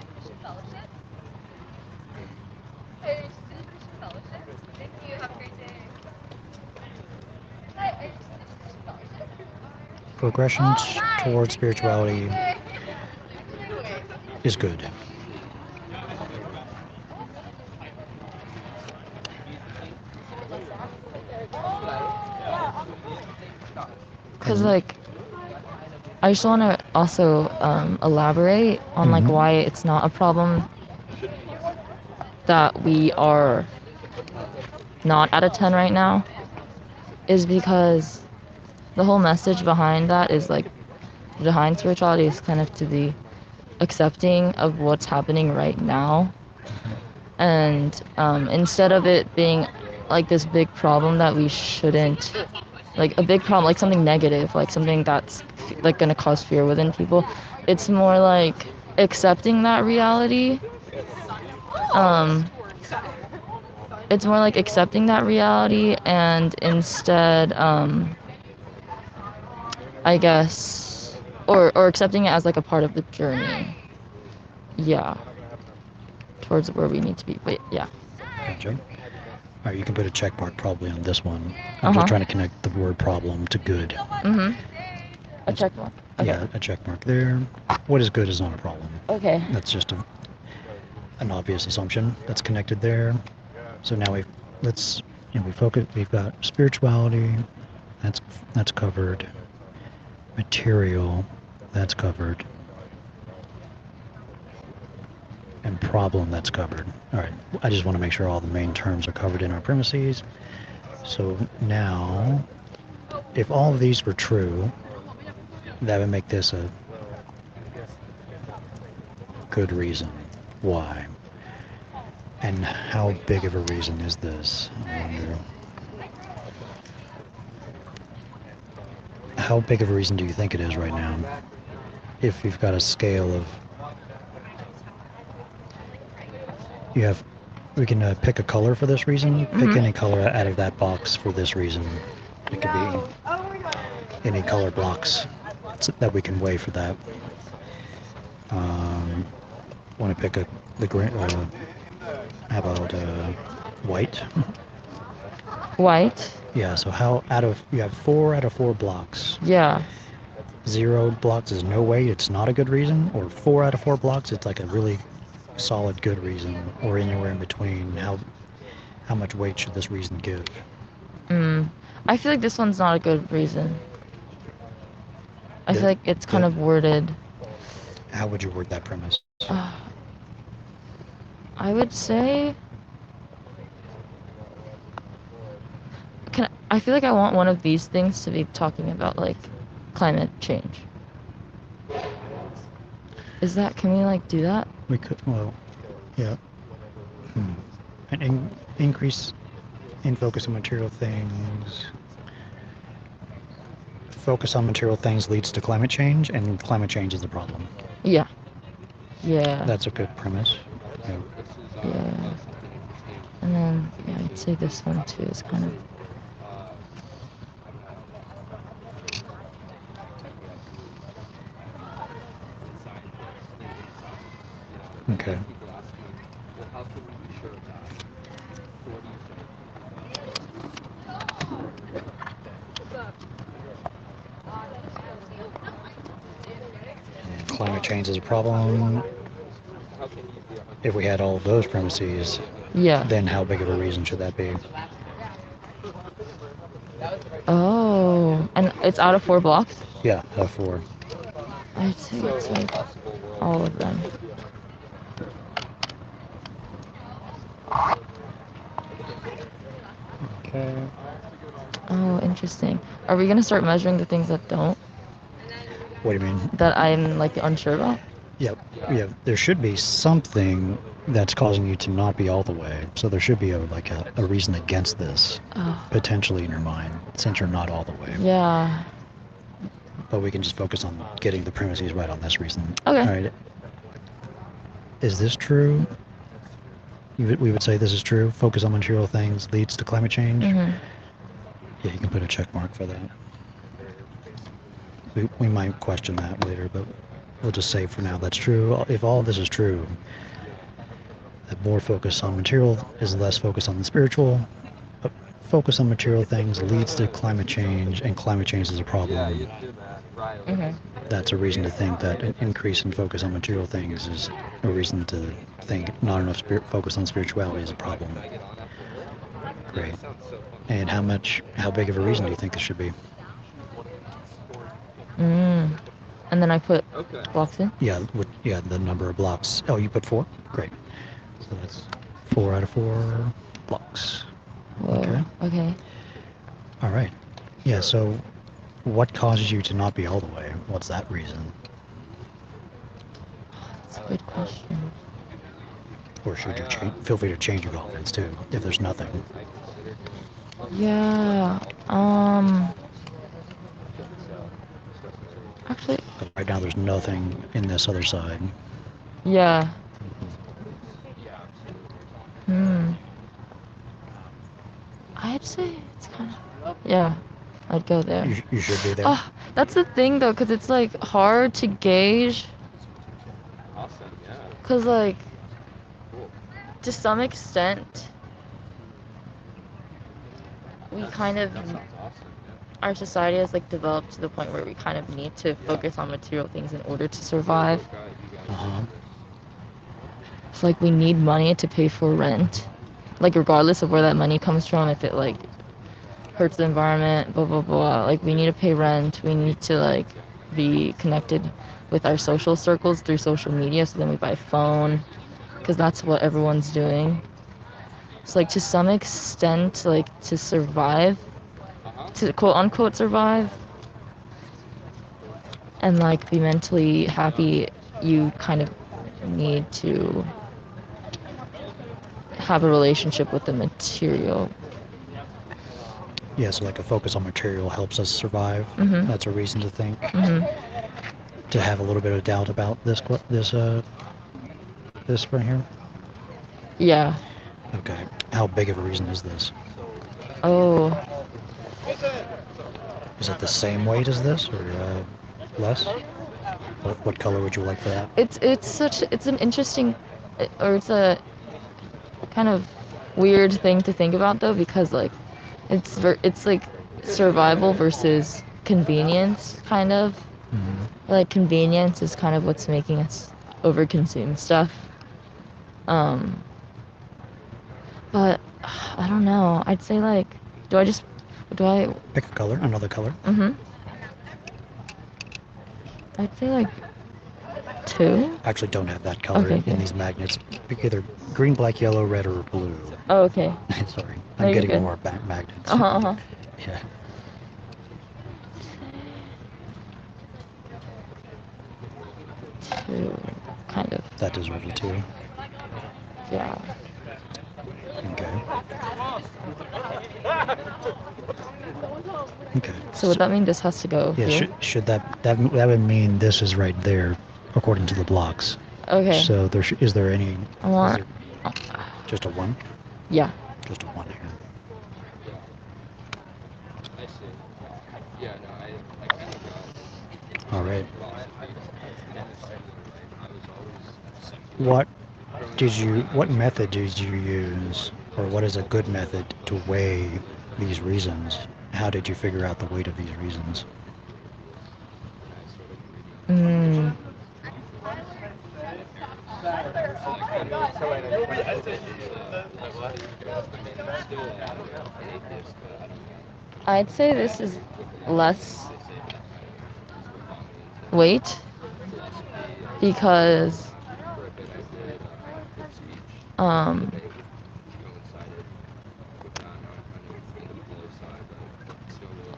Progression towards spirituality is good. because like I just want to also elaborate on like why it's not a problem that we are not at a 10 right now, is because the whole message behind that is like, behind spirituality is kind of to be accepting of what's happening right now, and instead of it being like this big problem that we shouldn't, like a big problem, like something negative, like something that's like gonna cause fear within people, it's more like accepting that reality. It's more like accepting that reality, and instead I guess, or accepting it as like a part of the journey, yeah, towards where we need to be. But yeah. Gotcha. All right, you can put a check mark probably on this one. I'm just trying to connect the word problem to good. A check mark. Okay. Yeah, a check mark there. What is good is not a problem. Okay. That's just an obvious assumption that's connected there. So now we focus. We've got spirituality, that's covered. Material, that's covered. And problem, that's covered. All right, I just want to make sure all the main terms are covered in our premises. So now, if all of these were true, that would make this a good reason. Why? And how big of a reason is this? I wonder. How big of a reason do you think it is right now? If you've got a scale of, we can pick a color for this reason. Pick any color out of that box for this reason. It could be any color blocks that we can weigh for that. Want to pick the green? How about white? White. Yeah. So you have 4 out of 4 blocks. Yeah. 0 blocks is no way, it's not a good reason, or 4 out of 4 blocks, it's like a really solid good reason, or anywhere in between. How much weight should this reason give? I feel like this one's not a good reason. I feel like it's kind of worded. How would you word that premise? I would say, I feel like I want one of these things to be talking about like climate change. Can we like do that? We could, well, yeah. An increase in focus on material things. Focus on material things leads to climate change, and climate change is the problem. Yeah. Yeah. That's a good premise. Yeah. Yeah. And then, yeah, I'd say this one too is kind of. Okay. Climate change is a problem. If we had all of those premises, then how big of a reason should that be? Oh, and it's out of 4 blocks? Yeah, out of 4. I'd say it's like all of them. Okay. Oh, interesting. Are we gonna start measuring the things that don't? What do you mean? That I'm like unsure about? Yep. Yeah. There should be something that's causing you to not be all the way. So there should be a reason against this, potentially in your mind, since you're not all the way. Yeah. But we can just focus on getting the premises right on this reason. Okay. All right. Is this true? We would say this is true. Focus on material things leads to climate change. Yeah, you can put a check mark for that. We might question that later, but we'll just say for now that's true. If all of this is true, that more focus on material is less focus on the spiritual. But focus on material things leads to climate change, and climate change is a problem. That's a reason to think that an increase in focus on material things is a reason to think not enough focus on spirituality is a problem. Great. And how big of a reason do you think this should be? Mm. And then I put blocks in. Yeah, the number of blocks. Oh, you put 4? Great. So that's 4 out of 4 blocks. Whoa. Okay. Okay. All right. Yeah, so what causes you to not be all the way? What's that reason? That's a good question. Or should you feel free to change your confidence too, if there's nothing. Yeah. Actually, But right now there's nothing in this other side. yeah. I'd say it's kind of, yeah, I'd go there. You should be there. Oh, that's the thing though, because it's like hard to gauge. Because like, to some extent, we kind of, our society has like developed to the point where we kind of need to focus on material things in order to survive. Uh-huh. It's like we need money to pay for rent. Like regardless of where that money comes from, if it like hurts the environment, blah blah blah. Like we need to pay rent. We need to like be connected with our social circles through social media. So then we buy a phone, because that's what everyone's doing. So like to some extent, like to survive, to quote unquote survive, and like be mentally happy, you kind of need to have a relationship with the material. Yeah, so like a focus on material helps us survive. Mhm. That's a reason to think. Mhm. To have a little bit of doubt about this right here. Yeah. Okay. How big of a reason is this? Oh. Is it the same weight as this, or less? What color would you like for that? It's an interesting, or it's a kind of weird thing to think about though, because like it's like survival versus convenience kind of. Mm-hmm. Like convenience is kind of what's making us overconsume stuff. But I don't know. I'd say like, do I Pick a color, another color. I'd say like 2. I actually don't have that color Okay, in good. these magnets. Pick either green, black, yellow, red, or blue. Oh, okay. Sorry, No, I'm you're getting good. more magnets. Uh-huh. Yeah. Two, kind of. That deserves a 2. Yeah. Okay. Okay. So would that mean this has to go Yeah, here? should that would mean this is right there, according to the blocks. Okay. So is there any? I want. Is there just a 1? Yeah. Just a 1 here. All right. What method did you use, or what is a good method to weigh these reasons? How did you figure out the weight of these reasons? I'd say this is less weight because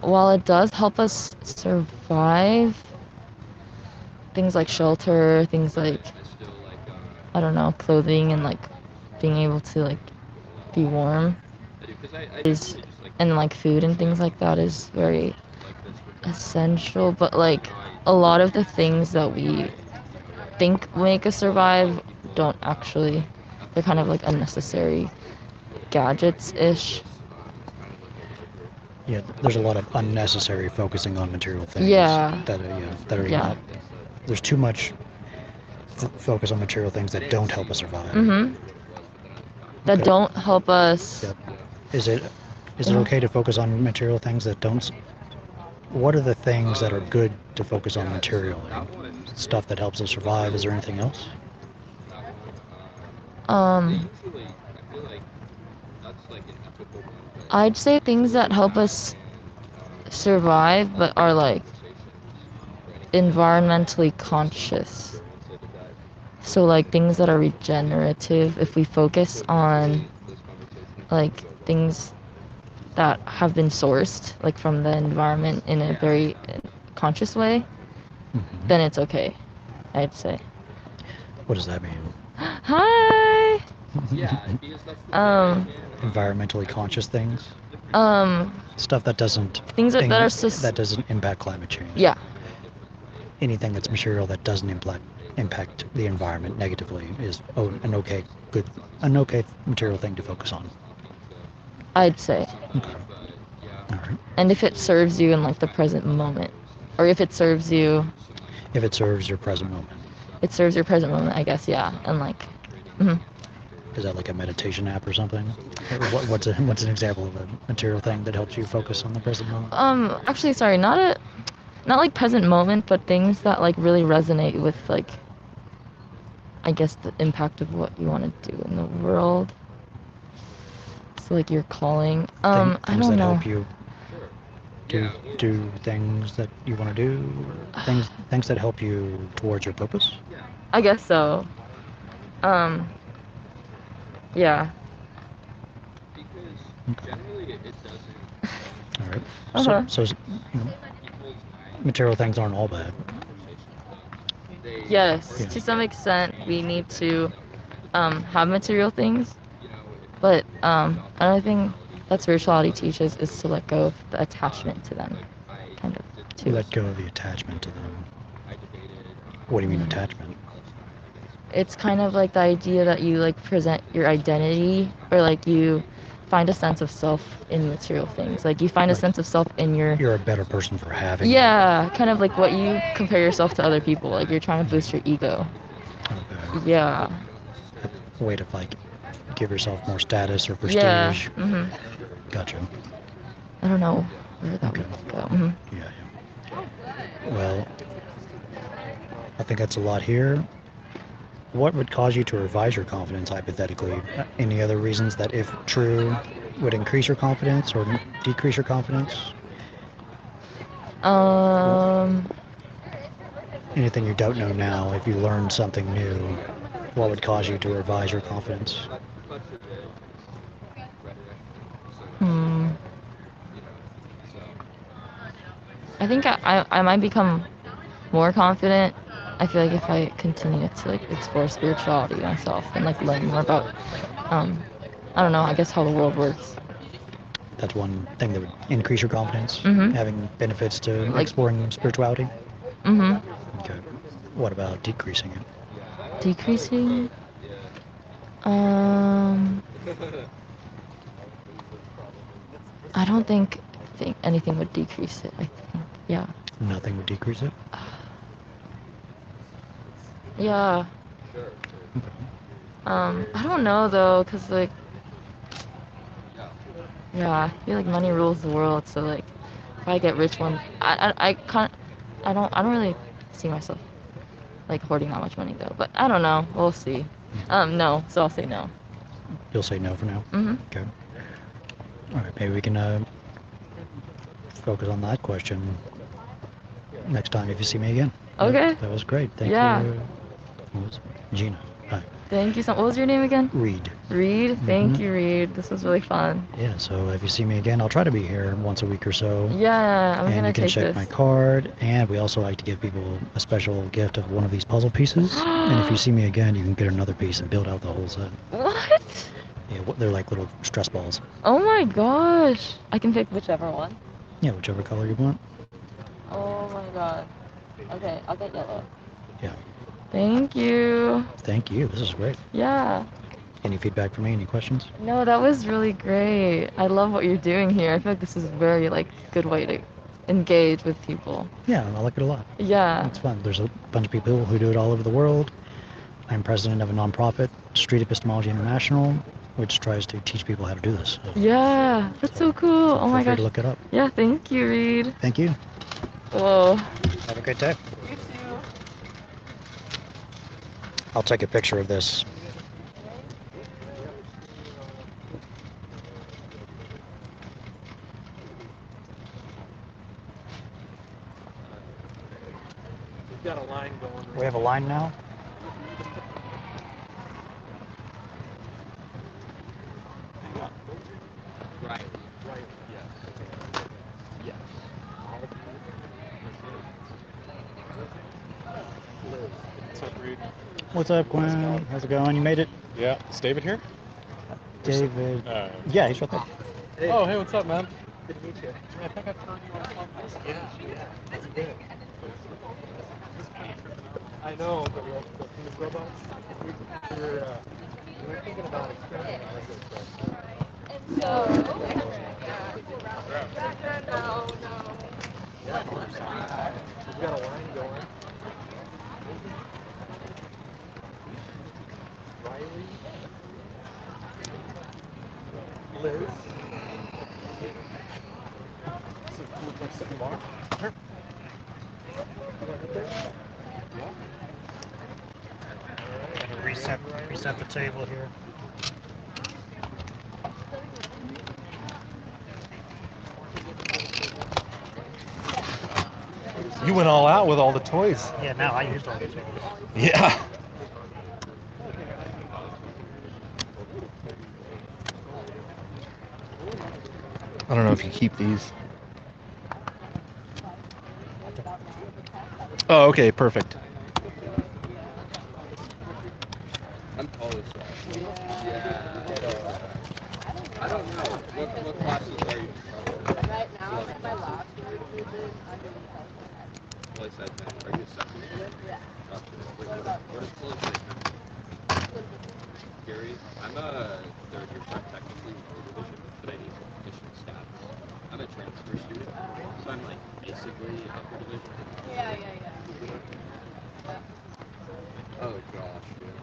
while it does help us survive, things like shelter, things like, I don't know, clothing and like being able to like be warm and like food and things like that is very essential. But like a lot of the things that we think make us survive don't actually. They're kind of like unnecessary gadgets-ish. Yeah, there's a lot of unnecessary focusing on material things. Yeah. That are Yeah. not. There's too much focus on material things that don't help us survive. That Okay. don't help us. Yep. Is it okay to focus on material things that don't? What are the things that are good to focus on materially? Stuff that helps us survive. Is there anything else? I'd say things that help us survive but are like environmentally conscious. So like things that are regenerative, if we focus on like things that have been sourced like from the environment in a very conscious way, Mhm. then it's okay, I'd say. What does that mean? Hi. Um, Environmentally conscious things, stuff that doesn't things that are that doesn't impact climate change. yeah, Anything that's material that doesn't impact the environment negatively is an okay material thing to focus on. I'd say. Okay. All right. And if it serves you in like the present moment, or if it serves you, If it serves your present moment. it serves your present moment, I guess, yeah. And like, Is that like a meditation app or something? What's an example of a material thing that helps you focus on the present moment? actually, sorry, not like present moment, but things that like really resonate with like, I guess the impact of what you want to do in the world. So like your calling. I Things don't that know. help you do things that you want to do. Things that help you towards your purpose. I guess so. Yeah. Okay. All right. Uh-huh. So material things aren't all bad. Yes, Yeah. to some extent, we need to have material things, but another thing that spirituality teaches is to let go of the attachment to them, kind of. Too. Let go of the attachment to them. What do you mean attachment? It's kind of like the idea that you like present your identity, or like you find a sense of self in material things. Like you find a Like sense of self in your. You're a better person for having. Yeah, kind of like what you compare yourself to other people. Like you're trying to boost your ego. Okay. Yeah. A way to like give yourself more status or prestige. Yeah. Gotcha. I don't know where that Okay. would go. Yeah. Well, I think that's a lot here. What would cause you to revise your confidence, hypothetically? Any other reasons that, if true, would increase your confidence or decrease your confidence? Anything you don't know now, if you learned something new, what would cause you to revise your confidence? I think I might become more confident. I feel like if I continue to like explore spirituality myself and like learn more about, I don't know, I guess how the world works. That's one thing that would increase your confidence, Mhm. having benefits to Like- exploring spirituality. Mhm. Okay. What about decreasing it? Decreasing. I don't think anything would decrease it. I think, yeah. Nothing would decrease it? Yeah. I don't know though, cause like, yeah, I feel like money rules the world. So like, if I get rich I don't really see myself like hoarding that much money though. But I don't know. We'll see. No. So I'll say no. You'll say no for now? Mhm. Okay. All right, maybe we can focus on that question next time if you see me again. Okay. That was great. Thank Yeah. you. What was it? Gina. Hi. Thank you so. What was your name again? Reid. Reid. Thank Mhm. you, Reid. This was really fun. Yeah, so if you see me again, I'll try to be here once a week or so. Yeah, I'm and gonna you can take check this. my card, and we also like to give people a special gift of one of these puzzle pieces. And if you see me again, you can get another piece and build out the whole set. What? Yeah, they're like little stress balls. Oh my gosh! I can pick whichever one. Yeah, whichever color you want. Oh my god. Okay, I'll get yellow. Yeah. Thank you. Thank you. This is great. Yeah. Any feedback for me? Any questions? No, that was really great. I love what you're doing here. I feel like this is a very like good way to engage with people. Yeah, I like it a lot. Yeah. It's fun. There's a bunch of people who do it all over the world. I'm president of a nonprofit, Street Epistemology International, which tries to teach people how to do this. So Yeah, that's so cool. Oh feel my free gosh. to look it up. Yeah, thank you, Reid. Thank you. Whoa. Have a great day. You too. I'll take a picture of this. We have a line now. Right. Yes. What's up, Reid? What's up, Quinn? How's it going? You made it? Yeah. Is David here? David. Yeah, he's right there. Oh, hey, what's up, man? Good to meet you. I think I've heard you on podcast. Yeah. That's good. I know, but we have to go through the robots. We were thinking about experimenting on this. And so, We've got a line going. Riley. Liz. So, cool place to come on. Sure. Reset the table here. You went all out with all the toys. Yeah, now I used all these. Yeah. I don't know if you keep these. Oh, okay, perfect. I'm totally sorry. Yeah. I don't know. What classes are you? right now, I'm at my last year. Place admin. Are you a second year? Yeah. Gotcha. What is place Gary? I'm a third year, so I'm technically in division, but I need additional status. I'm a transfer student, so I'm like basically upper division. Yeah. Oh gosh, dude.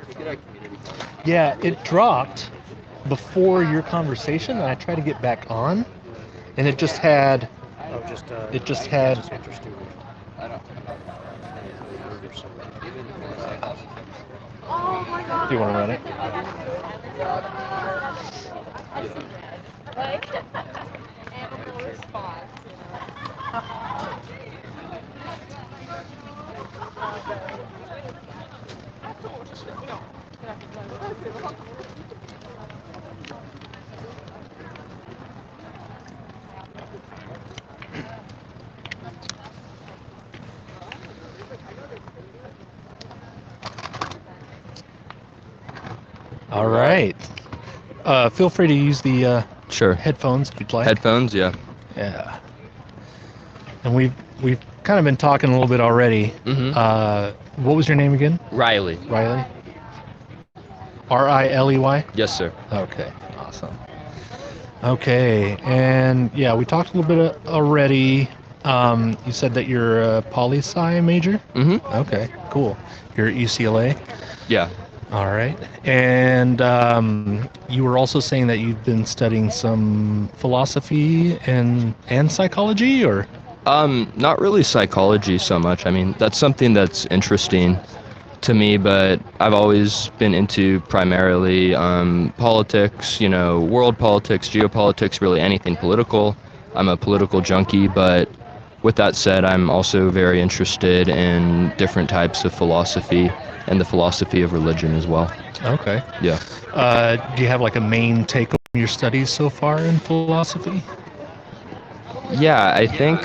To get our community college. Yeah, it dropped before your conversation, and I tried to get back on, and it just had. Oh, It just had. I don't. Oh my god. Do you want to run it? Like, animal response, All right. Feel free to use the Sure. headphones if you'd like. Headphones, yeah. Yeah. And we've kind of been talking a little bit already. Mm-hmm. What was your name again? Riley. Riley? Riley? Yes, sir. Okay, awesome. Okay, and yeah, we talked a little bit already. You said that you're a poli-sci major? Mm-hmm. Okay, cool. You're at UCLA? Yeah. All right. And you were also saying that you've been studying some philosophy and psychology, or? Not really psychology so much. I mean, that's something that's interesting to me, but I've always been into primarily politics, world politics, geopolitics, really anything political. I'm a political junkie, but with that said, I'm also very interested in different types of philosophy and the philosophy of religion as well. Okay. Yeah. Do you have like a main take on your studies so far in philosophy? Yeah, I think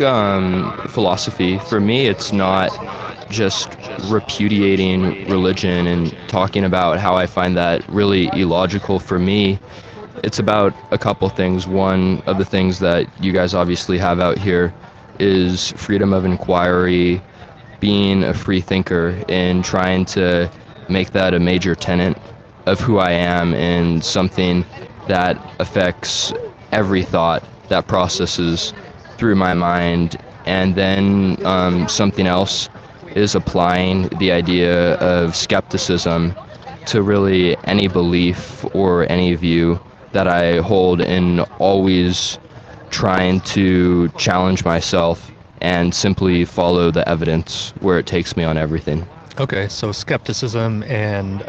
philosophy, for me, it's not just repudiating religion and talking about how I find that really illogical. For me, it's about a couple things. One of the things that you guys obviously have out here is freedom of inquiry, being a free thinker, and trying to make that a major tenet of who I am and something that affects every thought that processes through my mind. And then something else is applying the idea of skepticism to really any belief or any view that I hold, and always trying to challenge myself and simply follow the evidence where it takes me on everything. Okay, so skepticism and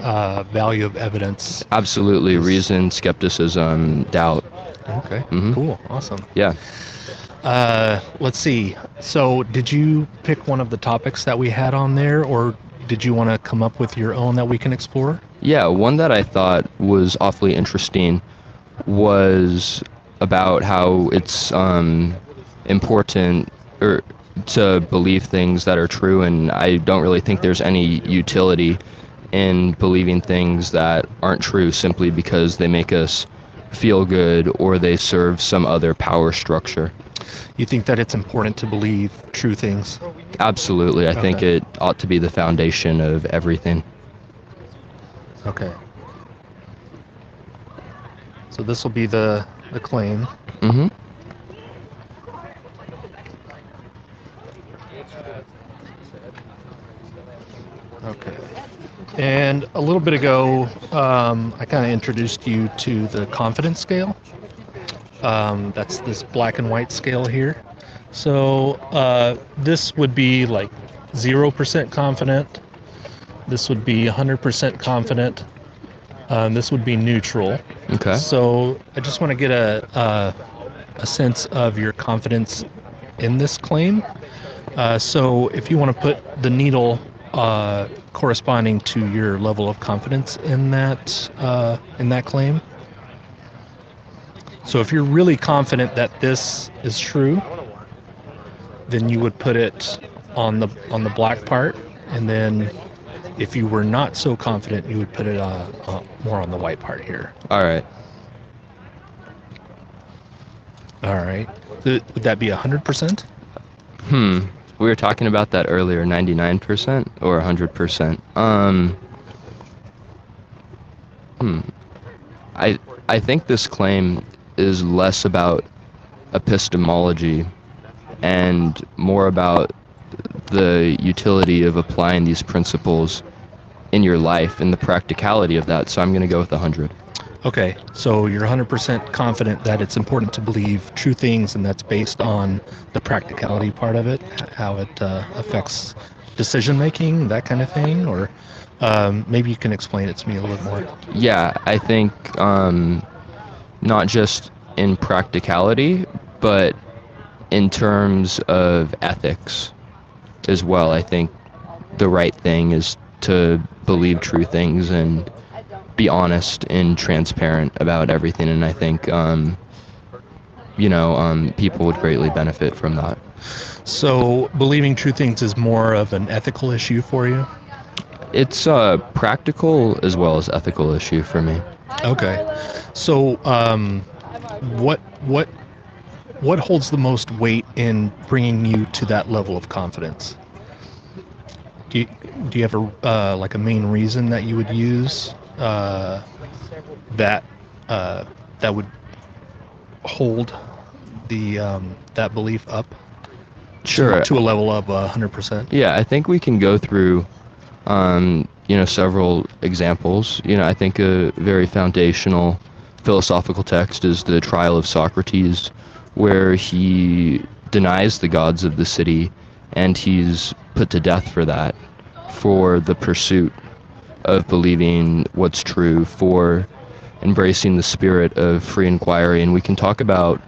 value of evidence. Absolutely. Reason, skepticism, doubt. Okay. Mhm. Cool. Awesome. Yeah. Let's see. So, did you pick one of the topics that we had on there, or did you want to come up with your own that we can explore? Yeah, one that I thought was awfully interesting was about how it's important to believe things that are true, and I don't really think there's any utility in believing things that aren't true simply because they make us feel good or they serve some other power structure. You think that it's important to believe true things? Absolutely. I think Okay. it ought to be the foundation of everything. Okay. So this will be the claim. Mm-hmm. Okay. And a little bit ago, I kind of introduced you to the confidence scale. That's this black and white scale here. So this would be like 0% confident. This would be 100% confident. This would be neutral. Okay. So I just want to get a sense of your confidence in this claim. So if you want to put the needle corresponding to your level of confidence in that claim. So if you're really confident that this is true, then you would put it on the black part, and then if you were not so confident, you would put it more on the white part here. All right. All right. Would that be 100%? We were talking about that earlier, 99% or 100%. I think this claim is less about epistemology and more about the utility of applying these principles in your life and the practicality of that. So I'm going to go with 100. Okay, so you're 100% confident that it's important to believe true things, and that's based on the practicality part of it, how it affects decision making, that kind of thing, or maybe you can explain it to me a little bit more. Yeah, I think not just in practicality, but in terms of ethics as well. I think the right thing is to believe true things and be honest and transparent about everything, and I think people would greatly benefit from that. So believing true things is more of an ethical issue for you? It's a practical as well as ethical issue for me. Okay. So what holds the most weight in bringing you to that level of confidence? Do you have a main reason that you would use that would hold that belief up Sure. to a level of 100%? Yeah, I think we can go through several examples. I think a very foundational philosophical text is the Trial of Socrates, where he denies the gods of the city and he's put to death for that, for the pursuit of believing what's true, for embracing the spirit of free inquiry. And we can talk about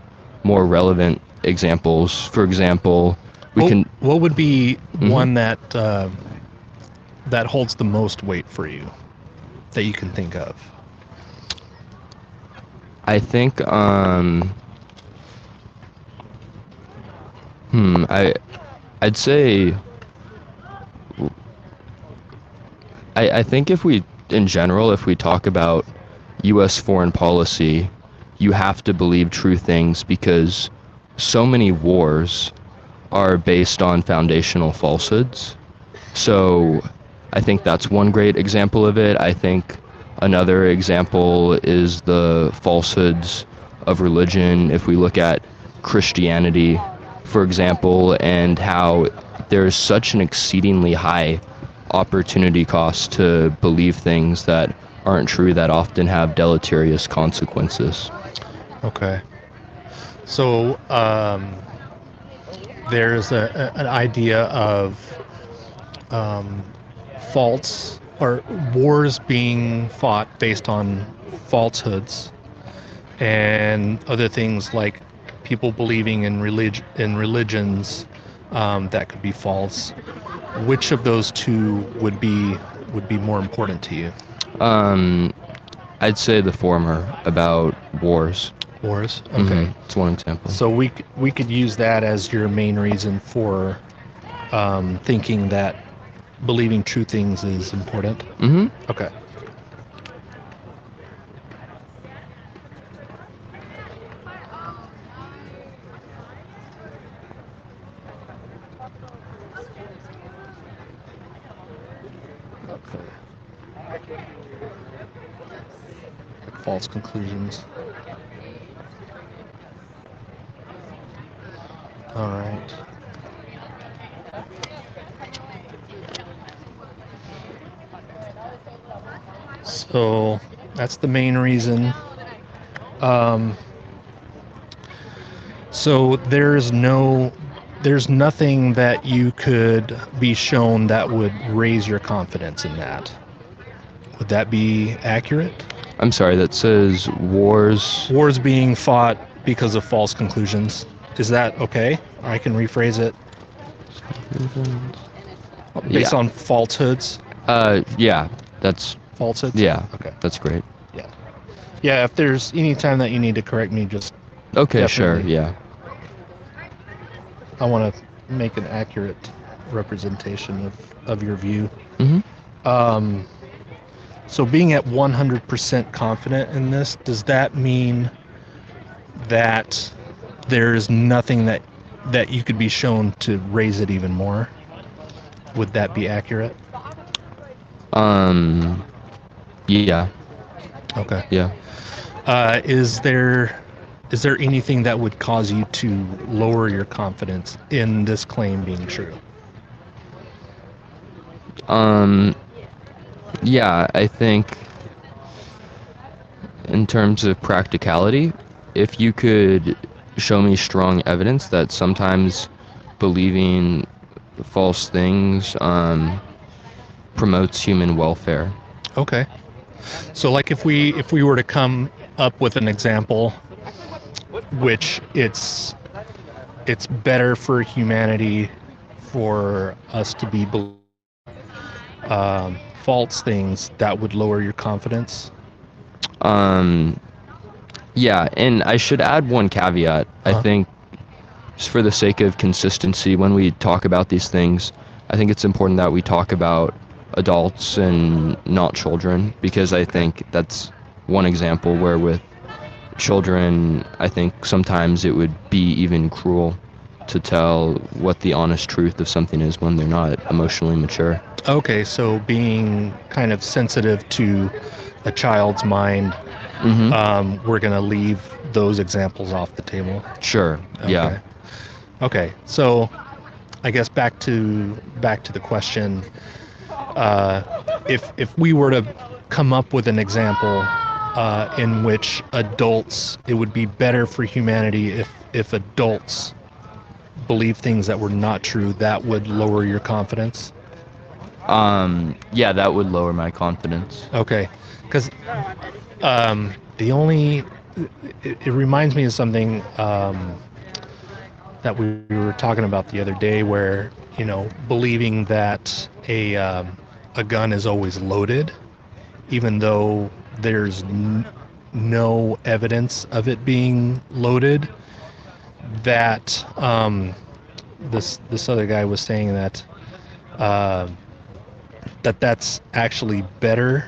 more relevant examples. For example, what would be one that holds the most weight for you that you can think of? I think I'd say I think if we talk about U.S. foreign policy, you have to believe true things because so many wars are based on foundational falsehoods. So I think that's one great example of it. I think another example is the falsehoods of religion. If we look at Christianity, for example, and how there's such an exceedingly high opportunity cost to believe things that aren't true that often have deleterious consequences. Okay. So there's an idea of wars being fought based on falsehoods, and other things like people believing in religions that could be false. Which of those two would be more important to you? I'd say the former, about wars. Wars. Okay. It's one example. So we could use that as your main reason for thinking that believing true things is important. Okay. False conclusions. All right. So that's the main reason. So there's nothing that you could be shown that would raise your confidence in that. Would that be accurate? I'm sorry, that says wars. Wars being fought because of false conclusions. Is that okay? I can rephrase it. Based on falsehoods? Yeah, that's... Falsehoods? Yeah, okay. That's great. Yeah. Yeah, if there's any time that you need to correct me, just... Okay, sure, yeah. I want to make an accurate representation of your view. So being at 100% confident in this, does that mean that there's nothing that you could be shown to raise it even more? Would that be accurate? Yeah. Okay. Yeah. Is there anything that would cause you to lower your confidence in this claim being true? Yeah, I think in terms of practicality, if you could show me strong evidence that sometimes believing false things promotes human welfare. Okay. So like if we were to come up with an example which it's better for humanity for us to be false things, that would lower your confidence? Yeah, and I should add one caveat. I think just for the sake of consistency, when we talk about these things, I think it's important that we talk about adults and not children, because I think that's one example where with children, I think sometimes it would be even cruel to tell what the honest truth of something is when they're not emotionally mature. Okay, so being kind of sensitive to a child's mind, we're going to leave those examples off the table. Sure. Okay. Yeah. Okay, so I guess back to the question. If we were to come up with an example in which adults, it would be better for humanity if adults believe things that were not true, that would lower your confidence? Yeah, that would lower my confidence. Okay, because it reminds me of something that we were talking about the other day, where believing that a gun is always loaded, even though there's no evidence of it being loaded. That this other guy was saying that that's actually better.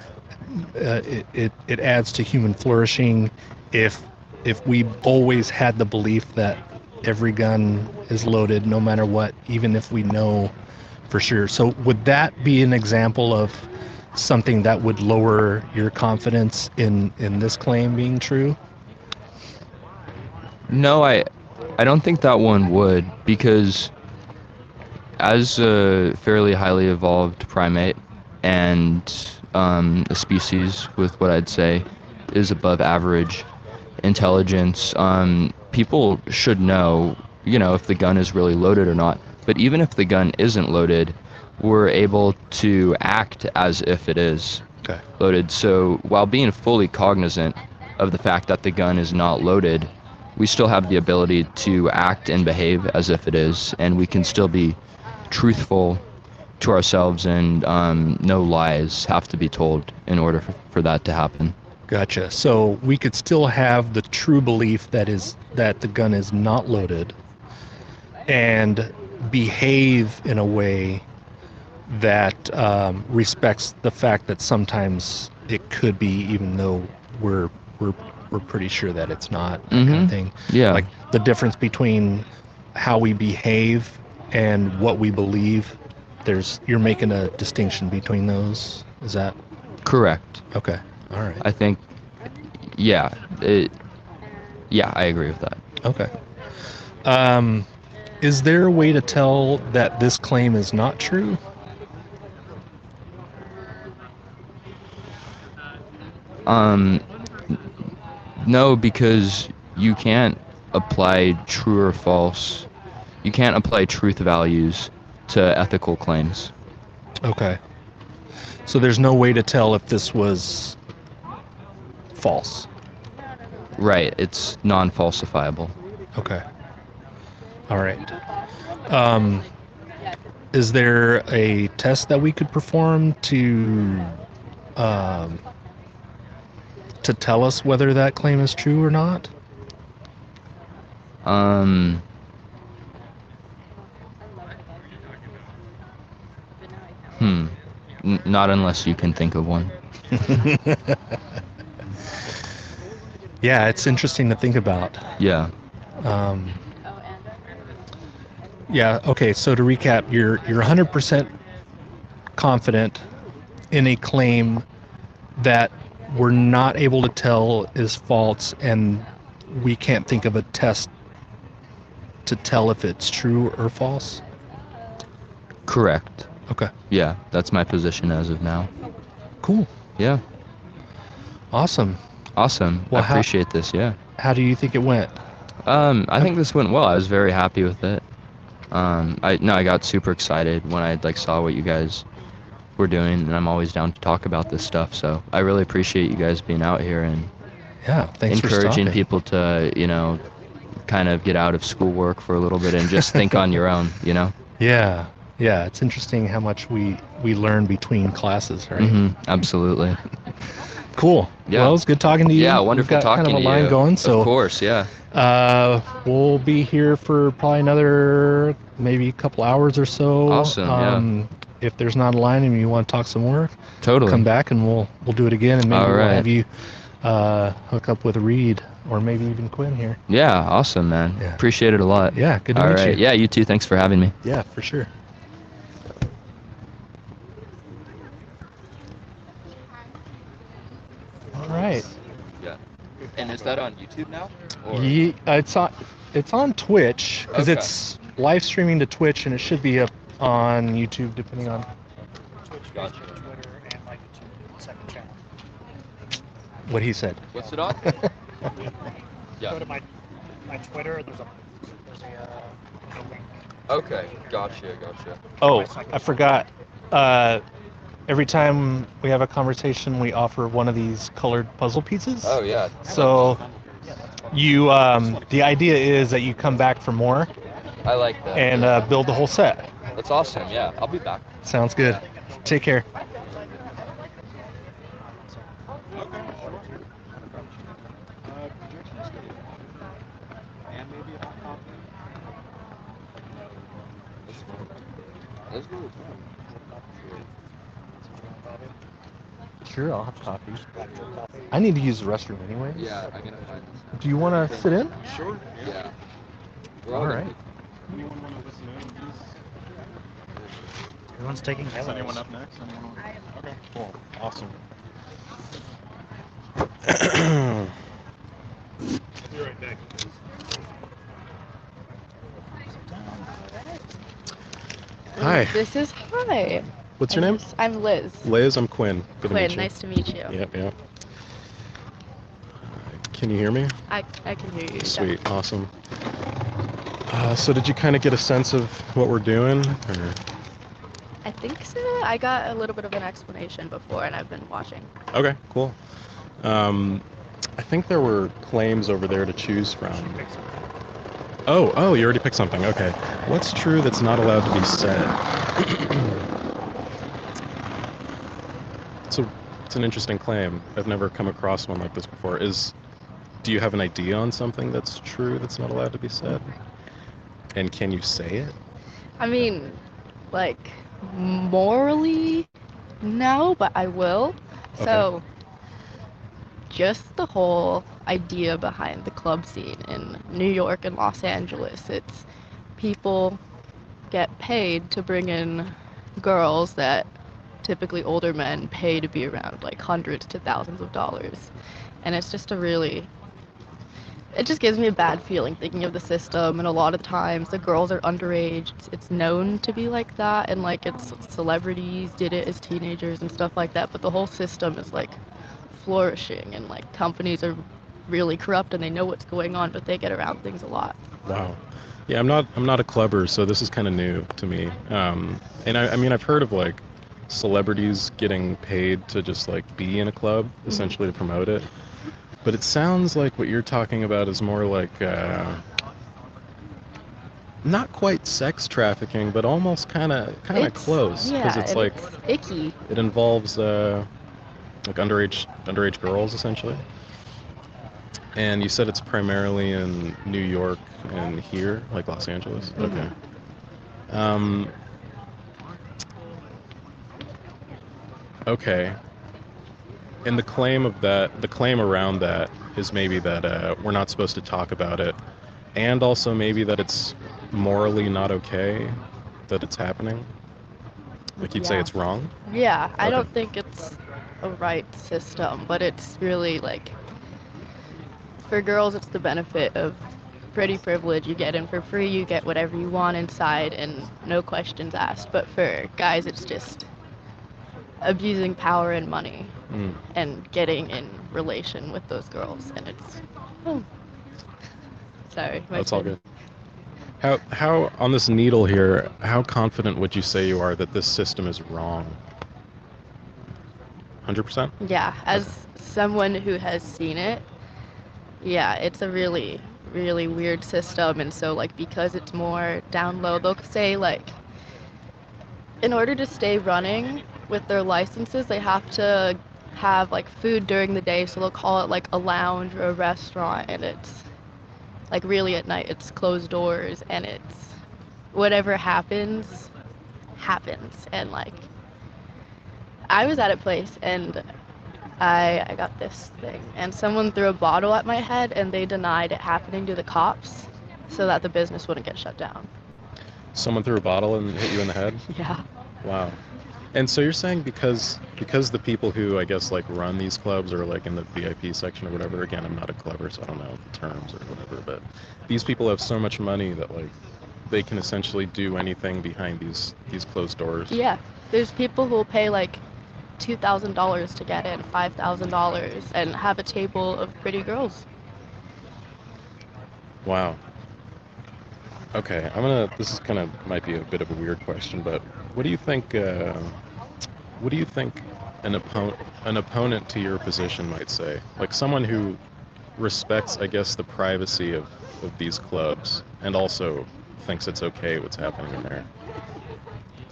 It adds to human flourishing if we always had the belief that every gun is loaded no matter what, even if we know for sure. So would that be an example of something that would lower your confidence in this claim being true? No, I don't think that one would, because as a fairly highly evolved primate and a species with what I'd say is above average intelligence, people should know, if the gun is really loaded or not. But even if the gun isn't loaded, we're able to act as if it is loaded. So while being fully cognizant of the fact that the gun is not loaded, we still have the ability to act and behave as if it is, and we can still be truthful to ourselves, and no lies have to be told in order for that to happen. Gotcha. So we could still have the true belief that the gun is not loaded, and behave in a way that respects the fact that sometimes it could be, even though we're pretty sure that it's not, that kind of thing. Yeah. Like the difference between how we behave and what we believe. You're making a distinction between those. Is that Correct. okay? All right. I think, yeah, I agree with that. Okay. Is there a way to tell that this claim is not true? No, because you can't apply true or false. You can't apply truth values to ethical claims. Okay. So there's no way to tell if this was false. Right, it's non-falsifiable. Okay. All right. Is there a test that we could perform to tell us whether that claim is true or not? Not unless you can think of one. Yeah, it's interesting to think about. Yeah. Yeah, okay, so to recap, you're 100% confident in a claim that we're not able to tell is false, and we can't think of a test to tell if it's true or false? Correct. Okay. Yeah, that's my position as of now. Cool. Yeah. Awesome. Awesome. Well, I appreciate this, yeah. How do you think it went? I think this went well. I was very happy with it. I got super excited when I saw what you guys were doing, and I'm always down to talk about this stuff. So I really appreciate you guys being out here and thanks for encouraging stopping. people to, kind of get out of schoolwork for a little bit and just think on your own, Yeah. Yeah, it's interesting how much we learn between classes, right? Absolutely. Cool. Yeah. Well, it's good talking to you. Yeah, wonderful We've got talking kind of a to line you. going, so Of course, yeah. we'll be here for probably another maybe a couple hours or so. Awesome, If there's not a line and you want to talk some more, Totally. come back and we'll do it again, and maybe All we'll right. have you hook up with Reid or maybe even Quinn here. Yeah, awesome, man. Yeah. Appreciate it a lot. Yeah, good to All meet right. you. Yeah, you too. Thanks for having me. Yeah, for sure. All right. Yeah. And is that on YouTube now? It's on Twitch because Okay. it's live streaming to Twitch, and it should be up on YouTube depending on Gotcha. what he said. What's it on? Yeah. Go to my Twitter. There's a link. Okay. Gotcha. Oh, I forgot. Every time we have a conversation, we offer one of these colored puzzle pieces. Oh, yeah. So you, the idea is that you come back for more I like that. and build the whole set. That's awesome. Yeah. I'll be back. Sounds good. Take care. That's cool. Sure, I'll have coffee. I need to use the restroom anyway. Yeah, I'm gonna find this. Do you want to sit in? Sure. Yeah. All right. Everyone's taking Is notes. anyone up next? Okay, cool. Awesome. Be right back. Hi. This is hi. What's your name? I'm Liz. Liz, I'm Quinn. Good to Quinn, meet you. nice to meet you. Yep. Can you hear me? I can hear you. Sweet, awesome. So did you kind of get a sense of what we're doing? Or? I think so. I got a little bit of an explanation before, and I've been watching. Okay, cool. I think there were claims over there to choose from. Oh, you already picked something. Okay. What's true that's not allowed to be said? It's an interesting claim. I've never come across one like this before. Do you have an idea on something that's true that's not allowed to be said? And can you say it? I mean, like, morally, no, but I will. Okay. So, just the whole idea behind the club scene in New York and Los Angeles, it's people get paid to bring in girls that typically older men pay to be around, like hundreds to thousands of dollars. And it's just it just gives me a bad feeling thinking of the system, and a lot of times the girls are underage. It's known to be like that, and like it's celebrities did it as teenagers and stuff like that, but the whole system is like flourishing, and like companies are really corrupt and they know what's going on, but they get around things a lot. Wow. Yeah, I'm not a clubber, so this is kind of new to me. And I mean, I've heard of like celebrities getting paid to just like be in a club, essentially to promote it. But it sounds like what you're talking about is more like not quite sex trafficking, but almost kind of close, because it's like it's icky. it involves like underage girls essentially. And you said it's primarily in New York and here, like Los Angeles. Okay. Okay. And the claim around that is maybe that we're not supposed to talk about it, and also maybe that it's morally not okay that it's happening. Like you'd say it's wrong? Yeah, I Okay. don't think it's a right system, but it's really like, for girls, it's the benefit of pretty privilege. You get in for free, you get whatever you want inside, and no questions asked. But for guys, it's just abusing power and money and getting in relation with those girls, and it's sorry. That's all good. How on this needle here, how confident would you say you are that this system is wrong? 100%? Yeah, as someone who has seen it, yeah, it's a really, really weird system. And so, like, because it's more down low, they'll say, like, in order to stay running with their licenses, they have to have, like, food during the day. So they'll call it, like, a lounge or a restaurant. And it's, like, really at night, it's closed doors. And it's whatever happens. And, like, I was at a place and I got this thing, and someone threw a bottle at my head, and they denied it happening to the cops so that the business wouldn't get shut down. Someone threw a bottle and hit you in the head? Yeah. Wow. And so you're saying because the people who, I guess, like run these clubs are like in the VIP section or whatever, again, I'm not a clubber, so I don't know the terms or whatever, but these people have so much money that like they can essentially do anything behind these closed doors. Yeah. There's people who will pay like $2,000 to get in, $5,000, and have a table of pretty girls. Wow. Okay, this is kind of, might be a bit of a weird question, but what do you think an opponent to your position might say? Like someone who respects, I guess, the privacy of these clubs and also thinks it's okay what's happening in there.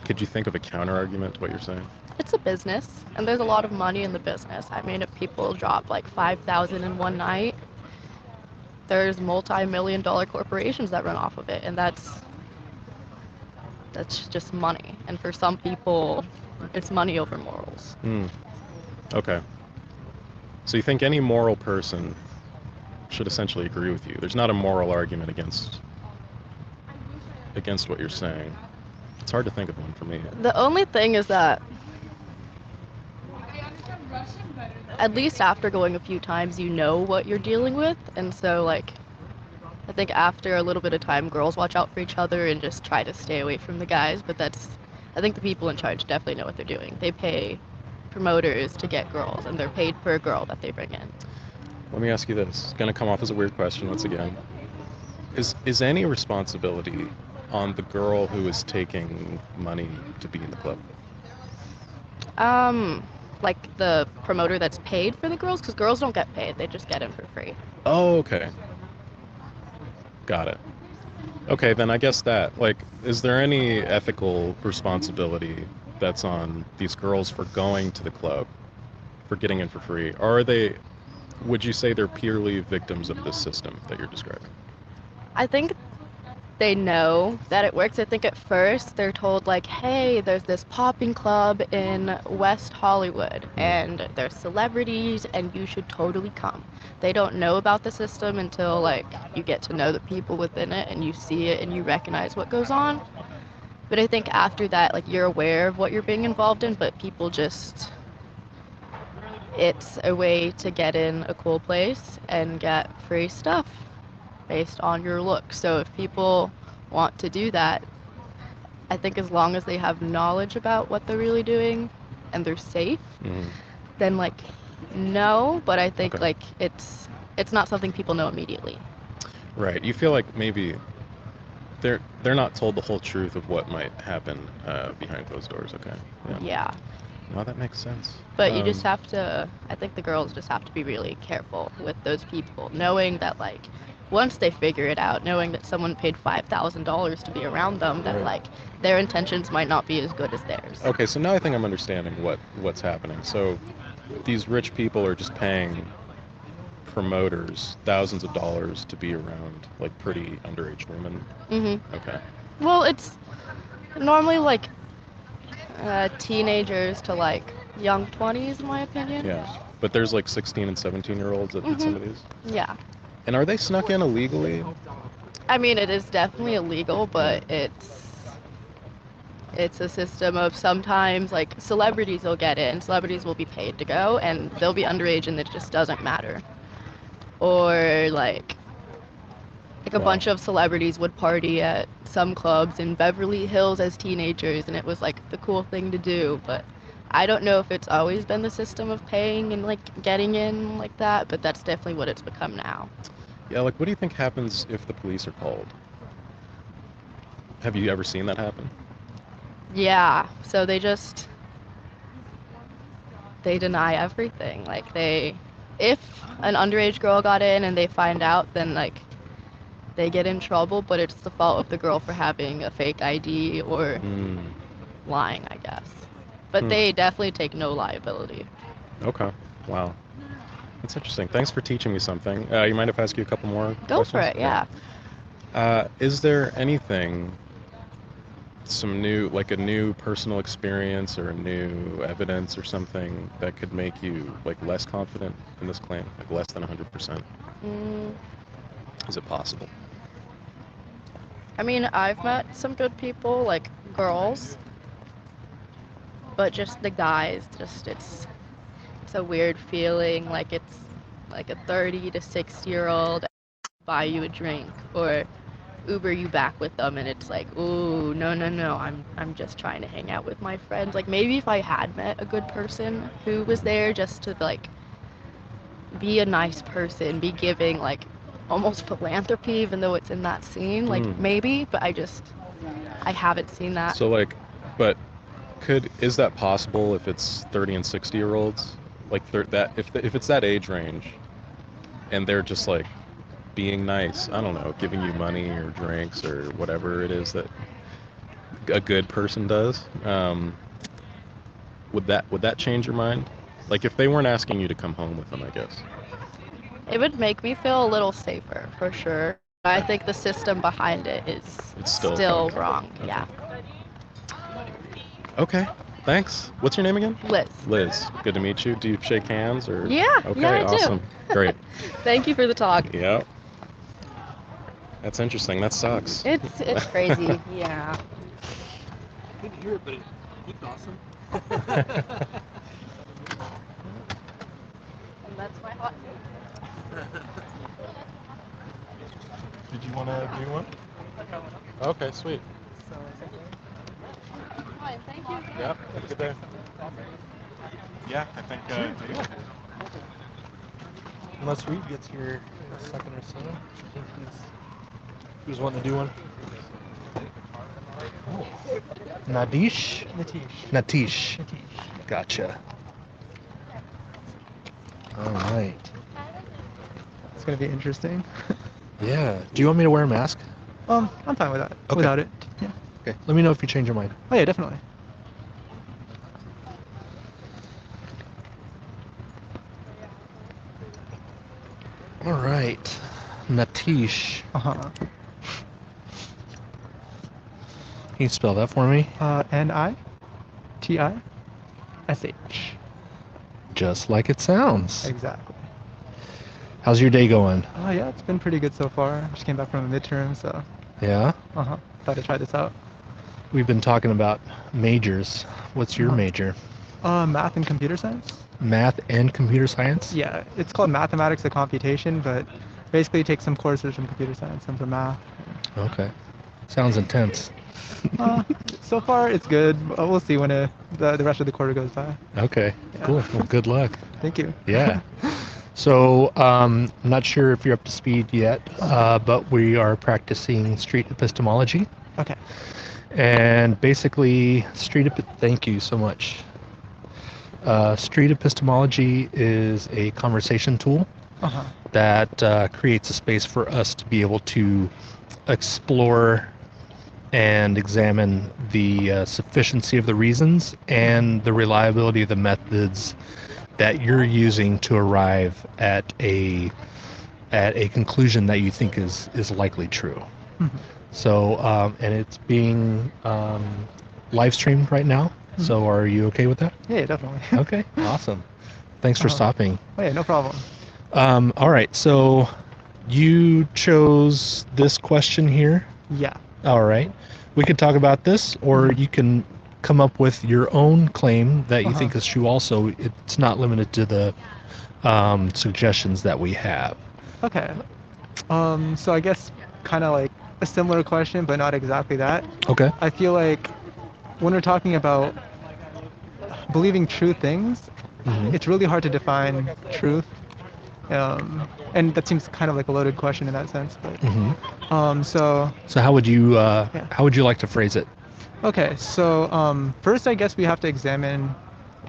Could you think of a counter argument to what you're saying? It's a business, and there's a lot of money in the business. I mean, if people drop like 5,000 in one night, there's multi-million-dollar corporations that run off of it, and that's just money. And for some people, it's money over morals. Okay. So you think any moral person should essentially agree with you? There's not a moral argument against what you're saying. It's hard to think of one for me. The only thing is that, at least after going a few times, you know what you're dealing with. And so, like, I think after a little bit of time, girls watch out for each other and just try to stay away from the guys. But I think the people in charge definitely know what they're doing. They pay promoters to get girls, and they're paid per girl that they bring in. Let me ask you this. It's going to come off as a weird question once again. Is any responsibility on the girl who is taking money to be in the club? like the promoter that's paid for the girls, because girls don't get paid, they just get in for free. Oh, okay. Got it. Okay, then I guess that, like, is there any ethical responsibility that's on these girls for going to the club, for getting in for free? Or are they, would you say they're purely victims of this system that you're describing? I think they know that it works. I think at first they're told like, hey, there's this popping club in West Hollywood and there's celebrities and you should totally come. They don't know about the system until like you get to know the people within it and you see it and you recognize what goes on. But I think after that, like, you're aware of what you're being involved in, but people just, it's a way to get in a cool place and get free stuff based on your look. So if people want to do that, I think as long as they have knowledge about what they're really doing and they're safe, then like, no, but I think like it's not something people know immediately. Right. You feel like maybe they're not told the whole truth of what might happen behind closed doors. Okay. Yeah. Well, that makes sense. But you just have to, I think the girls just have to be really careful with those people, knowing that like, once they figure it out, knowing that someone paid $5,000 to be around them, that like their intentions might not be as good as theirs. Okay, so now I think I'm understanding what's happening. So these rich people are just paying promoters thousands of dollars to be around like pretty underage women. Okay. Well, it's normally like teenagers to like young 20s, in my opinion. Yeah, but there's like 16 and 17-year-olds at some of these. Yeah. And are they snuck in illegally? I mean, it is definitely illegal, but it's a system of sometimes like celebrities will get in, celebrities will be paid to go, and they'll be underage, and it just doesn't matter. Or like a bunch of celebrities would party at some clubs in Beverly Hills as teenagers, and it was like the cool thing to do. But I don't know if it's always been the system of paying and like getting in like that, but that's definitely what it's become now. Yeah, like what do you think happens if the police are called? Have you ever seen that happen? Yeah, so they deny everything. Like if an underage girl got in and they find out, then like they get in trouble, but it's the fault of the girl for having a fake ID or lying, I guess. But they definitely take no liability. Okay. Wow. That's interesting. Thanks for teaching me something. You mind if I ask you a couple more questions? Go for it, yeah. Is there anything, some new, like a new personal experience or a new evidence or something that could make you like less confident in this claim, like less than 100%? Is it possible? I mean, I've met some good people, like girls, but just the guys, just it's a weird feeling, like it's like a 30 to 60-year-old buy you a drink or Uber you back with them, and it's like, ooh, no, I'm just trying to hang out with my friends. Like maybe if I had met a good person who was there just to like be a nice person, be giving, like almost philanthropy, even though it's in that scene, like maybe, but I haven't seen that. So like, but is that possible if it's 30 and 60-year-olds? Like if it's that age range and they're just like being nice, I don't know, giving you money or drinks or whatever it is that a good person does, would that change your mind? Like if they weren't asking you to come home with them, I guess. It would make me feel a little safer, for sure. I think the system behind it is still wrong. Okay. Yeah. Okay. Thanks. What's your name again? Liz. Liz. Good to meet you. Do you shake hands or? Yeah. Okay. Yeah, I awesome. do. Great. Thank you for the talk. Yep. That's interesting. That sucks. It's crazy. Yeah. I couldn't hear it, but it looked awesome. And that's my hot take. Did you want to do one? Okay, sweet. Fine, thank you. Yep. Have a good day. Yeah, I think. Unless Reid gets here in a second or so. I think he's wanting to do one. Oh. Nitish? Nitish. Nitish. Gotcha. All right. It's gonna be interesting. Yeah. Do you want me to wear a mask? I'm fine with that. Okay. Without it. Yeah. Okay. Let me know if you change your mind. Oh yeah, definitely. All right. Nitish. Uh-huh. Can you spell that for me? Nitish. Just like it sounds. Exactly. How's your day going? Oh yeah, it's been pretty good so far. Just came back from a midterm, so Yeah? thought I'd try this out. We've been talking about majors. What's your Uh-huh. major? Math and computer science. Math and computer science? Yeah, it's called mathematics and computation, but basically you take some courses from computer science, some from math. Okay. Sounds intense. So far it's good. We'll see when the rest of the quarter goes by. Okay. Yeah. Cool. Well, good luck. Thank you. Yeah. So, I'm not sure if you're up to speed yet, but we are practicing street epistemology. Okay. And basically, thank you so much. Street epistemology is a conversation tool that creates a space for us to be able to explore and examine the sufficiency of the reasons and the reliability of the methods that you're using to arrive at a conclusion that you think is likely true. Mhm. So, and it's being live streamed right now. So, are you okay with that? Yeah, definitely. Okay, awesome. Thanks for stopping. Oh yeah, no problem. All right, so you chose this question here. Yeah. All right. We could talk about this, or you can come up with your own claim that you think is true also. It's not limited to the suggestions that we have. Okay. So I guess kind of like a similar question, but not exactly that. Okay. I feel like when we're talking about believing true things, it's really hard to define truth. And that seems kind of like a loaded question in that sense. But, So how would you like to phrase it? Okay, so first I guess we have to examine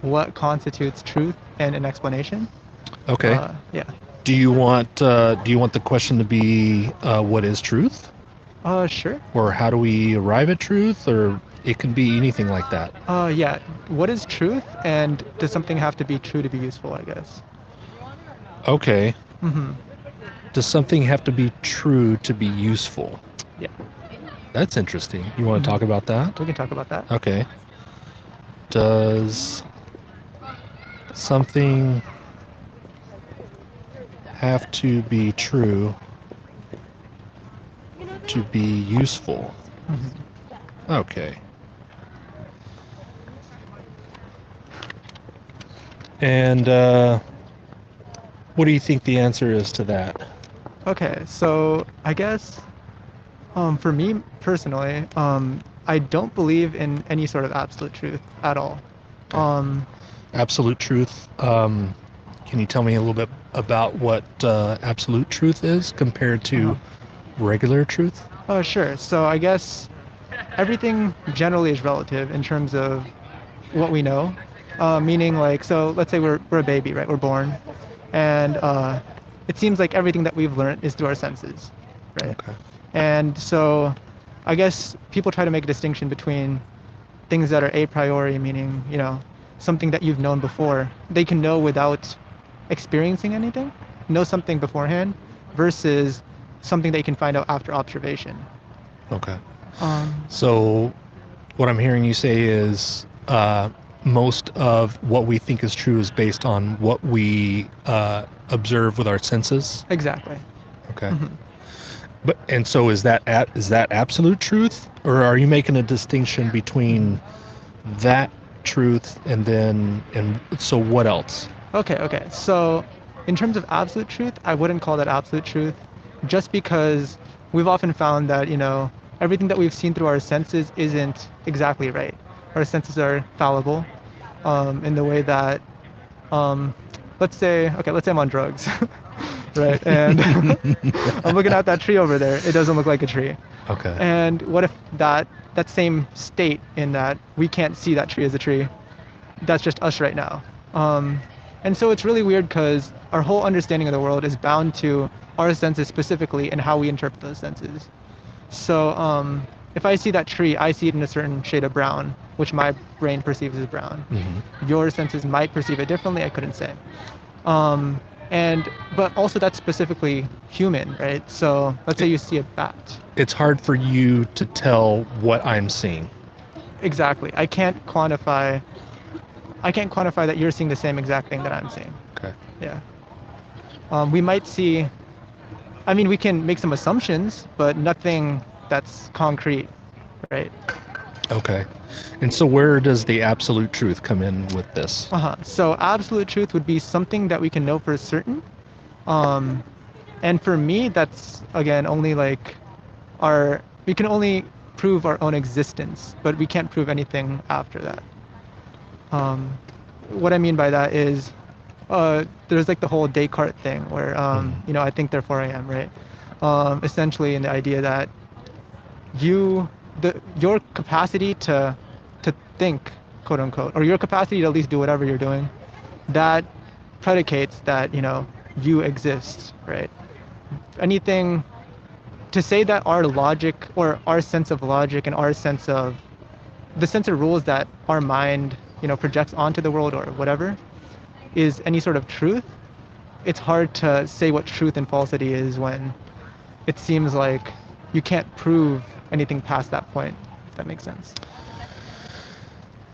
what constitutes truth and an explanation. Okay. Yeah. Do you want the question to be what is truth? Sure. Or how do we arrive at truth? Or it can be anything like that. Yeah. What is truth, and does something have to be true to be useful, I guess? Okay. Mm-hmm. Does something have to be true to be useful? Yeah. That's interesting. You want to talk about that? We can talk about that. Okay. Does something have to be true to be useful? Okay. And what do you think the answer is to that? Okay, so I guess for me personally, I don't believe in any sort of absolute truth at all. Absolute truth. Can you tell me a little bit about what absolute truth is compared to regular truth? Oh, sure. So I guess everything generally is relative in terms of what we know. Meaning, like, so let's say we're a baby, right? We're born, and it seems like everything that we've learned is through our senses, right? Okay. And so I guess people try to make a distinction between things that are a priori, meaning, you know, something that you've known before. They can know without experiencing anything, know something beforehand, versus something that you can find out after observation. Okay. So what I'm hearing you say is most of what we think is true is based on what we observe with our senses? Exactly. Okay. And so is that absolute truth, or are you making a distinction between that truth and so what else? Okay. So in terms of absolute truth, I wouldn't call that absolute truth, just because we've often found that, you know, everything that we've seen through our senses isn't exactly right. Our senses are fallible in the way that, let's say I'm on drugs, right? And I'm looking at that tree over there. It doesn't look like a tree. Okay. And what if that same state in that we can't see that tree as a tree, that's just us right now. And so it's really weird because our whole understanding of the world is bound to our senses specifically and how we interpret those senses. So if I see that tree, I see it in a certain shade of brown, which my brain perceives as brown. Your senses might perceive it differently, I couldn't say. But also that's specifically human, right? So let's say you see a bat. It's hard for you to tell what I'm seeing. Exactly. I can't quantify that you're seeing the same exact thing that I'm seeing. Okay. Yeah. We might see, I mean, we can make some assumptions, but nothing that's concrete, right? Okay. And so where does the absolute truth come in with this? So absolute truth would be something that we can know for certain. And for me, that's, again, only like we can only prove our own existence, but we can't prove anything after that. What I mean by that is, there's like the whole Descartes thing where, you know, I think therefore I am, right? Essentially in the idea that your capacity to think, quote unquote, or your capacity to at least do whatever you're doing, that predicates that, you know, you exist, right? Anything to say that our logic or our sense of logic and our sense of the sense of rules that our mind, you know, projects onto the world or whatever is any sort of truth, it's hard to say what truth and falsity is when it seems like you can't prove anything past that point, if that makes sense.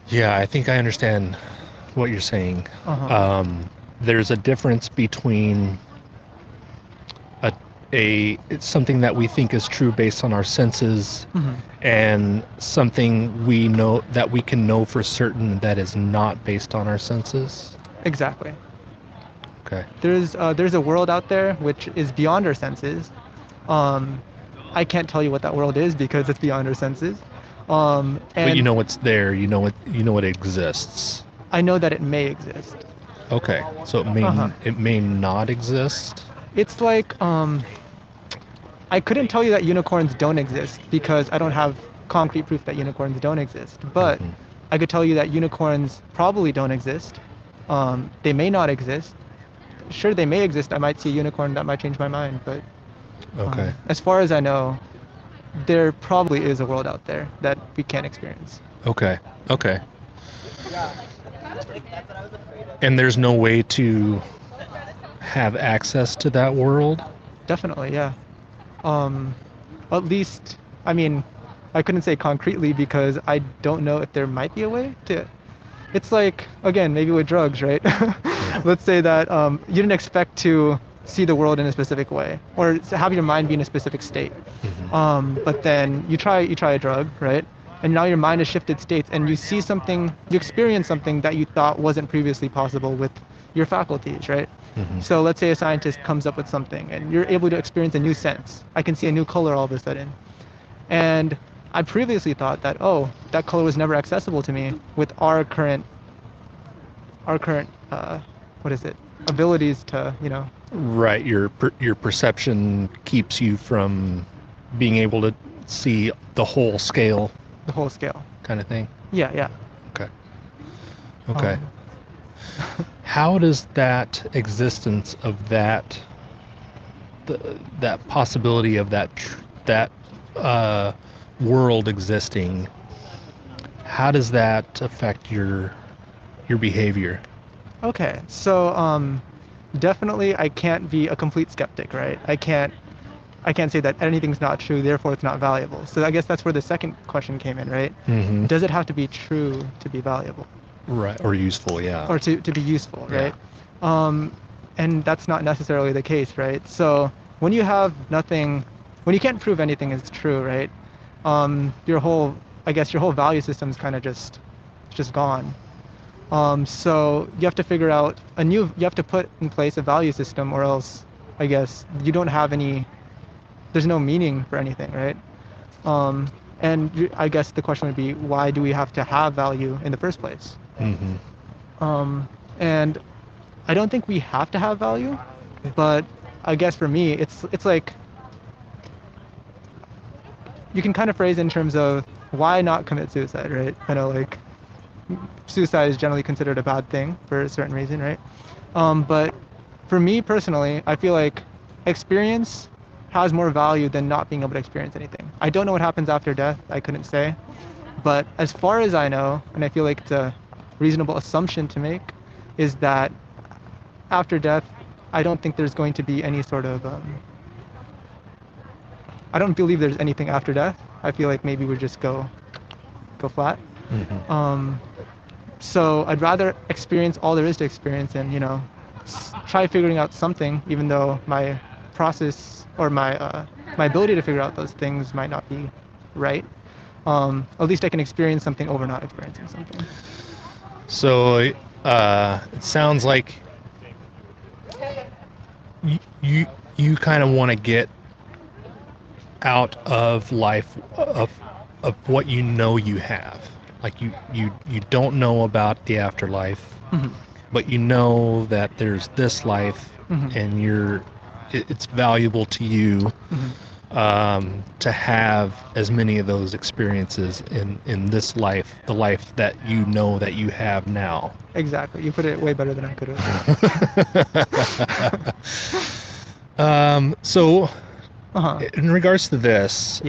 Yeah, I think I understand what you're saying. There's a difference between it's something that we think is true based on our senses and something we know that we can know for certain that is not based on our senses. Exactly. Okay. There's a world out there which is beyond our senses. I can't tell you what that world is because it's beyond our senses. But you know it's there. You know it exists. I know that it may exist. Okay. So it may not exist. It's like I couldn't tell you that unicorns don't exist because I don't have concrete proof that unicorns don't exist. But I could tell you that unicorns probably don't exist. They may not exist. Sure, they may exist. I might see a unicorn that might change my mind, but okay. As far as I know, there probably is a world out there that we can't experience. Okay. Okay. And there's no way to have access to that world? Definitely, yeah. At least, I mean, I couldn't say concretely because I don't know if there might be a way to. It's like, again, maybe with drugs, right? Let's say that you didn't expect to see the world in a specific way or have your mind be in a specific state. But then you try a drug, right? And now your mind has shifted states and you see something, you experience something that you thought wasn't previously possible with your faculties, right? So let's say a scientist comes up with something and you're able to experience a new sense. I can see a new color all of a sudden. And I previously thought that, oh, that color was never accessible to me with our current abilities to, you know. Right, your perception keeps you from being able to see the whole scale. The whole scale. Kind of thing? Yeah. Okay. How does that existence of that possibility of that world existing, how does that affect your behavior? Okay, so definitely I can't be a complete skeptic, right? I can't say that anything's not true, therefore it's not valuable. So I guess that's where the second question came in, right? Does it have to be true to be valuable? Right, or useful, yeah. Or to be useful, right? And that's not necessarily the case, right? So when you have nothing, when you can't prove anything is true, right? Your whole value system is kind of just gone. So you have to figure out you have to put in place a value system, or else I guess you don't have there's no meaning for anything, right? And I guess the question would be, why do we have to have value in the first place? And I don't think we have to have value, but I guess for me, it's like, you can kind of phrase in terms of why not commit suicide, right? I know, like, suicide is generally considered a bad thing for a certain reason, right? But for me personally, I feel like experience has more value than not being able to experience anything. I don't know what happens after death. I couldn't say. But as far as I know, and I feel like it's a reasonable assumption to make, is that after death, I don't think there's going to be any sort of I don't believe there's anything after death. I feel like maybe we just go flat. So I'd rather experience all there is to experience and, try figuring out something, even though my process or my ability to figure out those things might not be right. At least I can experience something over not experiencing something. So it sounds like you kind of want to get out of life of what you know you have. Like you don't know about the afterlife, but you know that there's this life, and it's valuable to you to have as many of those experiences in this life, the life that you know that you have now. Exactly. You put it way better than I could have. So in regards to this,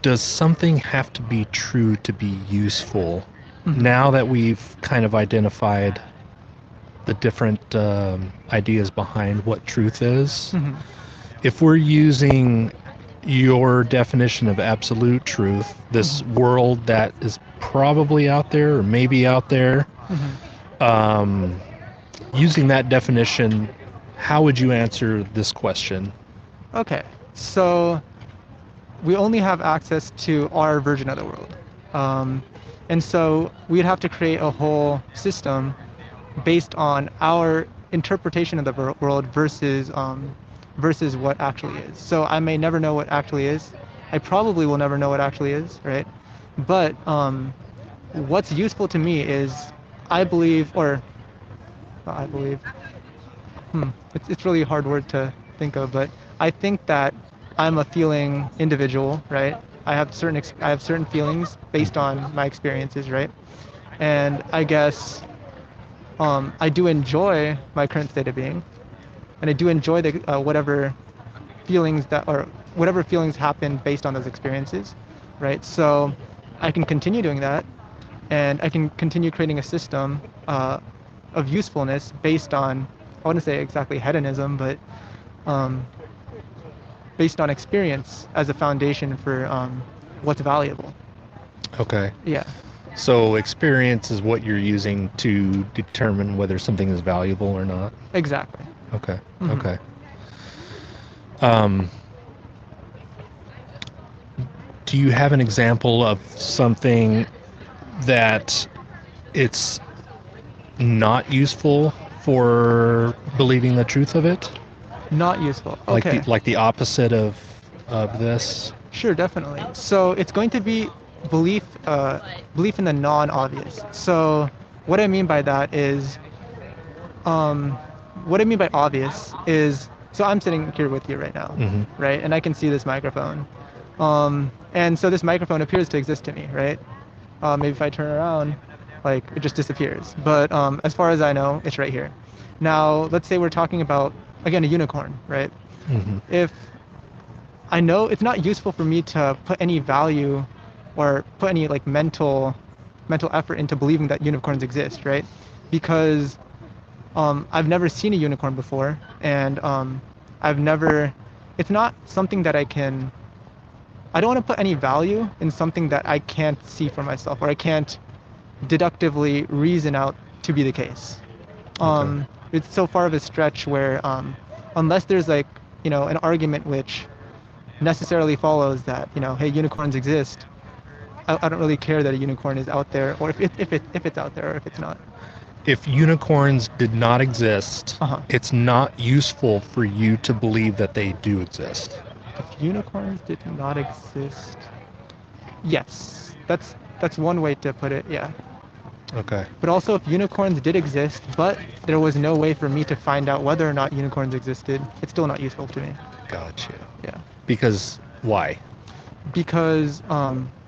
does something have to be true to be useful? Now that we've kind of identified the different ideas behind what truth is, if we're using your definition of absolute truth, this world that is probably out there or maybe out there, using that definition, how would you answer this question? Okay, so we only have access to our version of the world. And so we'd have to create a whole system based on our interpretation of the world versus what actually is. So I may never know what actually is. I probably will never know what actually is, right? But what's useful to me is it's really a hard word to think of, but I think that I'm a feeling individual, right? I have certain feelings based on my experiences, right? And I guess I do enjoy my current state of being, and I do enjoy the whatever feelings happen based on those experiences, right? So I can continue doing that, and I can continue creating a system of usefulness based on, I wouldn't say exactly hedonism, but based on experience as a foundation for what's valuable. Okay. Yeah. So experience is what you're using to determine whether something is valuable or not? Exactly. Okay. Mhm. Okay. Do you have an example of something that it's not useful for believing the truth of it? Not useful. Okay. Like the opposite of this? Sure, definitely. So it's going to be belief in the non-obvious. So what I mean by that is, what I mean by obvious is, so I'm sitting here with you right now, right? And I can see this microphone. And so this microphone appears to exist to me, right? Maybe if I turn around, like it just disappears. But as far as I know, it's right here. Now, let's say we're talking about, again, a unicorn, right? If I know it's not useful for me to put any value or put any like mental effort into believing that unicorns exist, right? Because I've never seen a unicorn before, and it's not something that I don't want to put any value in something that I can't see for myself, or I can't deductively reason out to be the case. It's so far of a stretch where unless there's like, an argument which necessarily follows that, hey, unicorns exist, I don't really care that a unicorn is out there, or if it's out there, or if it's not. If unicorns did not exist, it's not useful for you to believe that they do exist. If unicorns did not exist, yes, that's one way to put it. Yeah. Okay. But also, if unicorns did exist, but there was no way for me to find out whether or not unicorns existed, it's still not useful to me. Gotcha. Yeah. Because why? Because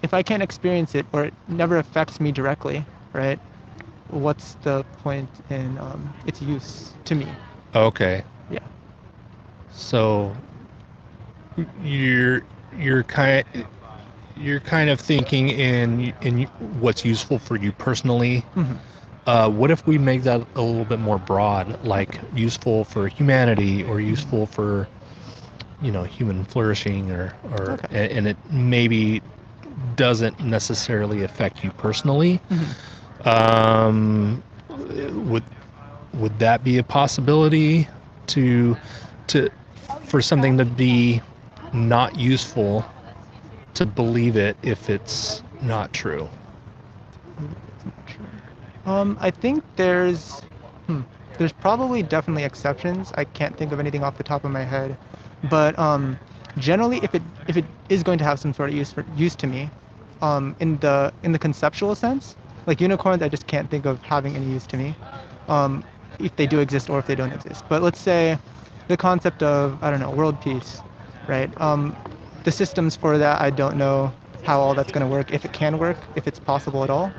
if I can't experience it, or it never affects me directly, right? what's the point in its use to me? Okay. Yeah. So you're kind of thinking in what's useful for you personally. What if we make that a little bit more broad, like useful for humanity or useful for, human flourishing, or and it maybe doesn't necessarily affect you personally? Would that be a possibility for something to be not useful, to believe it if it's not true? I think there's probably definitely exceptions. I can't think of anything off the top of my head, but generally, if it is going to have some sort of use to me, in the conceptual sense, like unicorns, I just can't think of having any use to me, if they do exist or if they don't exist. But let's say the concept of, I don't know, world peace, right? The systems for that, I don't know how all that's going to work, if it can work, if it's possible at all.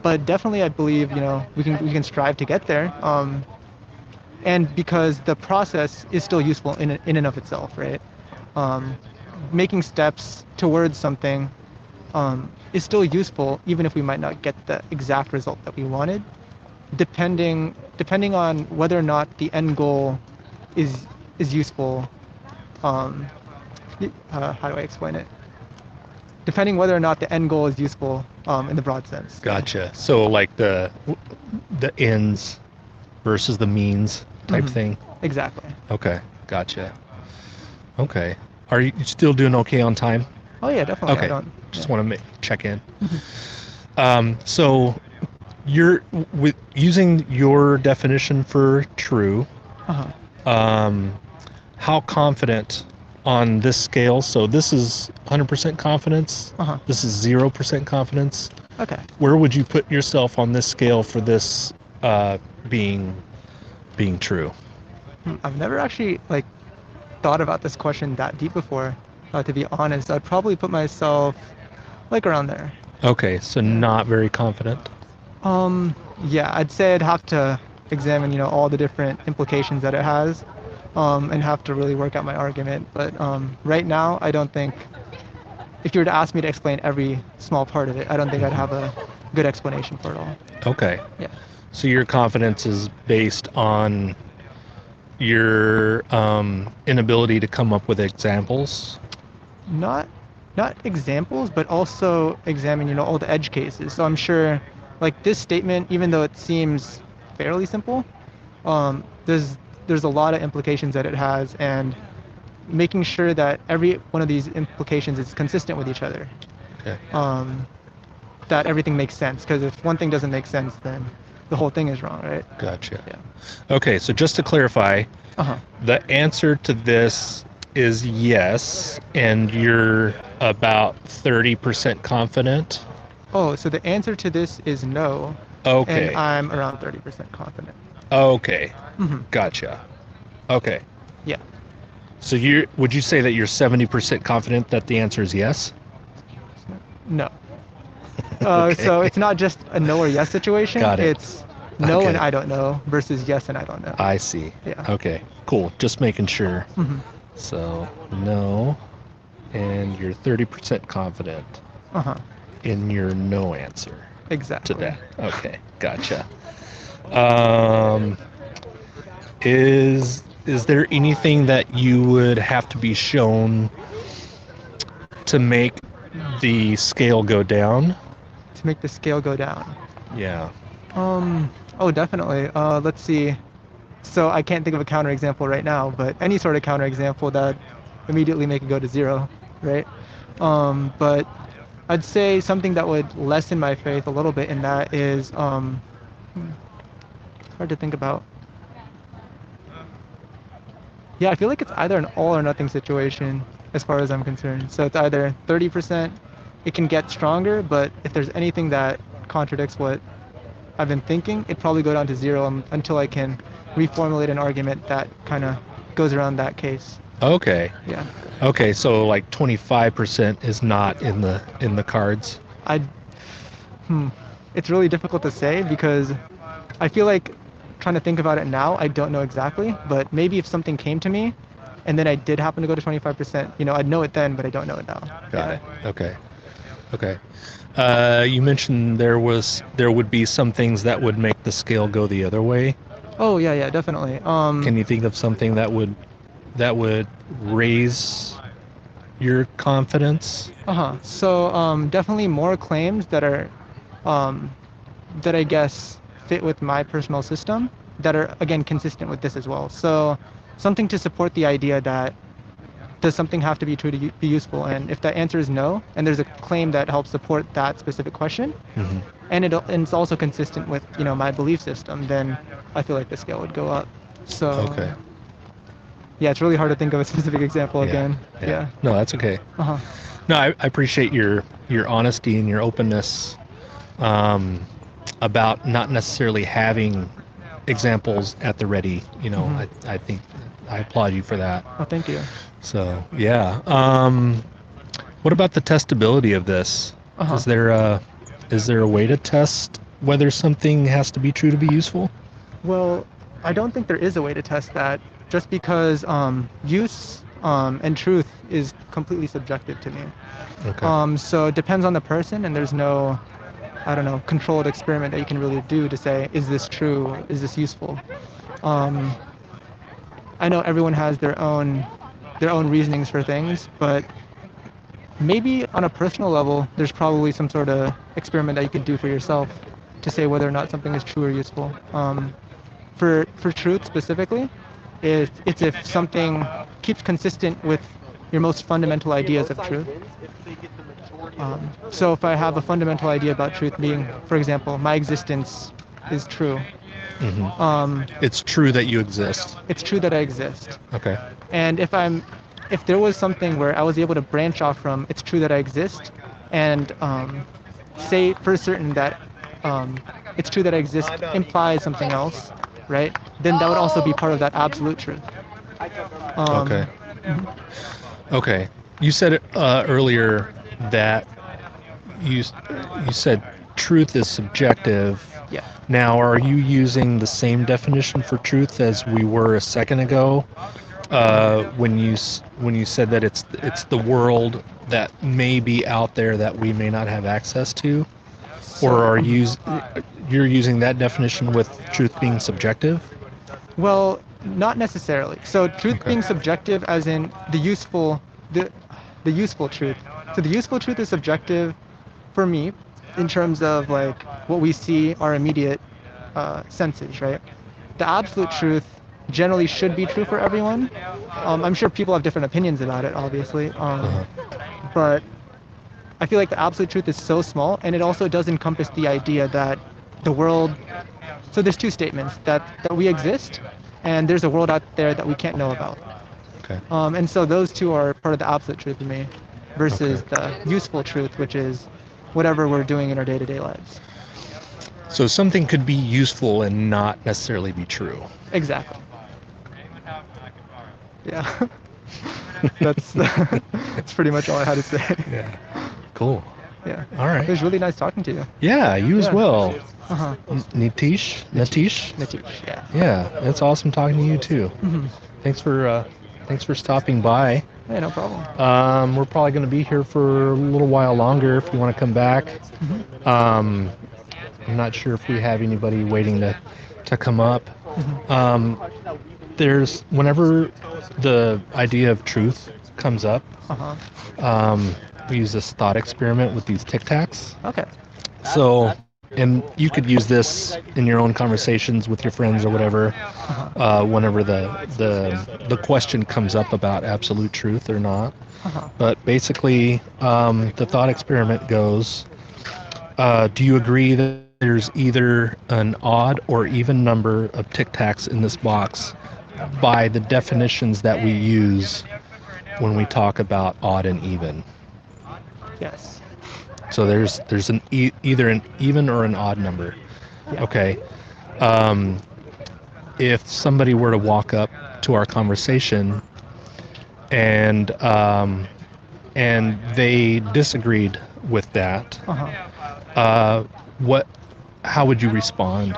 But definitely, I believe we can strive to get there. And because the process is still useful in and of itself, right? Making steps towards something is still useful, even if we might not get the exact result that we wanted, depending on whether or not the end goal is useful. How do I explain it? Depending whether or not the end goal is useful in the broad sense. Gotcha. So like the ends versus the means type thing. Exactly. Okay. Gotcha. Okay. Are you still doing okay on time? Oh yeah, definitely. Okay. Just want to check in. So you're using your definition for true. How confident on this scale? So this is 100% confidence. This is 0% confidence. Okay. Where would you put yourself on this scale for this being true? I've never actually thought about this question that deep before. To be honest, I'd probably put myself around there. Okay, so not very confident. Yeah, I'd say I'd have to examine all the different implications that it has, and have to really work out my argument. But right now, I don't think, if you were to ask me to explain every small part of it, I don't think I'd have a good explanation for it all. Okay. Yeah. So your confidence is based on your inability to come up with examples? Not examples, but also examine all the edge cases. So I'm sure this statement, even though it seems fairly simple, there's a lot of implications that it has, and making sure that every one of these implications is consistent with each other. Okay. That everything makes sense, because if one thing doesn't make sense, then the whole thing is wrong, right? Gotcha. Yeah. Okay, so just to clarify, the answer to this is yes, and you're about 30% confident? Oh, so the answer to this is no. Okay. And I'm around 30% confident. Okay. Gotcha. Okay. Yeah. So would you say that you're 70% confident that the answer is yes? No. Okay. So it's not just a no or yes situation. Got it. It's no and I don't know versus yes and I don't know. I see. Yeah. Okay, cool. Just making sure. So no, and you're 30% confident in your no answer. Exactly. To that. Okay, gotcha. Is there anything that you would have to be shown to make the scale go down? To make the scale go down? Yeah. Oh, definitely. Let's see. So I can't think of a counterexample right now, but any sort of counterexample that immediately make it go to zero, right? But I'd say something that would lessen my faith a little bit in that is hard to think about. Yeah, I feel like it's either an all or nothing situation as far as I'm concerned. So it's either 30%, it can get stronger, but if there's anything that contradicts what I've been thinking, it'd probably go down to zero until I can reformulate an argument that kind of goes around that case. Okay. Yeah. Okay, so 25% is not in the cards. it's really difficult to say because I feel like trying to think about it now, I don't know exactly, but maybe if something came to me and then I did happen to go to 25%, I'd know it then, but I don't know it now. Got it. Okay. You mentioned there would be some things that would make the scale go the other way. Oh yeah, definitely. Can you think of something that would raise your confidence? So definitely more claims that are that I guess fit with my personal system that are again consistent with this as well. So something to support the idea that does something have to be true to be useful, and if that answer is no, and there's a claim that helps support that specific question, and it's also consistent with my belief system, then I feel like the scale would go up. So Okay. yeah, it's really hard to think of a specific example again. Yeah. No, that's okay. No, I appreciate your honesty and your openness about not necessarily having examples at the ready. I think I applaud you for that. Oh, thank you. So yeah. What about the testability of this? Is there a way to test whether something has to be true to be useful? Well, I don't think there is a way to test that, just because use and truth is completely subjective to me. Okay. So it depends on the person, and there's no, controlled experiment that you can really do to say, is this true? Is this useful? I know everyone has their own reasonings for things, but maybe on a personal level, there's probably some sort of experiment that you could do for yourself to say whether or not something is true or useful. For truth specifically, if something keeps consistent with your most fundamental ideas of truth. So if I have a fundamental idea about truth being, for example, my existence is true. It's true that you exist. It's true that I exist. Okay. And if there was something where I was able to branch off from it's true that I exist and say for certain that it's true that I exist implies something else, right? Then that would also be part of that absolute truth. Okay. Okay. You said earlier that you said truth is subjective. Yeah. Now, are you using the same definition for truth as we were a second ago? When you said that it's the world that may be out there that we may not have access to, or are you're using that definition with truth being subjective? Well, not necessarily. So truth being subjective, as in the useful truth. So the useful truth is subjective for me, in terms of like what we see our immediate senses, right? The absolute truth generally should be true for everyone. I'm sure people have different opinions about it, obviously, but I feel like the absolute truth is so small, and it also does encompass the idea that the world. So there's two statements that we exist, and there's a world out there that we can't know about. Okay. And so those two are part of the absolute truth to me, versus the useful truth, which is whatever we're doing in our day-to-day lives. So something could be useful and not necessarily be true. Exactly. Yeah. That's pretty much all I had to say. Yeah. Cool. Yeah. All right. It was really nice talking to you. Yeah, you as well. Nitish. Nitish. Yeah. Yeah, it's awesome talking to you too. Thanks for stopping by. Hey, no problem. We're probably going to be here for a little while longer if you want to come back. I'm not sure if we have anybody waiting to come up. There's whenever the idea of truth comes up, we use this thought experiment with these Tic Tacs. Okay. So, and you could use this in your own conversations with your friends or whatever, whenever the question comes up about absolute truth or not. But basically, the thought experiment goes, do you agree that there's either an odd or even number of Tic Tacs in this box by the definitions that we use when we talk about odd and even? Yes. So there's either an even or an odd number. Yeah. Okay. If somebody were to walk up to our conversation and they disagreed with that, how would you respond?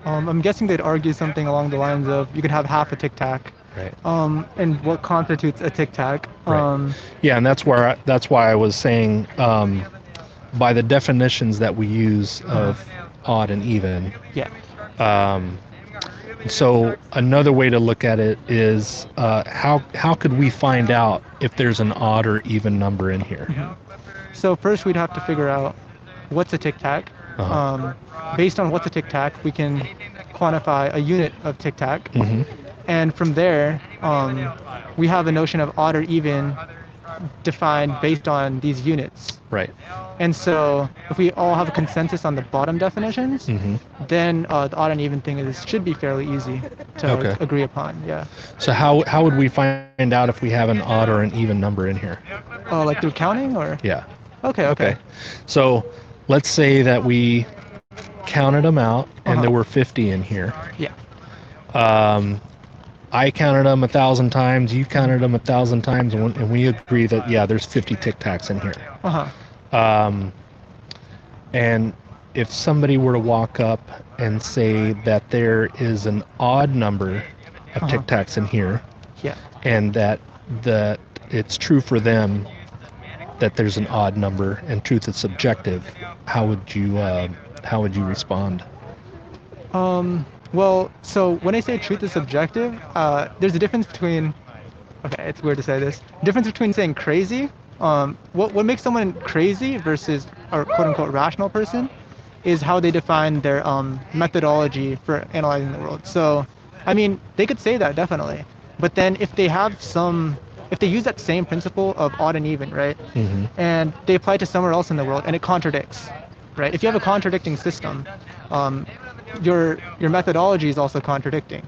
I'm guessing they'd argue something along the lines of you could have half a tic tac. Right. And what constitutes a tic tac? Right. Yeah, and that's why I was saying by the definitions that we use of odd and even. Yeah. So another way to look at it is how could we find out if there's an odd or even number in here? So first we'd have to figure out what's a tic tac. Based on what's a tic tac, we can quantify a unit of tic tac. And from there, we have a notion of odd or even defined based on these units. Right. And so if we all have a consensus on the bottom definitions, then the odd and even thing should be fairly easy to agree upon. Yeah. So how would we find out if we have an odd or an even number in here? Oh, like through counting or? Yeah. Okay. So let's say that we counted them out and there were 50 in here. Yeah. I counted them 1,000 times, you counted them 1,000 times, and we agree that, yeah, there's 50 Tic Tacs in here. And if somebody were to walk up and say that there is an odd number of Tic Tacs in here, and that it's true for them that there's an odd number and truth is subjective, how would you respond? Well, so when I say truth is subjective, there's a difference between, okay, it's weird to say this, difference between saying crazy, what makes someone crazy versus a quote-unquote rational person is how they define their methodology for analyzing the world. So, I mean, they could say that definitely, but then if they use that same principle of odd and even, right, and they apply it to somewhere else in the world and it contradicts, right? If you have a contradicting system, your methodology is also contradicting.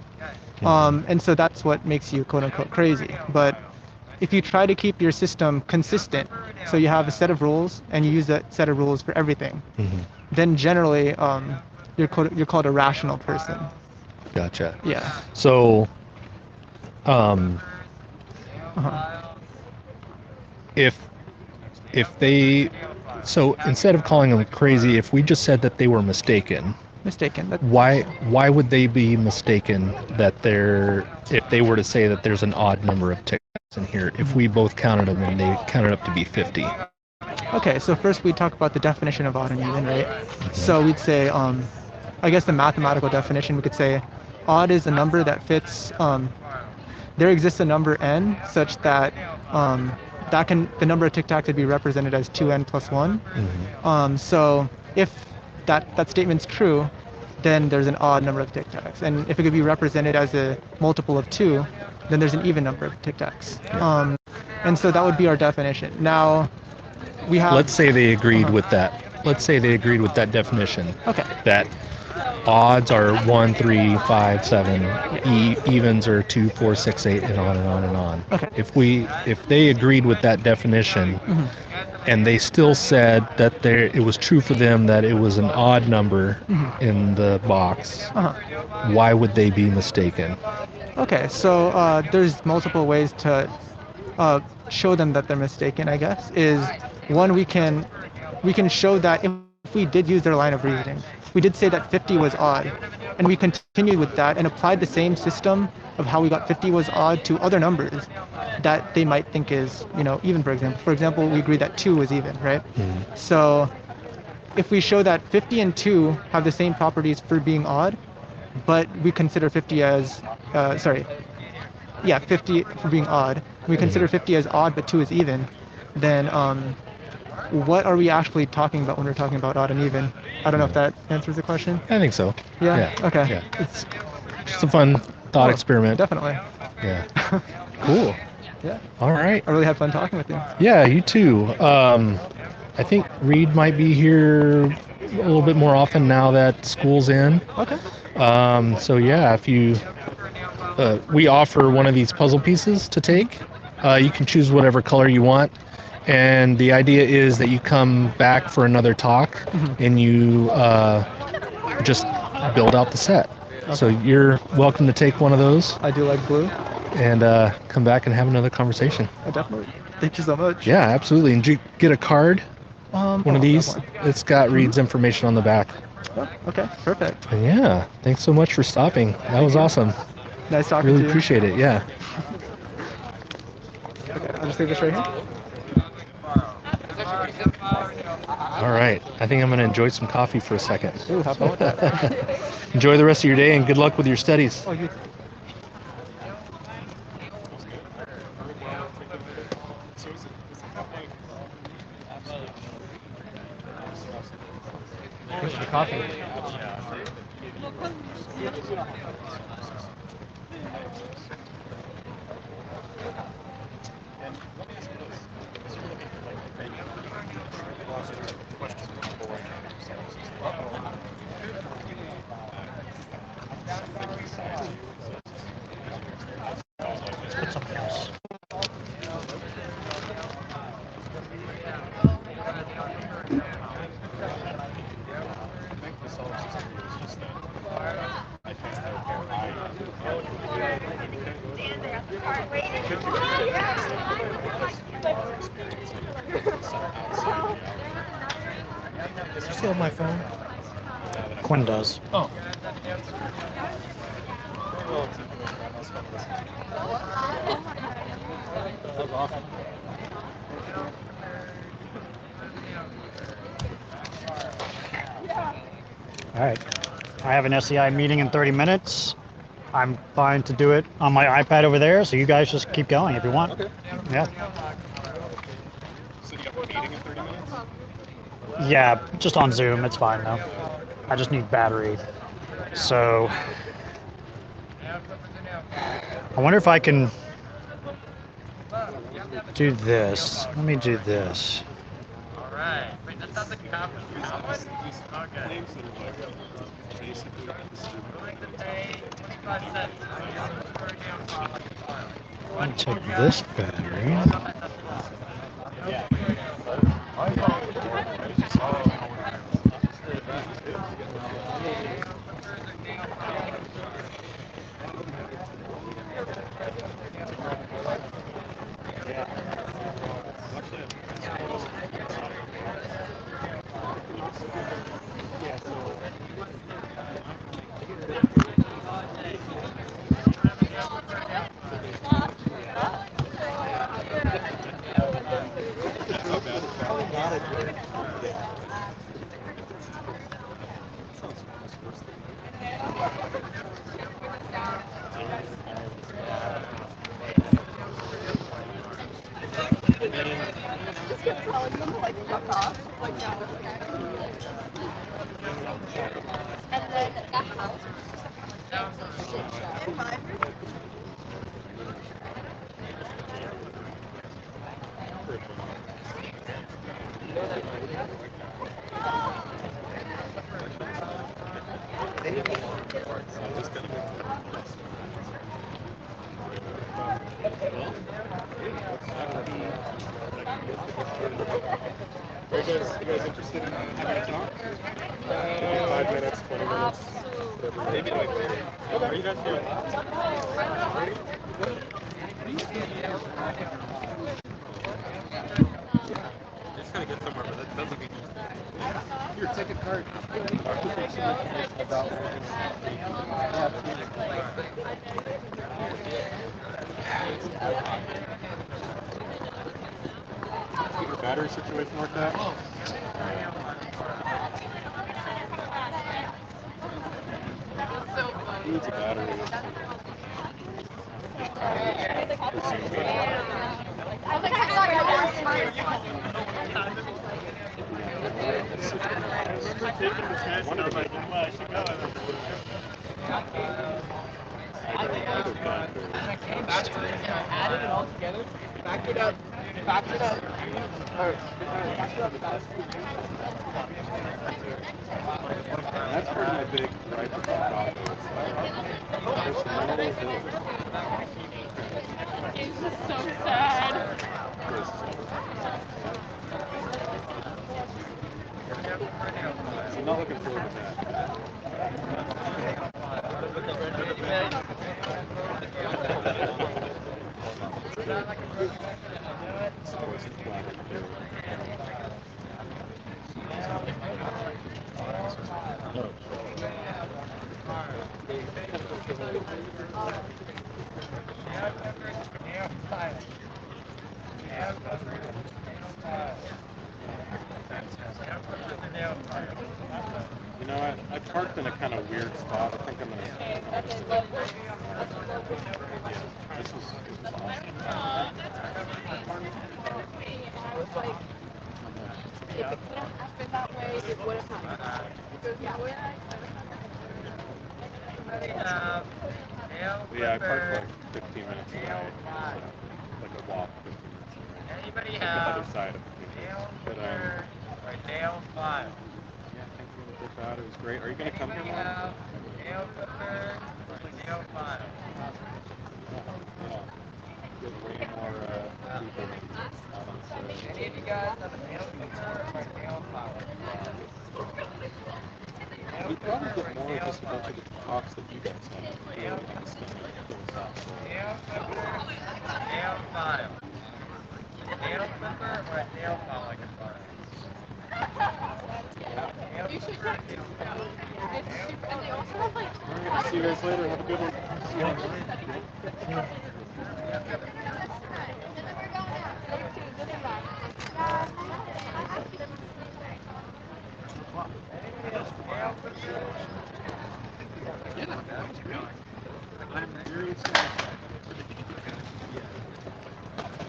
And so that's what makes you quote unquote crazy. But if you try to keep your system consistent, so you have a set of rules and you use that set of rules for everything, then generally you're called a rational person. Gotcha. Yeah. So if they, so instead of calling them crazy, if we just said that they were mistaken, why would they be mistaken if they were to say that there's an odd number of Tic Tacs in here, if we both counted them and they counted up to be 50? Okay, so first we talk about the definition of odd and even, right? So we'd say, I guess the mathematical definition, we could say odd is a number that fits, there exists a number n such that the number of Tic Tacs could be represented as 2n plus 1. So if that statement's true, then there's an odd number of Tic Tacs. And if it could be represented as a multiple of 2, then there's an even number of Tic Tacs. And so that would be our definition. Now, we have... Let's say they agreed with that. Let's say they agreed with that definition. Okay. That odds are 1, 3, 5, 7, evens are 2, 4, 6, 8, and on and on and on. Okay. If they agreed with that definition, and they still said that it was true for them that it was an odd number in the box, why would they be mistaken? Okay, so there's multiple ways to show them that they're mistaken, I guess. Is one, we can show that if we did use their line of reasoning, we did say that 50 was odd, and we continued with that and applied the same system of how we got 50 was odd to other numbers that they might think is, even, for example. For example, we agreed that 2 was even, right? So if we show that 50 and 2 have the same properties for being odd, but we consider 50 as, 50 for being odd, we consider 50 as odd but 2 is even, then what are we actually talking about when we're talking about odd and even? I don't know if that answers the question. I think so. Yeah? Okay. Yeah. It's just a fun thought experiment. Definitely. Yeah. Cool. Yeah. All right. I really had fun talking with you. Yeah, you too. I think Reid might be here a little bit more often now that school's in. Okay. So yeah, if you, we offer one of these puzzle pieces to take. You can choose whatever color you want. And the idea is that you come back for another talk and you just build out the set. Okay. So you're welcome to take one of those. I do like blue. And come back and have another conversation. Definitely. Thank you so much. Yeah, absolutely. And did you get a card? One of these? It's got Reid's information on the back. Oh, okay, perfect. Yeah, thanks so much for stopping. That was awesome. Nice talking Really to you. appreciate it. Yeah. Okay, I'll just leave this right here. All right. I think I'm going to enjoy some coffee for a second. Ooh, have fun with that. Enjoy the rest of your day and good luck with your studies. Oh, you. Here's your coffee. Put something else. Did you steal my phone? Quinn does. Oh. All right. I have an SEI meeting in 30 minutes. I'm fine to do it on my iPad over there, so you guys just keep going if you want. Okay. Yeah. So you have a meeting in 30 minutes? Yeah, just on Zoom. It's fine though. I just need battery. So I wonder if I can do this. Let me do this. All right. Wait, that's not the conference. Okay. Willing to pay 25 cents. Let me take this battery. You guys interested in having a talk? 5 minutes, 20 minutes. Maybe like later. Are you guys doing? Just gotta get somewhere, but that doesn't mean your ticket card. Your battery situation worked out? Needs a battery. Added it all together. Back it up. Back it up. That's part of my big gripe with the product. It's just so sad. So I'm not looking forward to that. You know, I parked in a kind of weird spot. I think I'm gonna. This was awesome. Yeah, I parked like 15 minutes away. Like a walk 15 minutes away. Anybody Like the have other side of the campus. But nail file? yeah, thank you for the crowd. It was great. Are you gonna come here more? Nail clipper or nail file? Yeah. Get way more people out on stage. Any of you guys have a nail clipper or nail file? We probably get more just a bunch of the talks that you guys have. Really understand philosophical. Nail clipper, nail file. Nail clipper or a nail file I can borrow? Nail clipper, nail file. Alright, see you guys later. Have a good one.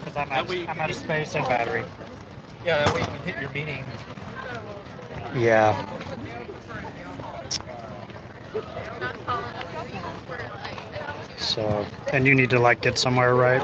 Because I'm out of space and battery. Yeah, that way you can hit your meeting. Yeah. So, and you need to like get somewhere, right?